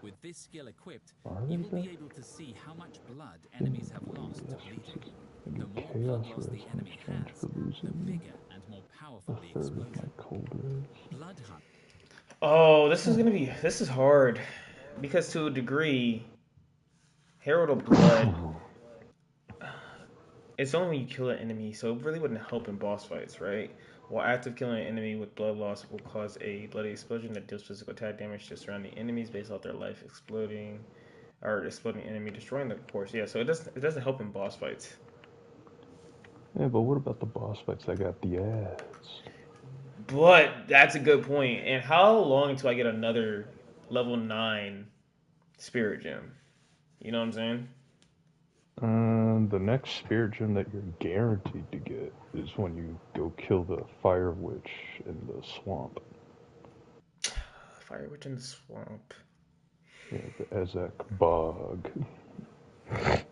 E: With this skill equipped,
F: are
E: you
F: they
E: will be
F: though?
E: able to see how much blood enemies have lost to
F: Yes,
E: bleeding.
F: maybe
E: The more blood
F: chaos
E: loss
F: res
E: the
F: in
E: enemy
F: exchange
E: has,
F: for
E: the
F: losing
E: bigger and more
F: a
E: powerful the
F: third of my
E: explosion.
F: cold res.
E: Blood Hunt.
A: Oh, this is hard. Because to a degree, Herald of Blood, it's only when you kill an enemy, so it really wouldn't help in boss fights, right? While active killing an enemy with blood loss will cause a bloody explosion that deals physical attack damage to surrounding enemies based off their life exploding or exploding enemy destroying the course. Yeah, so it doesn't help in boss fights.
F: Yeah, but what about the boss fights? I got the ads.
A: But that's a good point. And how long until I get another level 9 spirit gem? You know what I'm saying?
F: The next spirit gem that you're guaranteed to get is when you go kill the fire witch in the swamp.
A: Fire Witch in the Swamp.
F: Yeah, the Ezek bog.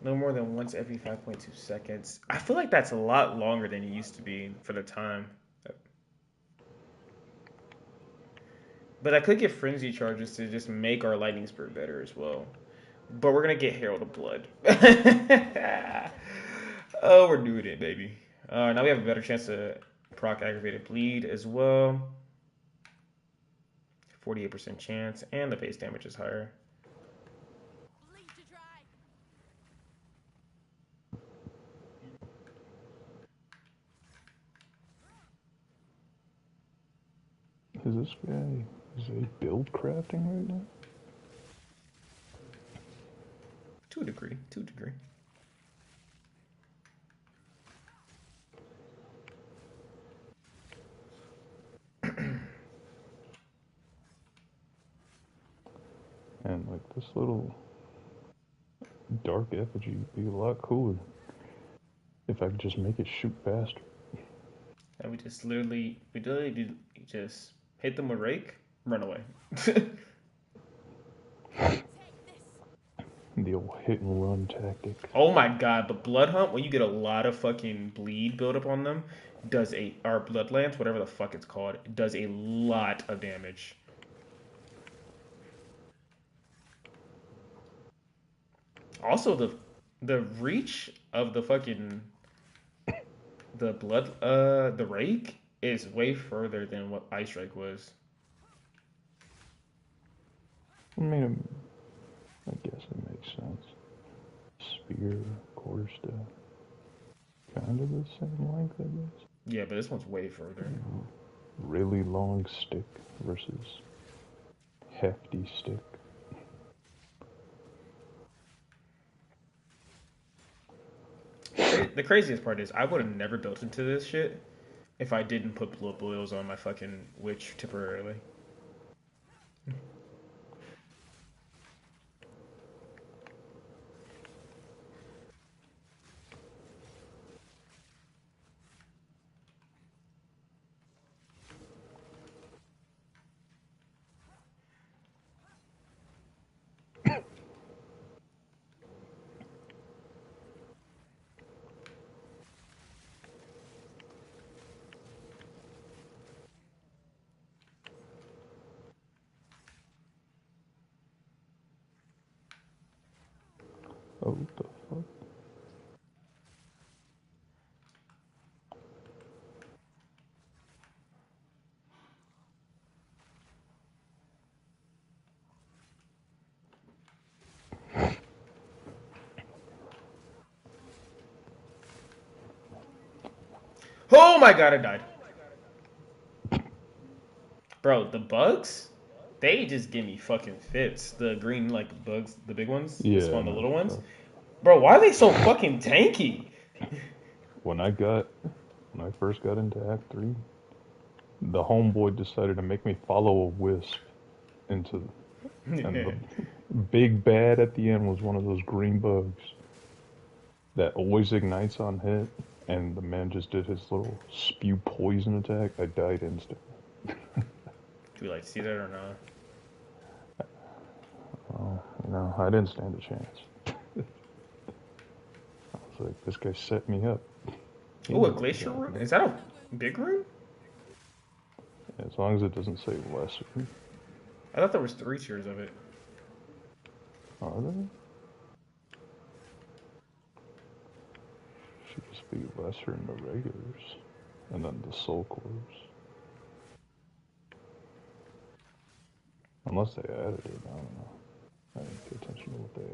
A: No more than once every 5.2 seconds. I feel like that's a lot longer than it used to be for the time. But I could get frenzy charges to just make our lightning spear better as well. But we're gonna get Herald of Blood. Oh, we're doing it, baby. Now we have a better chance to proc aggravated bleed as well. 48% chance, and the base damage is higher.
B: Bleed to dry.
F: Is this guy, is he build crafting right now?
A: To a degree, to a degree.
F: And like this little dark effigy would be a lot cooler if I could just make it shoot faster.
A: And we literally do just hit them with rake, run away.
B: Take this.
F: The old hit and run tactic.
A: Oh my god, but Blood Hunt, when you get a lot of fucking bleed build up on them, or Blood Lance, whatever the fuck it's called, it does a lot of damage. Also, the reach of the fucking the rake is way further than what Ice Strike was.
F: I mean, I guess it makes sense. Spear, quarterstaff, kind of the same length, I guess.
A: Yeah, but this one's way further.
F: Really long stick versus hefty stick.
A: The craziest part is I would have never built into this shit if I didn't put blood boils on my fucking witch temporarily.
F: Oh, what the fuck?
A: Oh my god, I died. Bro, the bugs? They just give me fucking fits. The green, like, bugs, the big ones, that
F: Yeah,
A: spawn
F: I
A: the
F: know
A: little
F: what
A: ones.
F: you're
A: Bro, why are they so fucking tanky?
F: When I first got into Act 3, the homeboy decided to make me follow a wisp into, and the big bad at the end was one of those green bugs that always ignites on hit, and the man just did his little spew poison attack. I died instantly.
A: Do we like see that or not?
F: Oh, I didn't stand a chance. I was like, this guy set me up. He
A: Oh, a
F: knew what was
A: glacier root?
F: happening.
A: Is that a big root?
F: As long as it doesn't say lesser.
A: I thought there was 3 tiers of it.
F: Are there? Should just be lesser in the regulars. And then the soul cores. Unless they added it, I don't know. I didn't pay attention to what they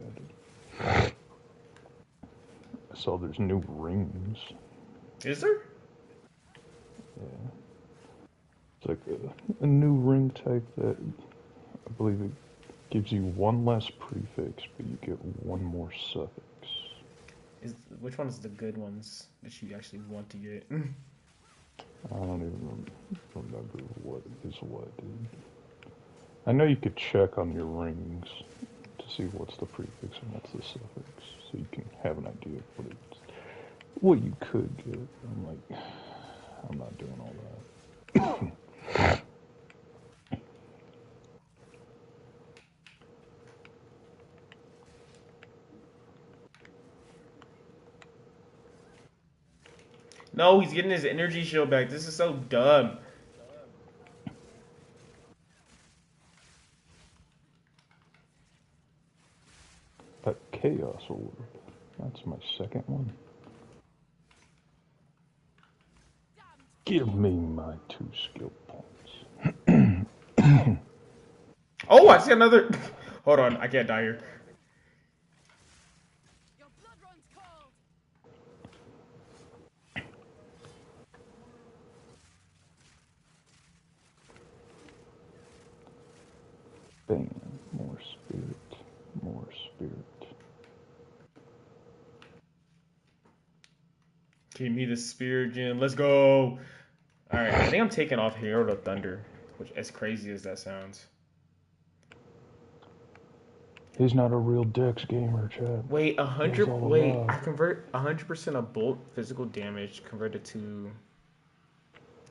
F: added. I saw there's new rings.
A: Is there?
F: Yeah. It's like a new ring type that I believe it gives you one less prefix, but you get one more suffix.
A: Which one is the good ones that you actually want to get?
F: I don't even remember what is what, dude. I know you could check on your rings to see what's the prefix and what's the suffix, so you can have an idea of what you could get. I'm like, I'm not doing all that.
A: No, he's getting his energy shield back. This is so dumb.
F: That Chaos Orb, that's my second one. Give me my 2 skill points.
A: Oh, I see another. Hold on, I can't die here.
B: Your blood runs cold.
F: Bam, more spirit, more spirit.
A: Give me the spirit gem. Let's go. All right, I think I'm taking off Herald of Thunder, which, as crazy as that sounds.
F: He's not a real Dex gamer, Chad.
A: Wait,
F: It was all a
A: Wait, I
F: lie.
A: convert 100% of bolt physical damage converted to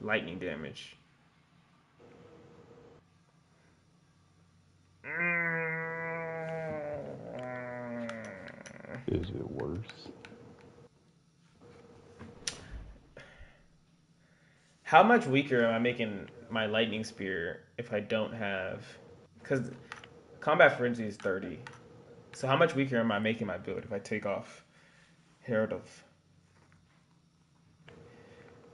A: lightning damage.
F: Is it worse?
A: How much weaker am I making my lightning spear if I don't have? Because combat frenzy is 30. So how much weaker am I making my build if I take off Herald of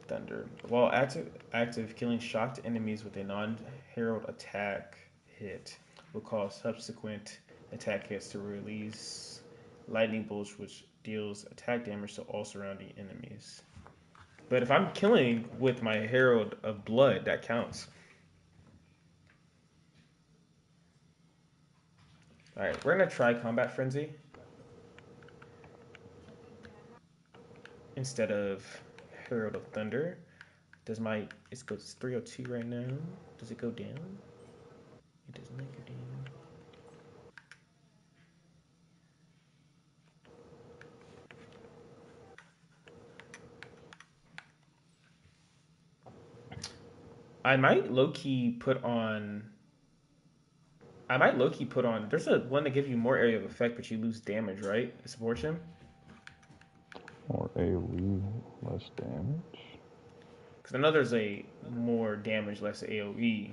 A: Thunder? While active, killing shocked enemies with a non-herald attack hit will cause subsequent attack hits to release lightning bolts, which deals attack damage to all surrounding enemies. But if I'm killing with my Herald of Blood, that counts. Alright, we're gonna try Combat Frenzy instead of Herald of Thunder. It goes 302 right now. Does it go down? It Doesn't like your damage. I might low key put on. I might low key put on. There's a one that gives you more area of effect, but you lose damage, right? It supports him.
F: More AoE, less damage.
A: Because I know there's a more damage, less AoE.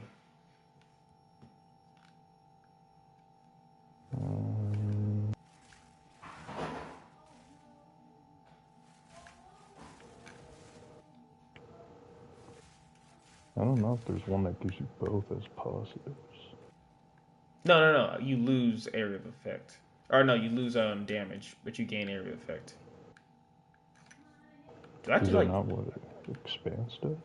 F: I don't know if there's one that gives you both as positives.
A: No. You lose area of effect. Or no, you lose damage, but you gain area of effect. Do I have
F: Is
A: to
F: that
A: like?
F: not what Expanse does?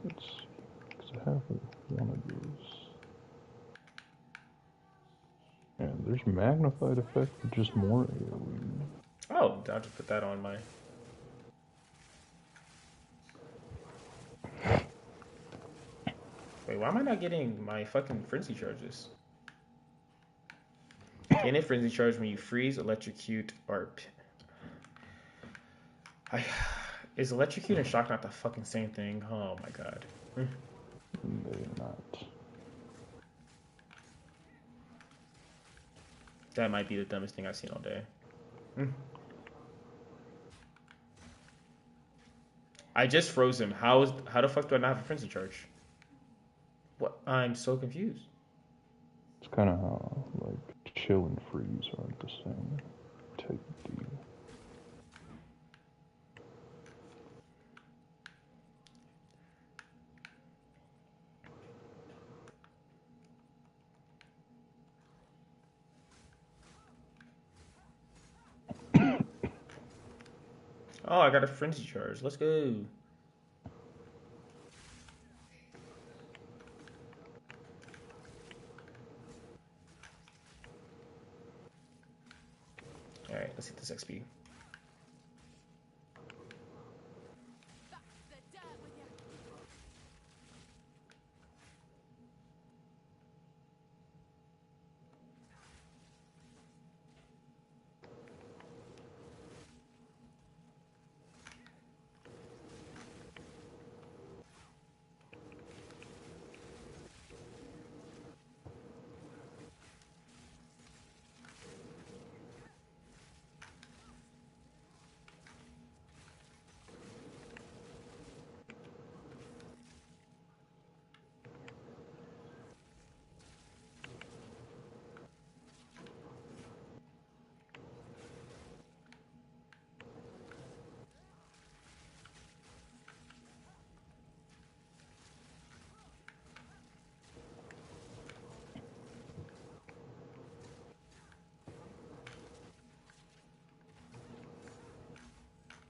F: Let's see, because I have one of those. And there's magnified effect for just more AoE.
A: Oh, I'll just put that on my. Wait, why am I not getting my fucking frenzy charges? Gain a frenzy charge when you freeze, electrocute, or. Is electrocute and shock not the fucking same thing? Oh my god.
F: They're not.
A: That might be the dumbest thing I've seen all day. I just froze him. How the fuck do I not have a frenzy charge? What? I'm so confused.
F: It's kind of how, like, chill and freeze aren't the same type of deal.
A: Oh, I got a frenzy charge. Let's go. Alright, let's hit this XP.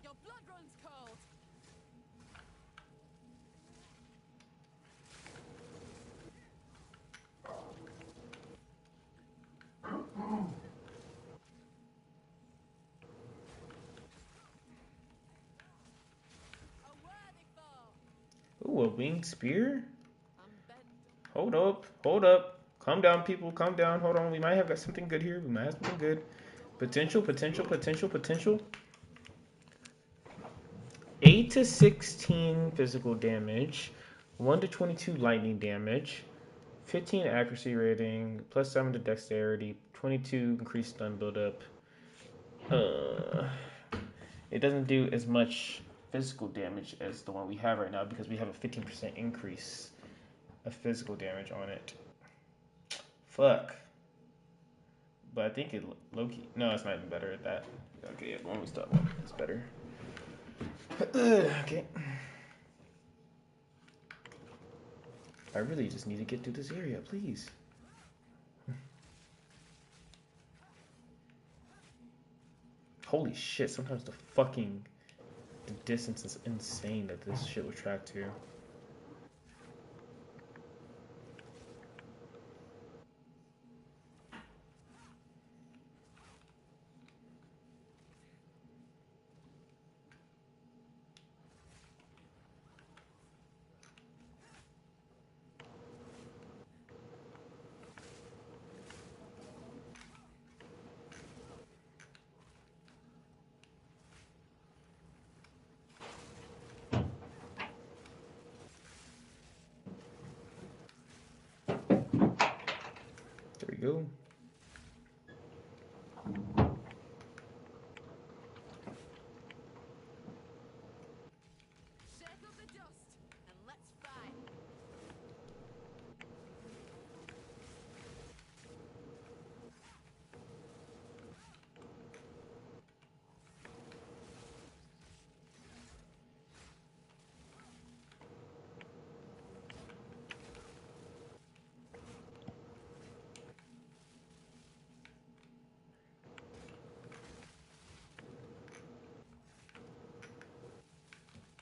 B: Your blood runs cold. A worthy foe.
A: Ooh, a winged spear?
B: I'm bent.
A: Hold up. Calm down, people. Calm down. Hold on. We might have got something good here. We might have something good. Potential. 8 to 16 physical damage. 1 to 22 lightning damage. 15 accuracy rating. Plus 7 to dexterity. 22 increased stun buildup. It doesn't do as much physical damage as the one we have right now because we have a 15% increase of physical damage on it. Fuck. But I think it low-key. No, it's not even better at that. Okay, yeah, the one we start with is better. Okay. I really just need to get through this area, please. Holy shit, sometimes the distance is insane that this shit would track to. go.
B: Shake up the dust and let's fight.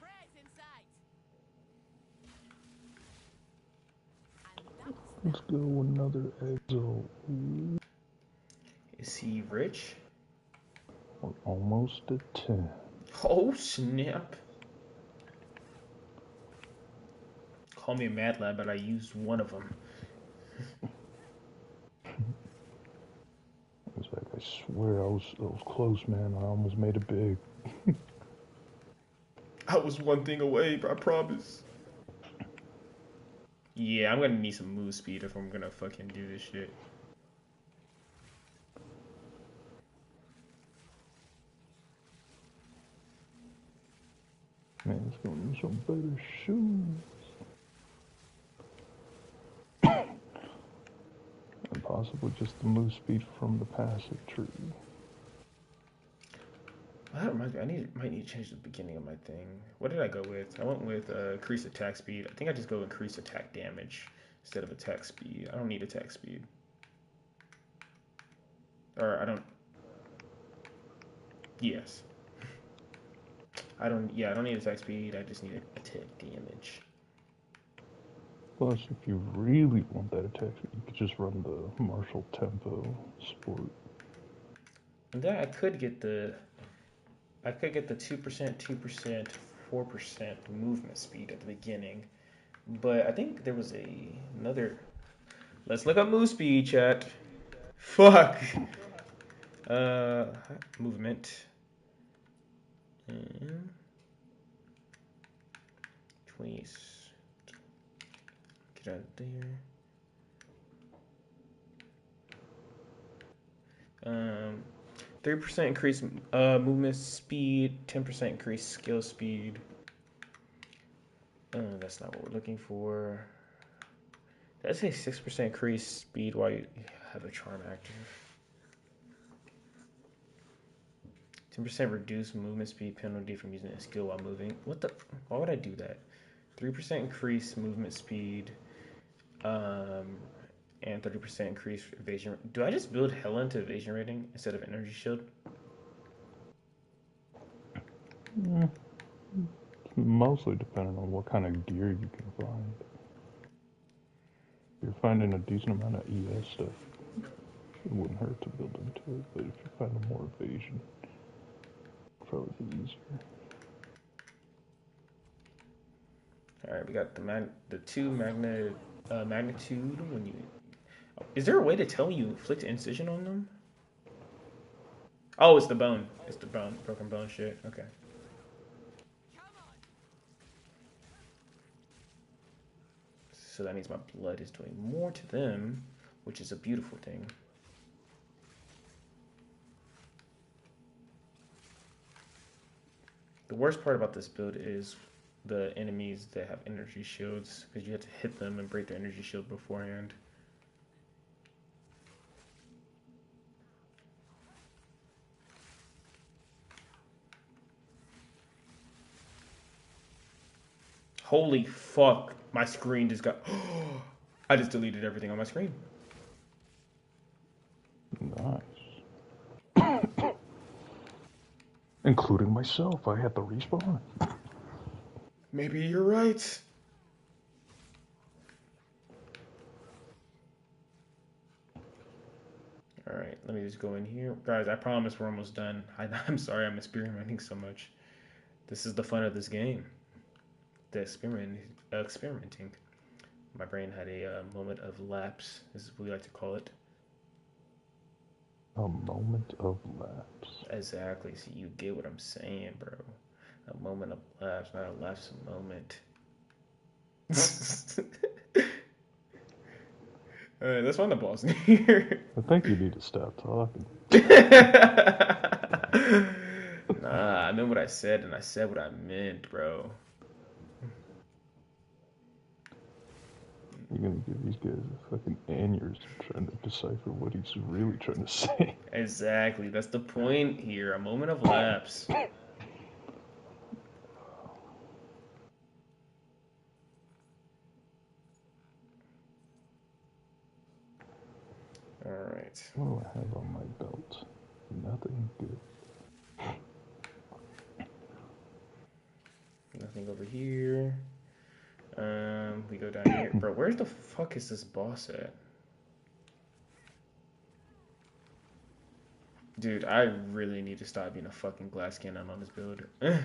B: Prey's in sight. And that's
F: Let's go another Exile. Ooh,
A: Is he rich?
F: we're almost at 10.
A: Oh snap! Call me a mad lad, but I used one of them.
F: It's like, I swear I was close, man. I almost made it big.
A: I was one thing away, I promise. Yeah, I'm gonna need some move speed if I'm gonna fucking do this shit.
F: Man, it's gonna need some better shoes. And possibly just the move speed from the passive tree.
A: That reminds me, might need to change the beginning of my thing. What did I go with? I went with increase attack speed. I think I just go increase attack damage instead of attack speed. I don't need attack speed. Or I don't. Yes. I don't. Yeah, I don't need attack speed. I just need attack damage.
F: Plus, if you really want that attack, you could just run the martial tempo sport.
A: And then I could get the 2%, 2%, 4% movement speed at the beginning. But I think there was another. Let's look up move speed, chat. Fuck. Uh, movement. 20. Get out of there. 3% increase movement speed, 10% increase skill speed. That's not what we're looking for. Did I say 6% increase speed while you have a charm active? 10% reduce movement speed penalty from using a skill while moving. What the? Why would I do that? 3% increase movement speed, and 30% increase evasion. Do I just build hell into evasion rating instead of energy shield?
F: Mostly depending on what kind of gear you can find. If you're finding a decent amount of ES stuff, it wouldn't hurt to build into it, but if you're finding more evasion, it'd probably be easier.
A: All right, we got the two magnitude when you. Is there a way to tell you inflict incision on them? Oh, it's the bone. It's the bone, broken bone shit. Okay. So that means my blood is doing more to them, which is a beautiful thing. The worst part about this build is the enemies that have energy shields, because you have to hit them and break their energy shield beforehand. Holy fuck, my screen just got... I just deleted everything on my screen.
F: Nice. Including myself, I had to respawn.
A: Maybe you're right. Alright, let me just go in here. Guys, I promise we're almost done. I'm sorry I'm experimenting so much. This is the fun of this game. The experimenting. My brain had a moment of lapse. This is what we like to call it.
F: A moment of lapse.
A: Exactly. So you get what I'm saying, bro. A moment of lapse, not a lapse moment. Alright, let's find the boss here.
F: I think you need to stop talking.
A: Nah, I meant what I said, and I said what I meant, bro.
F: You're gonna give these guys a fucking aneurysm trying to decipher what he's really trying to say.
A: Exactly, that's the point here. A moment of lapse. Alright.
F: What do I have on my belt? Nothing good.
A: Nothing over here. We go down here. Bro, where the fuck is this boss at? Dude, I really need to stop being a fucking glass cannon on this build.
F: I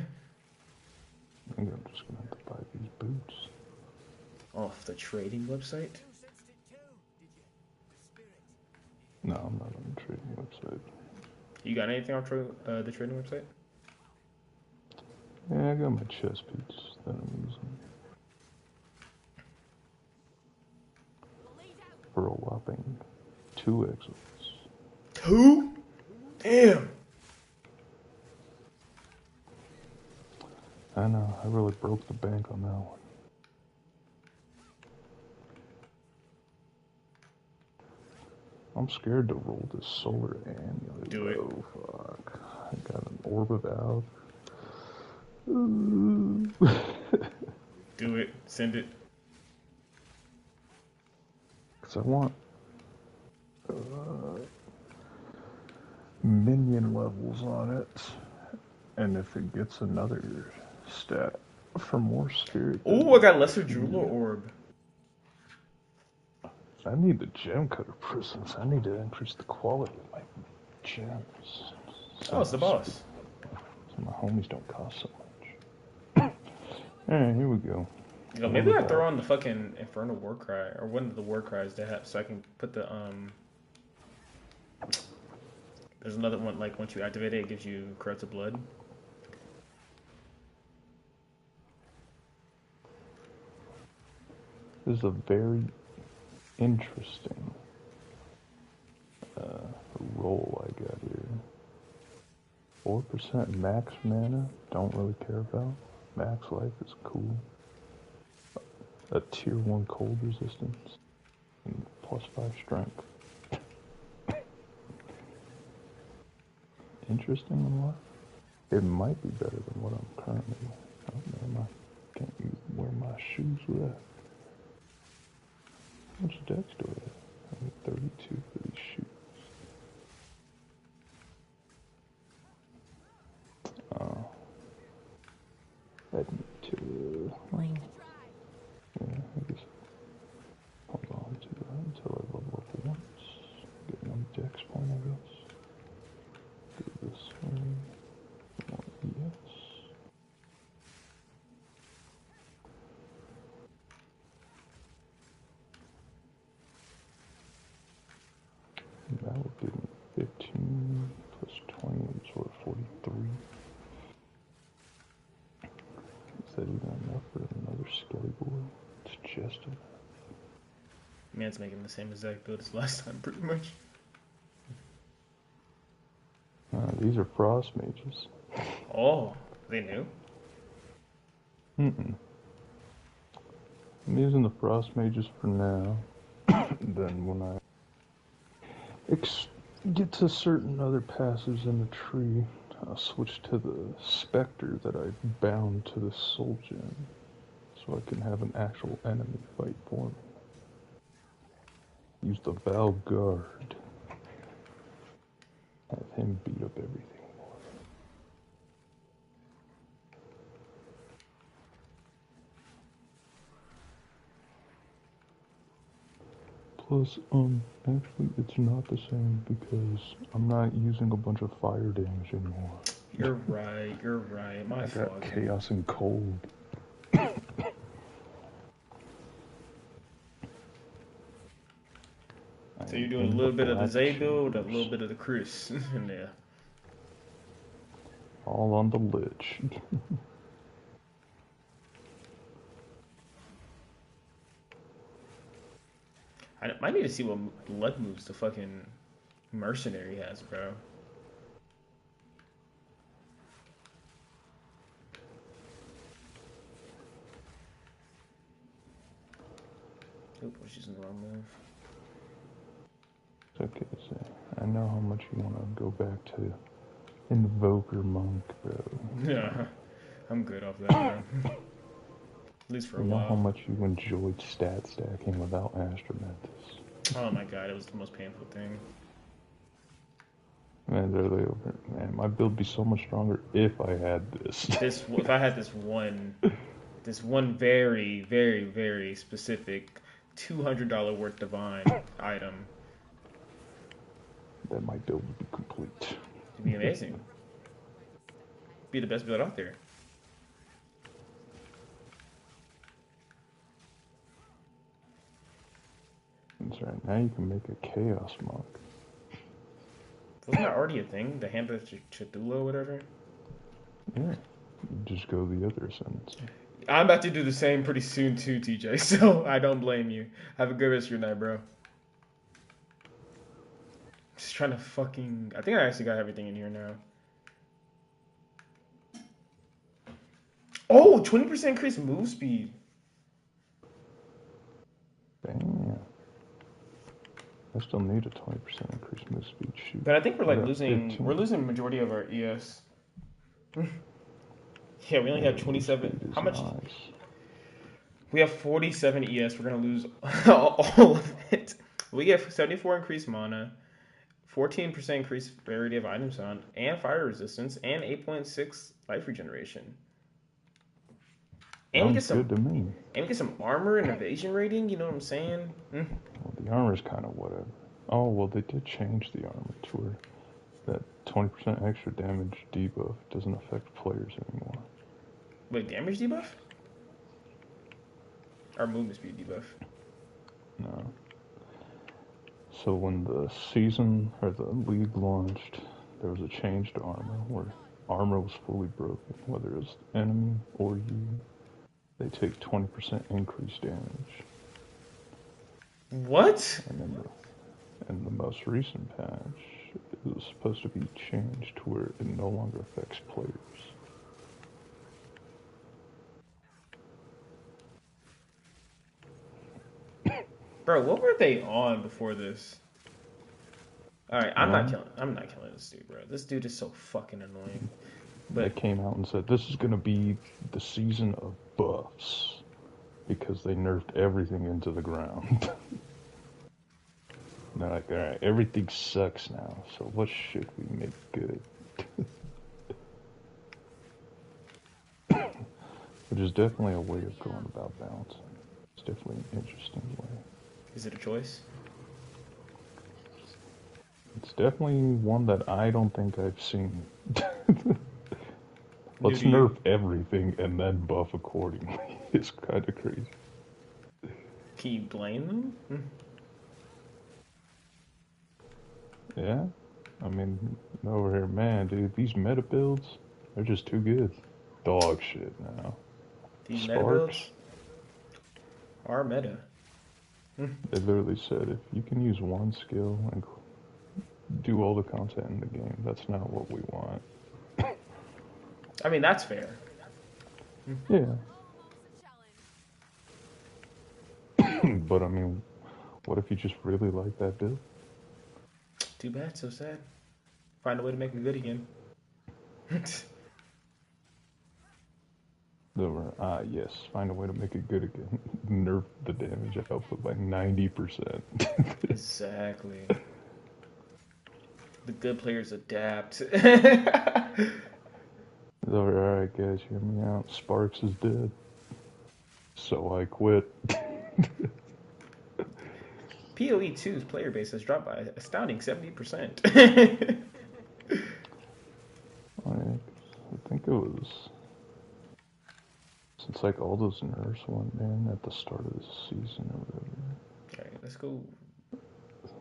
F: think I'm just gonna have to buy these boots.
A: Off the trading website?
C: You sensed it too, did you? The spirit.
F: No, I'm not on the trading website.
A: You got anything off the trading website?
F: Yeah, I got my chest piece that I'm using. For a whopping 2 exiles.
A: 2? Damn!
F: I know, I really broke the bank on that one. I'm scared to roll this solar amulet.
A: Do it.
F: Oh, fuck. I got an orb of out.
A: Do it. Send it.
F: Because I want minion levels on it. And if it gets another stat for more spirit.
A: Oh, I got lesser jeweler orb.
F: I need the gem cutter prisms. I need to increase the quality of my gems.
A: Oh, it's the boss.
F: So my homies don't cost so much. Alright, here we go.
A: Yo, maybe I throw on the fucking Infernal War Cry, or one of the War Cries they have, so I can put the, there's another one, like, once you activate it, it gives you corrupted blood.
F: This is a very interesting roll I got here. 4% max mana, don't really care about. Max life is cool. A tier 1 cold resistance. And plus 5 strength. Interesting enough. It might be better than what I'm currently. Oh man, I can't even wear my shoes with that. How much dex do I have? I need 32 for these shoes. I need to. Yeah, I guess. Hold on to that until I level up once. Get one dex point, I guess. Do this one. Yes. That would give me 15 plus 20, which is what, 43. Is that even enough for another skelly boy? It's just enough.
A: Man's making the same exact build as last time, pretty much.
F: These are frost mages.
A: Oh, they knew?
F: I'm using the frost mages for now. Then when I get to certain other passives in the tree, I'll switch to the specter that I bound to the soul gem, so I can have an actual enemy fight for me. Use the Val Guard. Have him beat up everything for me. Plus, actually it's not the same because I'm not using a bunch of fire damage anymore.
A: You're right. My
F: I
A: fault.
F: got chaos and cold.
A: So you're doing a little bit of the Zay build, a little bit of the Chris in there.
F: All on the lich.
A: I might need to see what blood moves the fucking mercenary has, bro. Oop, I was using the wrong move.
F: It's okay, so I know how much you want to go back to Invoker Monk, bro.
A: Yeah, I'm good off that, bro. At least for
F: I
A: a
F: know how
A: while.
F: much you enjoyed stat stacking without Astromantis.
A: Oh my god, it was the most painful thing.
F: Man, literally over. Man, my build would be so much stronger if I had this.
A: If I had this one very, very, very specific $200 worth divine item,
F: Then my build would be complete.
A: it'd be amazing. Be the best build out there.
F: That's right. Now you can make a Chaos Monk.
A: Wasn't that already a thing? The Hand of Cthulhu or whatever?
F: Yeah. You just go the other ascendants.
A: I'm about to do the same pretty soon too, TJ, so I don't blame you. Have a good rest of your night, bro. Just trying to fucking... I think I actually got everything in here now. Oh, 20% increased move speed.
F: Damn. I still need a 20% increase move speed. Shoot.
A: But I think we're like
F: I got
A: losing...
F: 15.
A: We're losing the majority of our ES. Yeah, we only have 27... How much...
F: Nice.
A: We have 47 ES. We're going to lose all of it. We get 74 increased mana, 14% increased rarity of items found, and fire resistance, and 8.6 life regeneration. And we get
F: Sounds
A: some,
F: good to me.
A: and we get some armor and evasion rating. You know what I'm saying?
F: Well, the armor's kind of whatever. Oh, well, they did change the armor to where that 20% extra damage debuff doesn't affect players anymore.
A: Wait, damage debuff? Or movement speed debuff?
F: No. So when the season or the league launched, there was a change to armor where armor was fully broken, whether it was enemy or you. They take 20% increased damage.
A: What?
F: And in the most recent patch, it was supposed to be changed to where it no longer affects players.
A: Bro, what were they on before this? Alright, I'm not killing this dude, bro. This dude is so fucking annoying.
F: They
A: But
F: came out and said this is going to be the season of buffs because they nerfed everything into the ground. They're like, alright, everything sucks now, so what should we make good? Which is definitely a way of going about balancing. It's definitely an interesting way.
A: is it a choice?
F: It's definitely one that I don't think I've seen. Let's
A: New to
F: nerf
A: you.
F: everything and then buff accordingly. It's kind of crazy.
A: Can you blame them?
F: Yeah? I mean, over here, man, dude, these meta builds, they're just too good. Dog shit now.
A: These meta
F: Sparks,
A: builds are meta.
F: they literally said if you can use one skill and do all the content in the game, that's not what we want.
A: I mean, that's fair.
F: Yeah. But I mean, what if you just really like that build?
A: Too bad, so sad. Find a way to make it good again.
F: Yes, find a way to make it good again. Nerf the damage output by 90%.
A: Exactly. The good players adapt.
F: Alright guys, hear me out. Sparks is dead. So I quit.
A: PoE 2's player base has dropped by an astounding 70%.
F: I think it was since like all those nerfs went in at the start of the season or whatever.
A: Alright, let's go.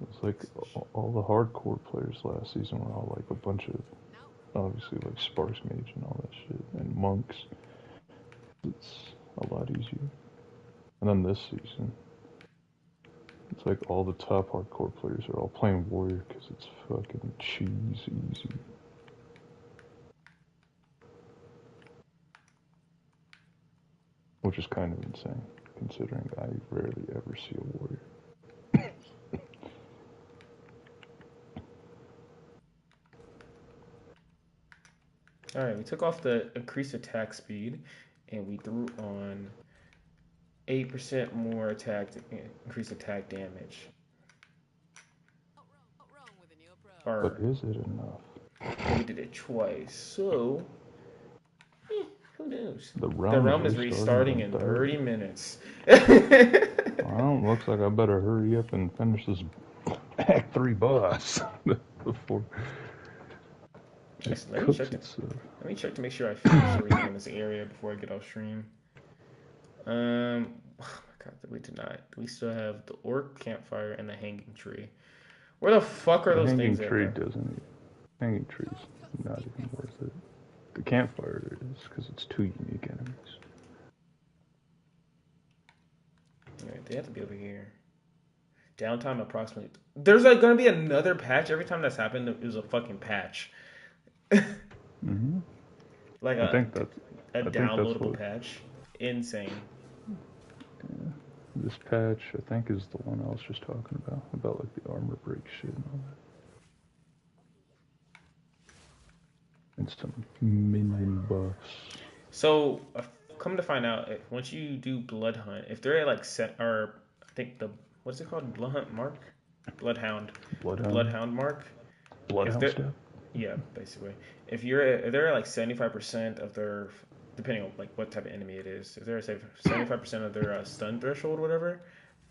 F: It's like all the hardcore players last season were all like a bunch of obviously like Sparks Mage and all that shit and monks. It's a lot easier. And then this season, it's like all the top hardcore players are all playing warrior because it's fucking cheese easy. Which is kind of insane, considering I rarely ever see a warrior.
A: Alright, we took off the increased attack speed, and we threw on 8% more increased attack damage.
F: But
A: Or
F: is it enough?
A: we did it twice, so who knows?
F: The
A: The realm is restarting in 30 minutes.
F: Well, looks like I better hurry up and finish this Act 3 boss before it
A: Let
F: cooks
A: me
F: itself.
A: Let me check to make sure I finish everything in this area before I get off stream. Oh my god, we did not. We still have the orc campfire and the hanging tree. Where the fuck are those things at?
F: Hanging tree's not even worth it. The campfire is, because it's 2 unique enemies.
A: Alright, they have to be over here. Downtime approximately. There's like gonna be another patch. Every time that's happened, it was a fucking patch.
F: Mm-hmm.
A: Like
F: I think that's
A: downloadable
F: what,
A: patch. Insane.
F: Yeah. This patch, I think, is the one I was just talking about like the armor break shit and all that. And some minion buffs.
A: So, come to find out, once you do Blood Hunt, if they're like I think what's it called? Blood Hunt Mark? Bloodhound Mark.
F: Bloodhound step?
A: Yeah, basically. If they're like 75% of their, depending on like what type of enemy it is, if they're 75% of their stun threshold or whatever,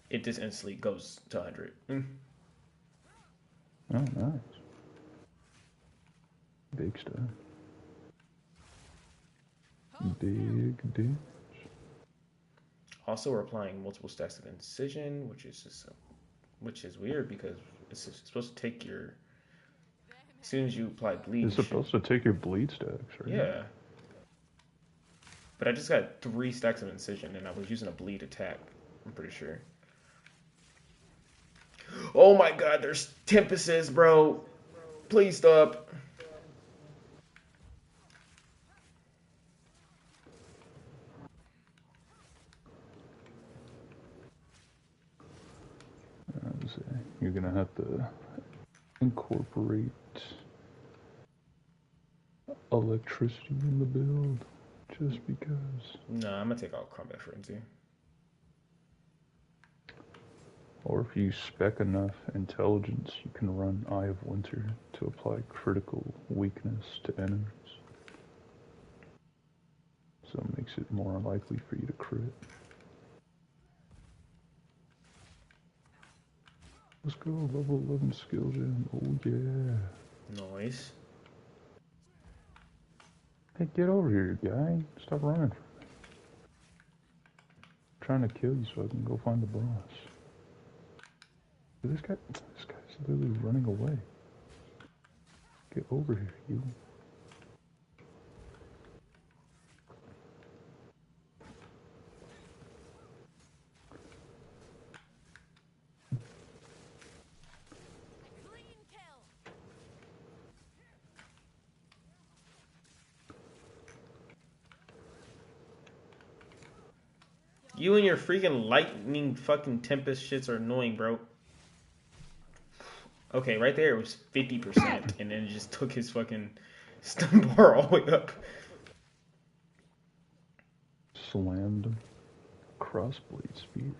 A: it just instantly goes to 100.
F: Oh, nice. Big stuff. Big.
A: Also, we're applying multiple stacks of incision, which is weird because it's supposed to take your, as soon as you apply bleed.
F: It's supposed to take your bleed stacks, right?
A: Yeah. But I just got 3 stacks of incision, and I was using a bleed attack. I'm pretty sure. Oh my god, there's Tempests, bro. Please stop.
F: You're gonna have to incorporate electricity in the build, just because.
A: No, I'm gonna take out combat frenzy.
F: Or if you spec enough intelligence, you can run Eye of Winter to apply critical weakness to enemies. So it makes it more likely for you to crit. Let's go, level 11 skill gem. Oh yeah.
A: Nice.
F: Hey, get over here, guy. Stop running from me. I'm trying to kill you so I can go find the boss. This guy's literally running away. Get over here, you.
A: You and your freaking lightning fucking tempest shits are annoying, bro. Okay, right there it was 50%, and then it just took his fucking stun bar all the way up.
F: Slammed him. Crossblade spear.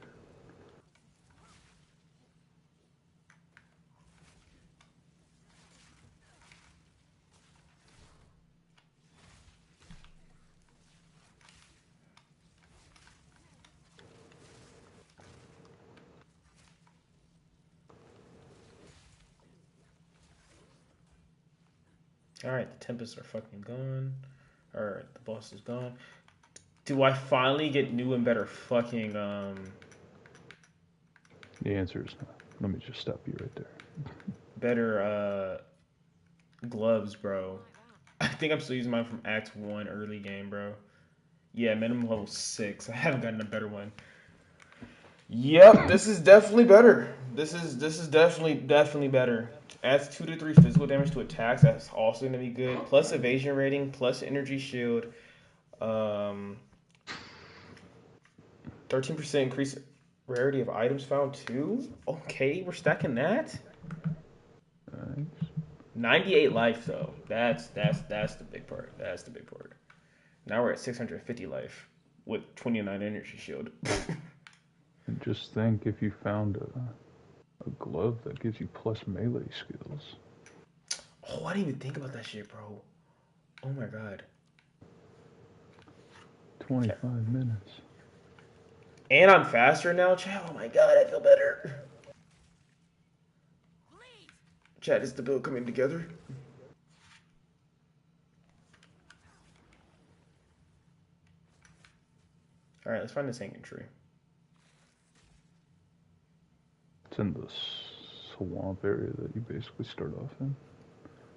A: Alright, the Tempests are fucking gone. Alright, the boss is gone. Do I finally get new and better fucking,
F: The answer is no. Let me just stop you right there.
A: better, gloves, bro? I think I'm still using mine from Act 1 early game, bro. Yeah, minimum level 6. I haven't gotten a better one. Yep, this is definitely better. This is definitely better. Adds 2 to 3 physical damage to attacks. That's also gonna be good. Plus evasion rating, plus energy shield. Um, 13% increase rarity of items found too. Okay, we're stacking that.
F: Nice.
A: 98 life though. That's the big part. That's the big part. Now we're at 650 life with 29 energy shield.
F: And just think if you found a glove that gives you plus melee skills.
A: Oh, I didn't even think about that shit, bro. Oh my god.
F: 25 minutes.
A: And I'm faster now, chat. Oh my god, I feel better. Chat, is the build coming together? Alright, let's find this hanging tree.
F: It's in the swamp area that you basically start off in.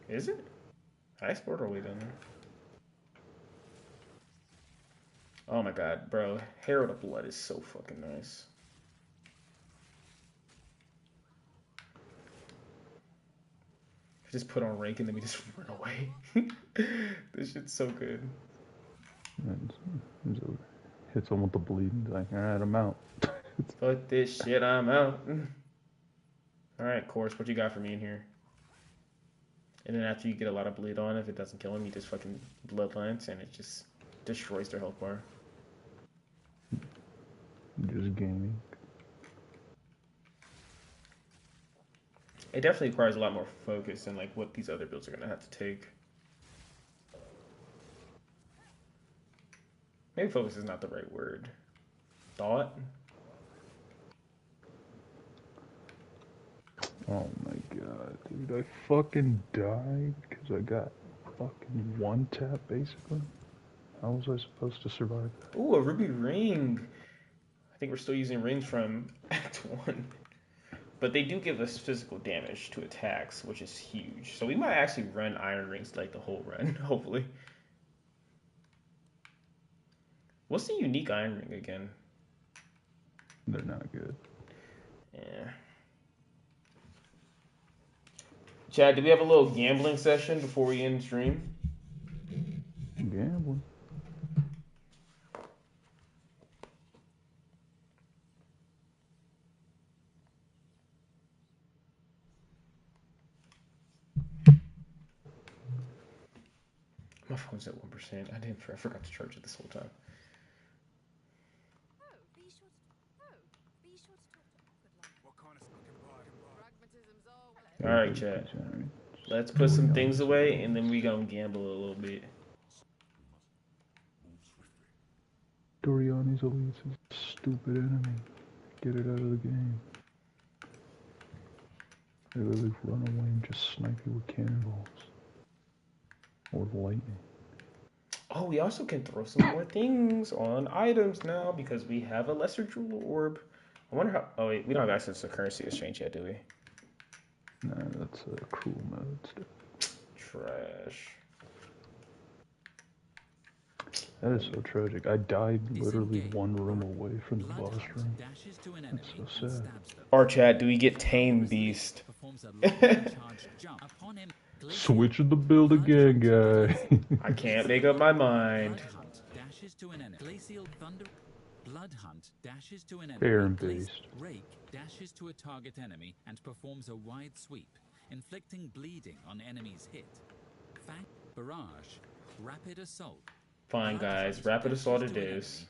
A: Is it? I explored all the way down there. Oh my god, bro. Herald of Blood is so fucking nice. Just put on rank and then we just run away. This shit's so good.
F: And so hits him with the bleed and like, alright, I'm out.
A: Fuck this shit, I'm out. Alright, course, what you got for me in here? And then after you get a lot of bleed on, if it doesn't kill him, you just fucking bloodlines and it just destroys their health bar.
F: Just gaming.
A: It definitely requires a lot more focus than like what these other builds are gonna have to take. Maybe focus is not the right word. Thought?
F: Oh my god, dude, I fucking died because I got fucking one tap basically. How was I supposed to survive that?
A: Ooh, a ruby ring. I think we're still using rings from Act 1. But they do give us physical damage to attacks, which is huge. So we might actually run iron rings like the whole run, hopefully. What's the unique iron ring again?
F: They're not good.
A: Yeah. Chad, do we have a little gambling session before we end stream?
F: Gambling.
A: My phone's at 1%. I forgot to charge it this whole time.
C: What kind of stuff can buy?
A: All right, Chad. Let's put some things away and then we gonna gamble a little bit.
F: Doriani's Elite is a stupid enemy. Get it out of the game. They literally run away and just snipe you with cannonballs. Or lightning.
A: Oh, we also can throw some more things on items now because we have a lesser jewel orb. I wonder how. Oh wait, we don't have access to currency exchange yet, do we?
F: Nah, that's a cruel mode stuff.
A: Trash.
F: That is so tragic. I died literally one room away from the boss room. That's so sad.
A: Our chat, do we get Tame Beast?
F: Switch the build again, guy.
A: I can't make up my mind.
E: Blood Hunt dashes to an enemy.
F: Fair and based.
E: Rake dashes to a target enemy and performs a wide sweep, inflicting bleeding on enemies hit. Fang Barrage, Rapid Assault.
A: Fine, guys. Rapid Assault it is.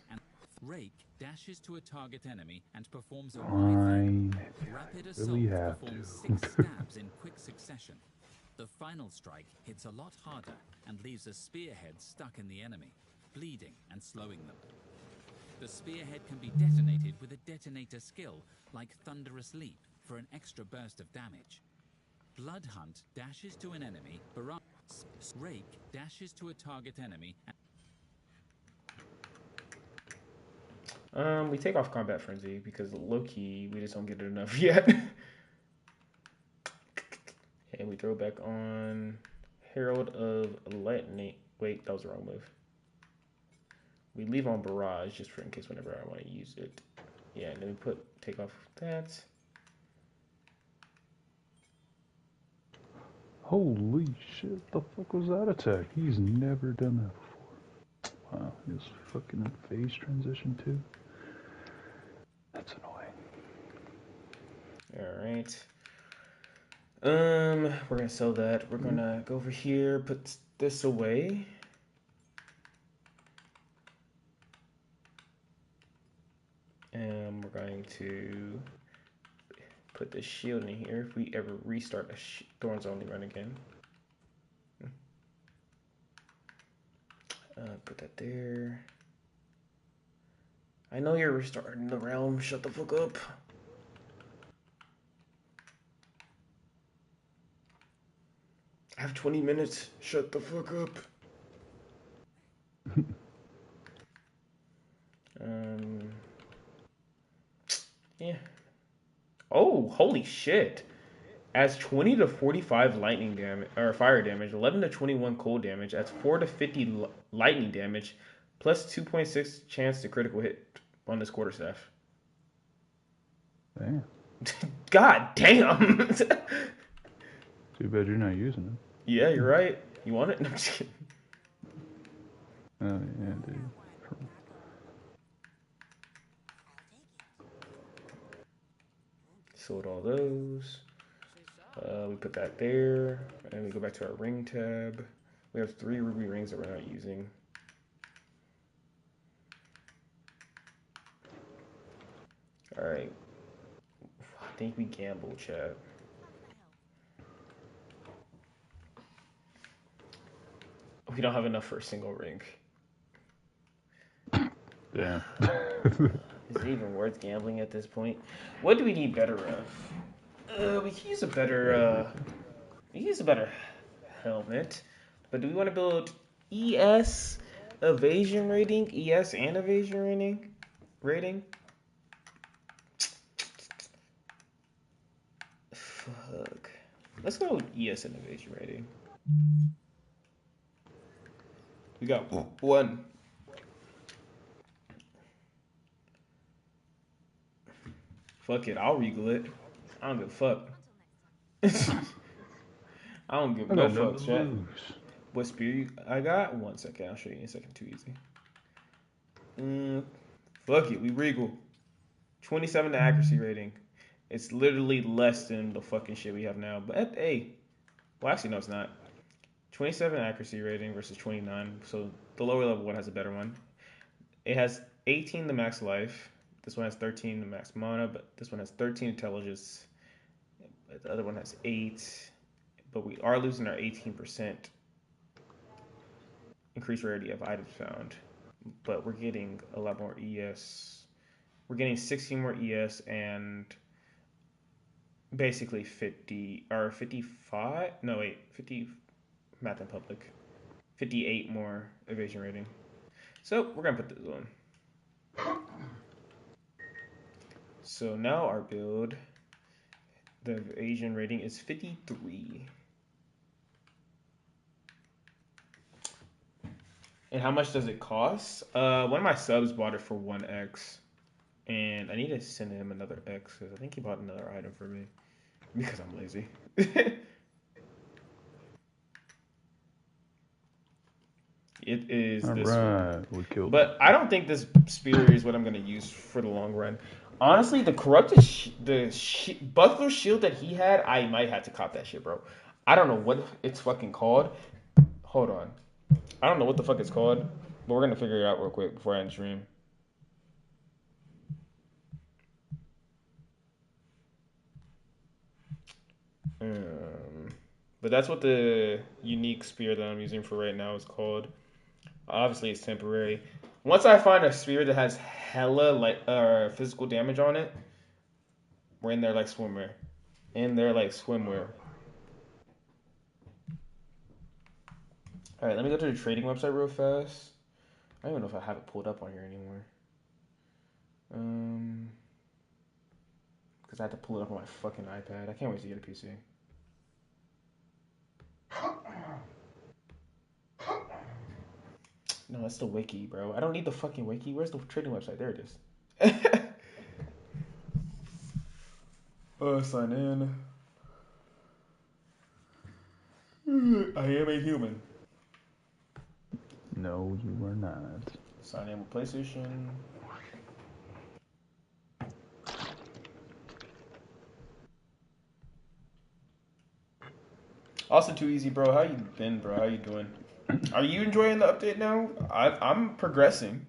E: Rake dashes to a target enemy and performs a
F: Fine.
E: Rapid
F: Really
E: Assault
F: have
E: performs
F: to.
E: 6 stabs in quick succession. The final strike hits a lot harder and leaves a spearhead stuck in the enemy, bleeding and slowing them. The spearhead can be detonated with a detonator skill like Thunderous Leap for an extra burst of damage. Blood Hunt dashes to an enemy, Barrage. Rake dashes to a target enemy.
A: We take off Combat Frenzy because low-key, we just don't get it enough yet. And we throw back on Herald of Lightning. Wait, that was the wrong move. We leave on Barrage just for in case whenever I want to use it. Yeah, let me take off that.
F: Holy shit, the fuck was that attack? He's never done that before. Wow, his fucking phase transition too. That's annoying.
A: Alright. We're gonna sell that. We're gonna go over here, put this away. And we're going to put the shield in here if we ever restart a Thorns Only run again. Put that there. I know you're restarting the realm. Shut the fuck up. I have 20 minutes. Shut the fuck up. Yeah. Oh, holy shit. Adds 20 to 45 lightning damage or fire damage, 11 to 21 cold damage, adds 4 to 50 lightning damage, plus 2.6 chance to critical hit on this quarterstaff.
F: Damn.
A: God damn.
F: Too bad you're not using it.
A: Yeah, you're right. You want it? No, I'm just kidding.
F: Oh yeah, dude.
A: Sold all those. We put that there, and we go back to our ring tab. We have 3 ruby rings that we're not using. All right. I think we gamble, chat. We don't have enough for a single ring.
F: Damn.
A: Is it even worth gambling at this point? What do we need better of? We could use a better. We could use a better helmet. But do we want to build ES evasion rating? ES and evasion rating? Fuck. Let's go with ES and evasion rating. We got one. Fuck it, I'll regal it. I don't give a fuck. I don't give no fucks, chat. What spear I got? 1 second, I'll show you in a second. Too easy. Fuck it, we regal. 27 to accuracy rating. It's literally less than the fucking shit we have now. But hey, well actually no, it's not. 27 accuracy rating versus 29. So the lower level one has a better one. It has 18 the max life. This one has 13 the max mana, but this one has 13 intelligence. The other one has 8. But we are losing our 18% increased rarity of items found. But we're getting a lot more ES. We're getting 16 more ES and basically 50 or 55. No, wait, 50. Math in public. 58 more evasion rating. So we're gonna put this on. So now our build, the evasion rating is 53. And how much does it cost? One of my subs bought it for 1x. And I need to send him another X because I think he bought another item for me. Because I'm lazy. It is
F: All
A: this
F: right,
A: one.
F: we killed.
A: But I don't think this spear is what I'm going to use for the long run. Honestly, the corrupted Buckler shield that he had, I might have to cop that shit, bro. I don't know what it's fucking called. Hold on. I don't know what the fuck it's called, but we're going to figure it out real quick before I end stream. But that's what the unique spear that I'm using for right now is called. Obviously, it's temporary. Once I find a spear that has hella physical damage on it, we're in there like swimwear. All right, let me go to the trading website real fast. I don't even know if I have it pulled up on here anymore. Because I had to pull it up on my fucking iPad. I can't wait to get a PC. No, that's the wiki, bro. I don't need the fucking wiki. Where's the trading website? There it is. Sign in. I am a human.
F: No, you are not.
A: Sign in with PlayStation. Also, too easy, bro. How you been, bro? How you doing? Are you enjoying the update now? I'm progressing.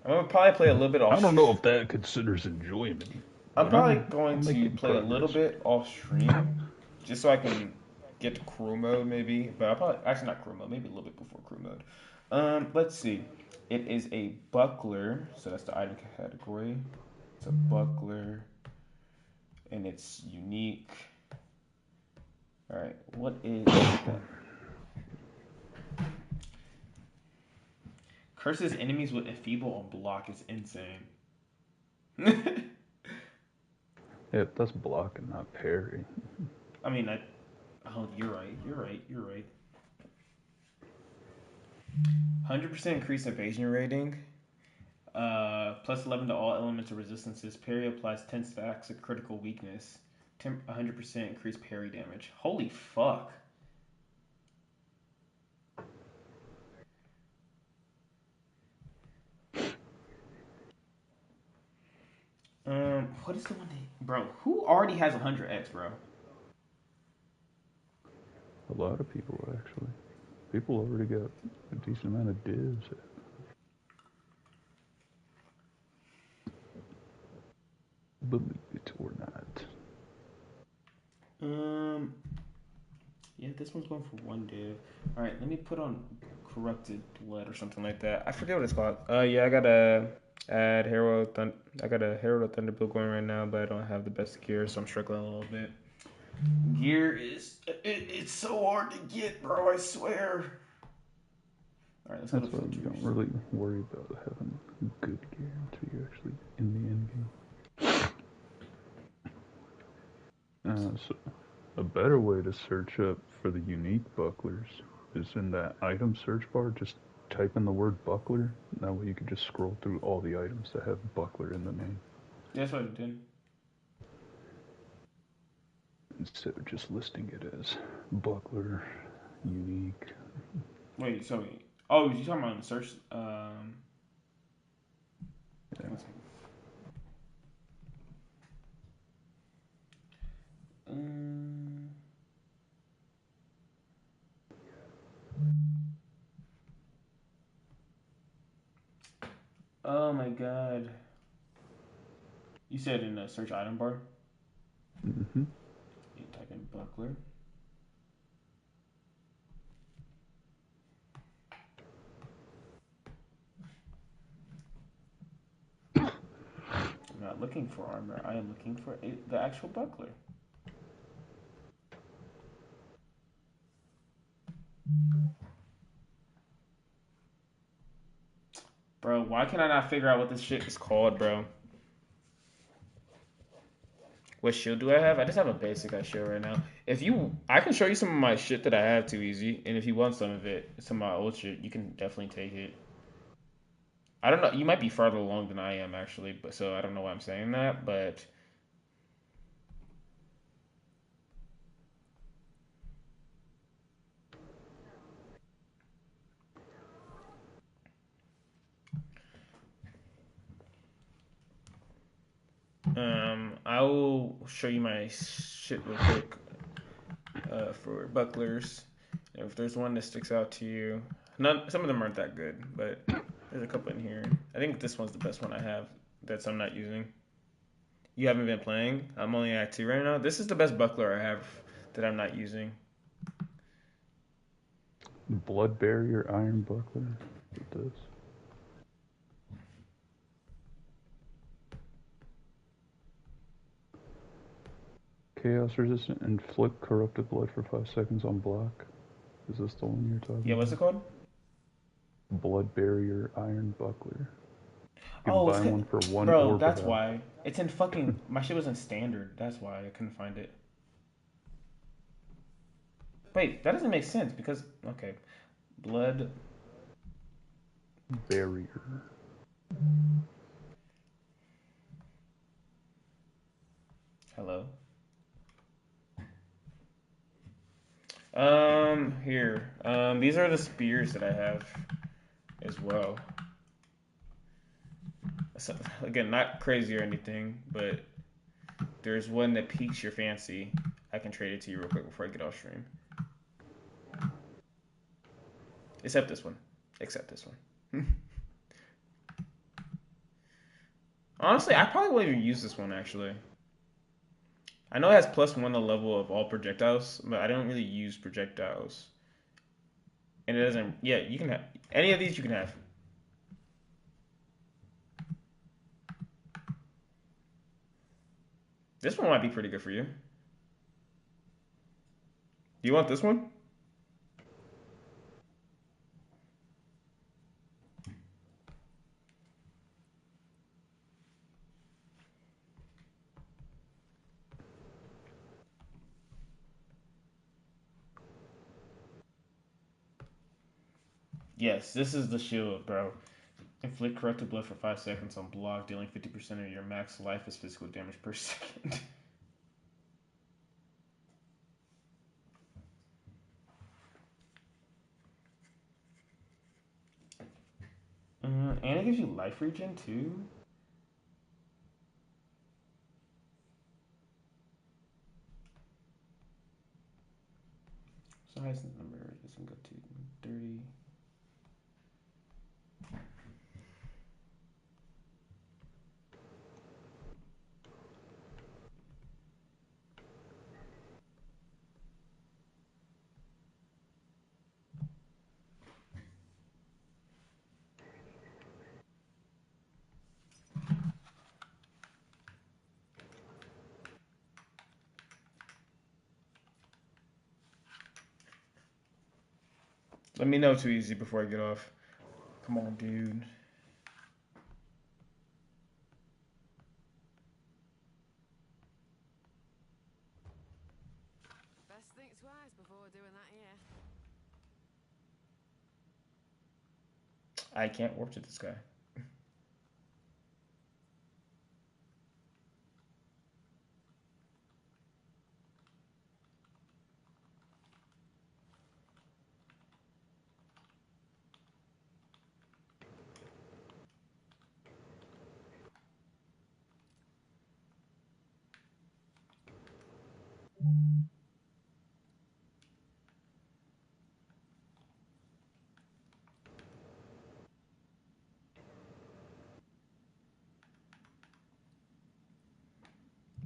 A: I'm gonna probably play a little bit
F: I
A: off.
F: don't know if that considers enjoyment,
A: I'm
F: but
A: probably going
F: I'm
A: to
F: making
A: play a little
F: progress.
A: bit off stream, just so I can get to crew mode, maybe. But I'll probably actually not crew mode, maybe a little bit before crew mode. Let's see. It is a buckler, so that's the item category. It's a buckler, and it's unique. All right, what is that? Curses enemies with enfeeble on block is insane.
F: Yeah, that's blocking, not parry.
A: I mean, oh, you're right. You're right. You're right. 100% increased evasion rating. Plus 11 to all elements of resistances. Parry applies 10 stacks of critical weakness. 100% increased parry damage. Holy fuck. What is the one that, bro? Who already has 100x, bro?
F: A lot of people, actually. People already got a decent amount of divs. Believe it or not.
A: Yeah, this one's going for one div. All right, let me put on corrupted blood or something like that. I forget what it's called. Yeah, I got a Herald Thunderbolt going right now, but I don't have the best gear, so I'm struggling a little bit. Gear it's so hard to get, bro. I swear. All right, let's go to
F: That's why you don't really worry about having good gear until you're actually in the end game. So a better way to search up for the unique bucklers is in that item search bar. Just type in the word buckler. That way you can just scroll through all the items that have buckler in the name.
A: Yeah, that's what I did.
F: Instead of just listing it as buckler, unique.
A: Wait, so oh, you talking about in the search?
F: Yeah.
A: Oh my god. You said in the search item bar?
F: Mm-hmm.
A: You type in buckler. I'm not looking for armor. I am looking for the actual buckler. Bro, why can I not figure out what this shit is called, bro? What shield do I have? I just have a basic shield right now. I can show you some of my shit that I have too easy, and if you want some of it, some of my old shit, you can definitely take it. I don't know. You might be farther along than I am actually, but so I don't know why I'm saying that, but. I will show you my shit real quick for bucklers. If there's one that sticks out to you, some of them aren't that good, but there's a couple in here. I think this one's the best one I have that I'm not using. You haven't been playing. I'm only at 2 right now. This is the best buckler I have that I'm not using.
F: Blood barrier iron buckler. What this? Chaos resistant, inflict corrupted blood for 5 seconds on block. Is this the one you're talking about?
A: Yeah, what's it called?
F: Blood barrier iron buckler. You can
A: Oh,
F: buy one for one
A: bro,
F: orb
A: that's
F: without.
A: why. It's in fucking. My shit was in standard. That's why I couldn't find it. Wait, that doesn't make sense because. Okay. Blood.
F: Barrier.
A: Here. These are the spears that I have as well. So, again, not crazy or anything, but there's one that piques your fancy. I can trade it to you real quick before I get off stream. Except this one. Honestly, I probably won't even use this one, actually. I know it has +1 the level of all projectiles, but I don't really use projectiles. And it doesn't... Yeah, you can have... Any of these you can have. This one might be pretty good for you. Do you want this one? Yes, this is the shield, bro. Inflict corrupted blood for 5 seconds on block, dealing 50% of your max life as physical damage per second. And it gives you life regen too. So highest number this can go to 30. Let me know too easy before I get off. Come on, dude.
C: Best think twice before doing that here.
A: I can't warp to this guy.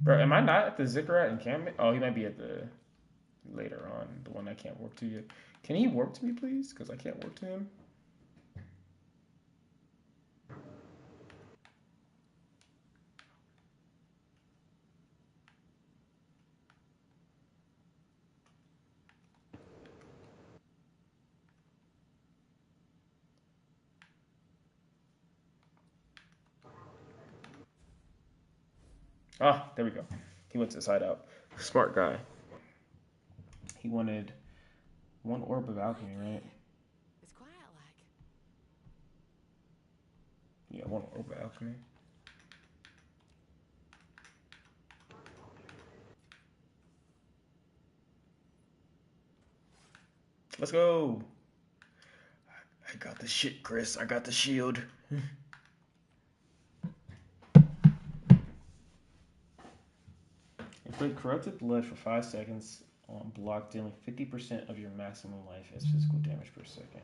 A: Bro, am I not at the Ziggurat encampment? Oh, he might be at the later on, the one I can't warp to yet. Can he warp to me, please? Because I can't warp to him. Ah, there we go. He went to the side out. Smart guy. He wanted 1 orb of alchemy, right?
C: It's quiet like.
A: Yeah, 1 orb of alchemy. Let's go. I got the shit, Chris. I got the shield. Inflict corrupted blood for 5 seconds on block, dealing 50% of your maximum life as physical damage per second.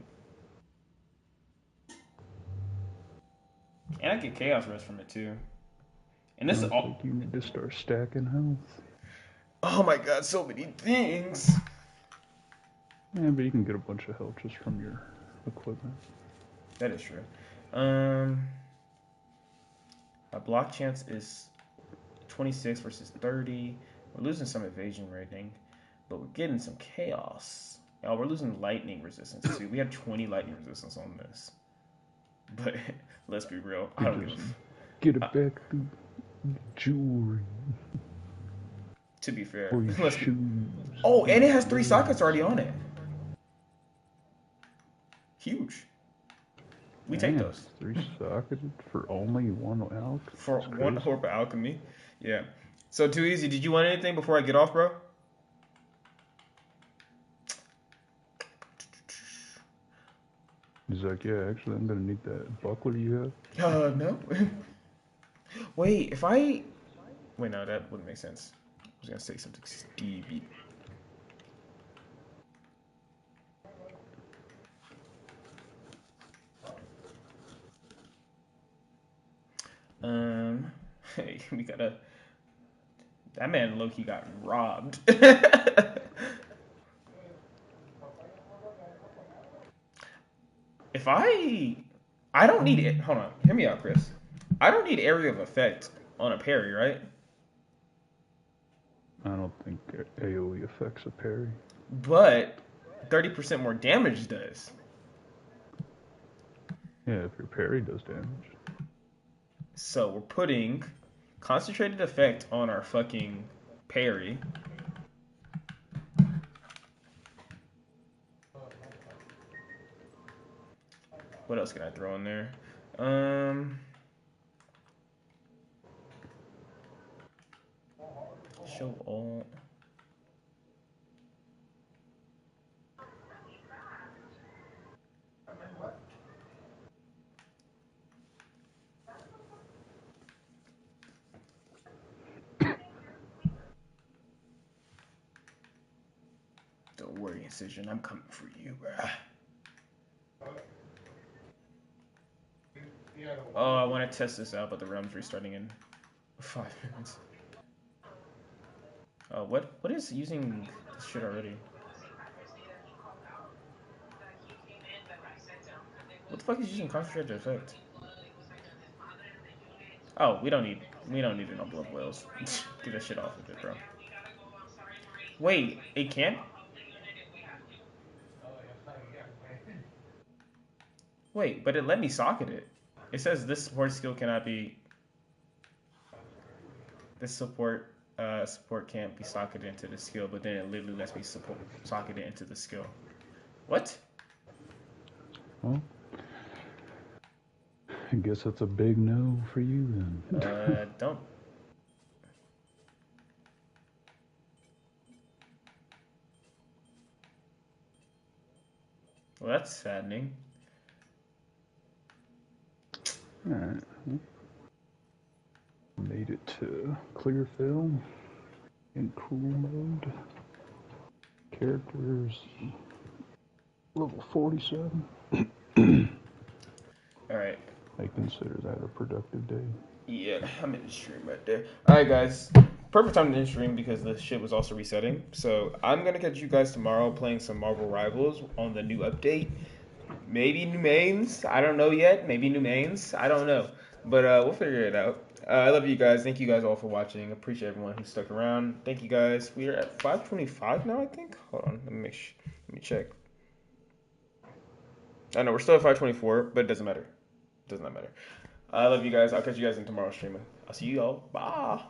A: And I get chaos rest from it too. And this is all.
F: Like you need to start stacking health.
A: Oh my god, so many things.
F: Yeah, but you can get a bunch of health just from your equipment.
A: That is true. My block chance is 26 versus 30. We're losing some evasion rating, but we're getting some chaos. Oh, we're losing lightning resistance too. We have 20 lightning resistance on this. But let's be real. I don't
F: get it back through jewelry.
A: To be fair.
F: Or your shoes.
A: Oh, and it has 3 sockets already on it. Huge. We take those.
F: 3 sockets for only 1 alchemy?
A: For 1 orb of alchemy. Yeah. So, Too Easy, did you want anything before I get off, bro?
F: He's like, yeah, actually, I'm gonna need that buckler you have.
A: No. Wait, if I... Wait, no, that wouldn't make sense. I was gonna say something stupid. Hey, we gotta... That man low-key got robbed. If I don't need it. Hold on. Hear me out, Chris. I don't need area of effect on a parry, right?
F: I don't think AoE affects a parry.
A: But 30% more damage does.
F: Yeah, if your parry does damage.
A: So we're putting concentrated effect on our fucking parry. What else can I throw in there? Show all. Don't worry, Incision. I'm coming for you, bruh. Oh, I want to test this out, but the realm's restarting in 5 minutes. Oh, what is using this shit already? What the fuck is using concentrated effect? Oh, we don't need it on blood whales. Get that shit off of it, bro. Wait, it can't? Wait, but it let me socket it. It says this support skill cannot be. This support can't be socketed into the skill, but then it literally lets me socket it into the skill. What?
F: Well, I guess that's a big no for you then.
A: Don't. Well, that's saddening.
F: Alright. Made it to clear fill in cool mode. Characters level 47.
A: Alright.
F: I consider that a productive day.
A: Yeah, I'm in the stream right there. Alright, guys. Perfect time to end stream because the shit was also resetting. So I'm gonna catch you guys tomorrow playing some Marvel Rivals on the new update. Maybe new mains. I don't know yet. Maybe new mains. I don't know. But we'll figure it out. I love you guys. Thank you guys all for watching. Appreciate everyone who stuck around. Thank you guys. We are at 525 now, I think. Hold on. Let me check. I know we're still at 524, but it doesn't matter. It does not matter. I love you guys. I'll catch you guys in tomorrow's streaming. I'll see you all. Bye.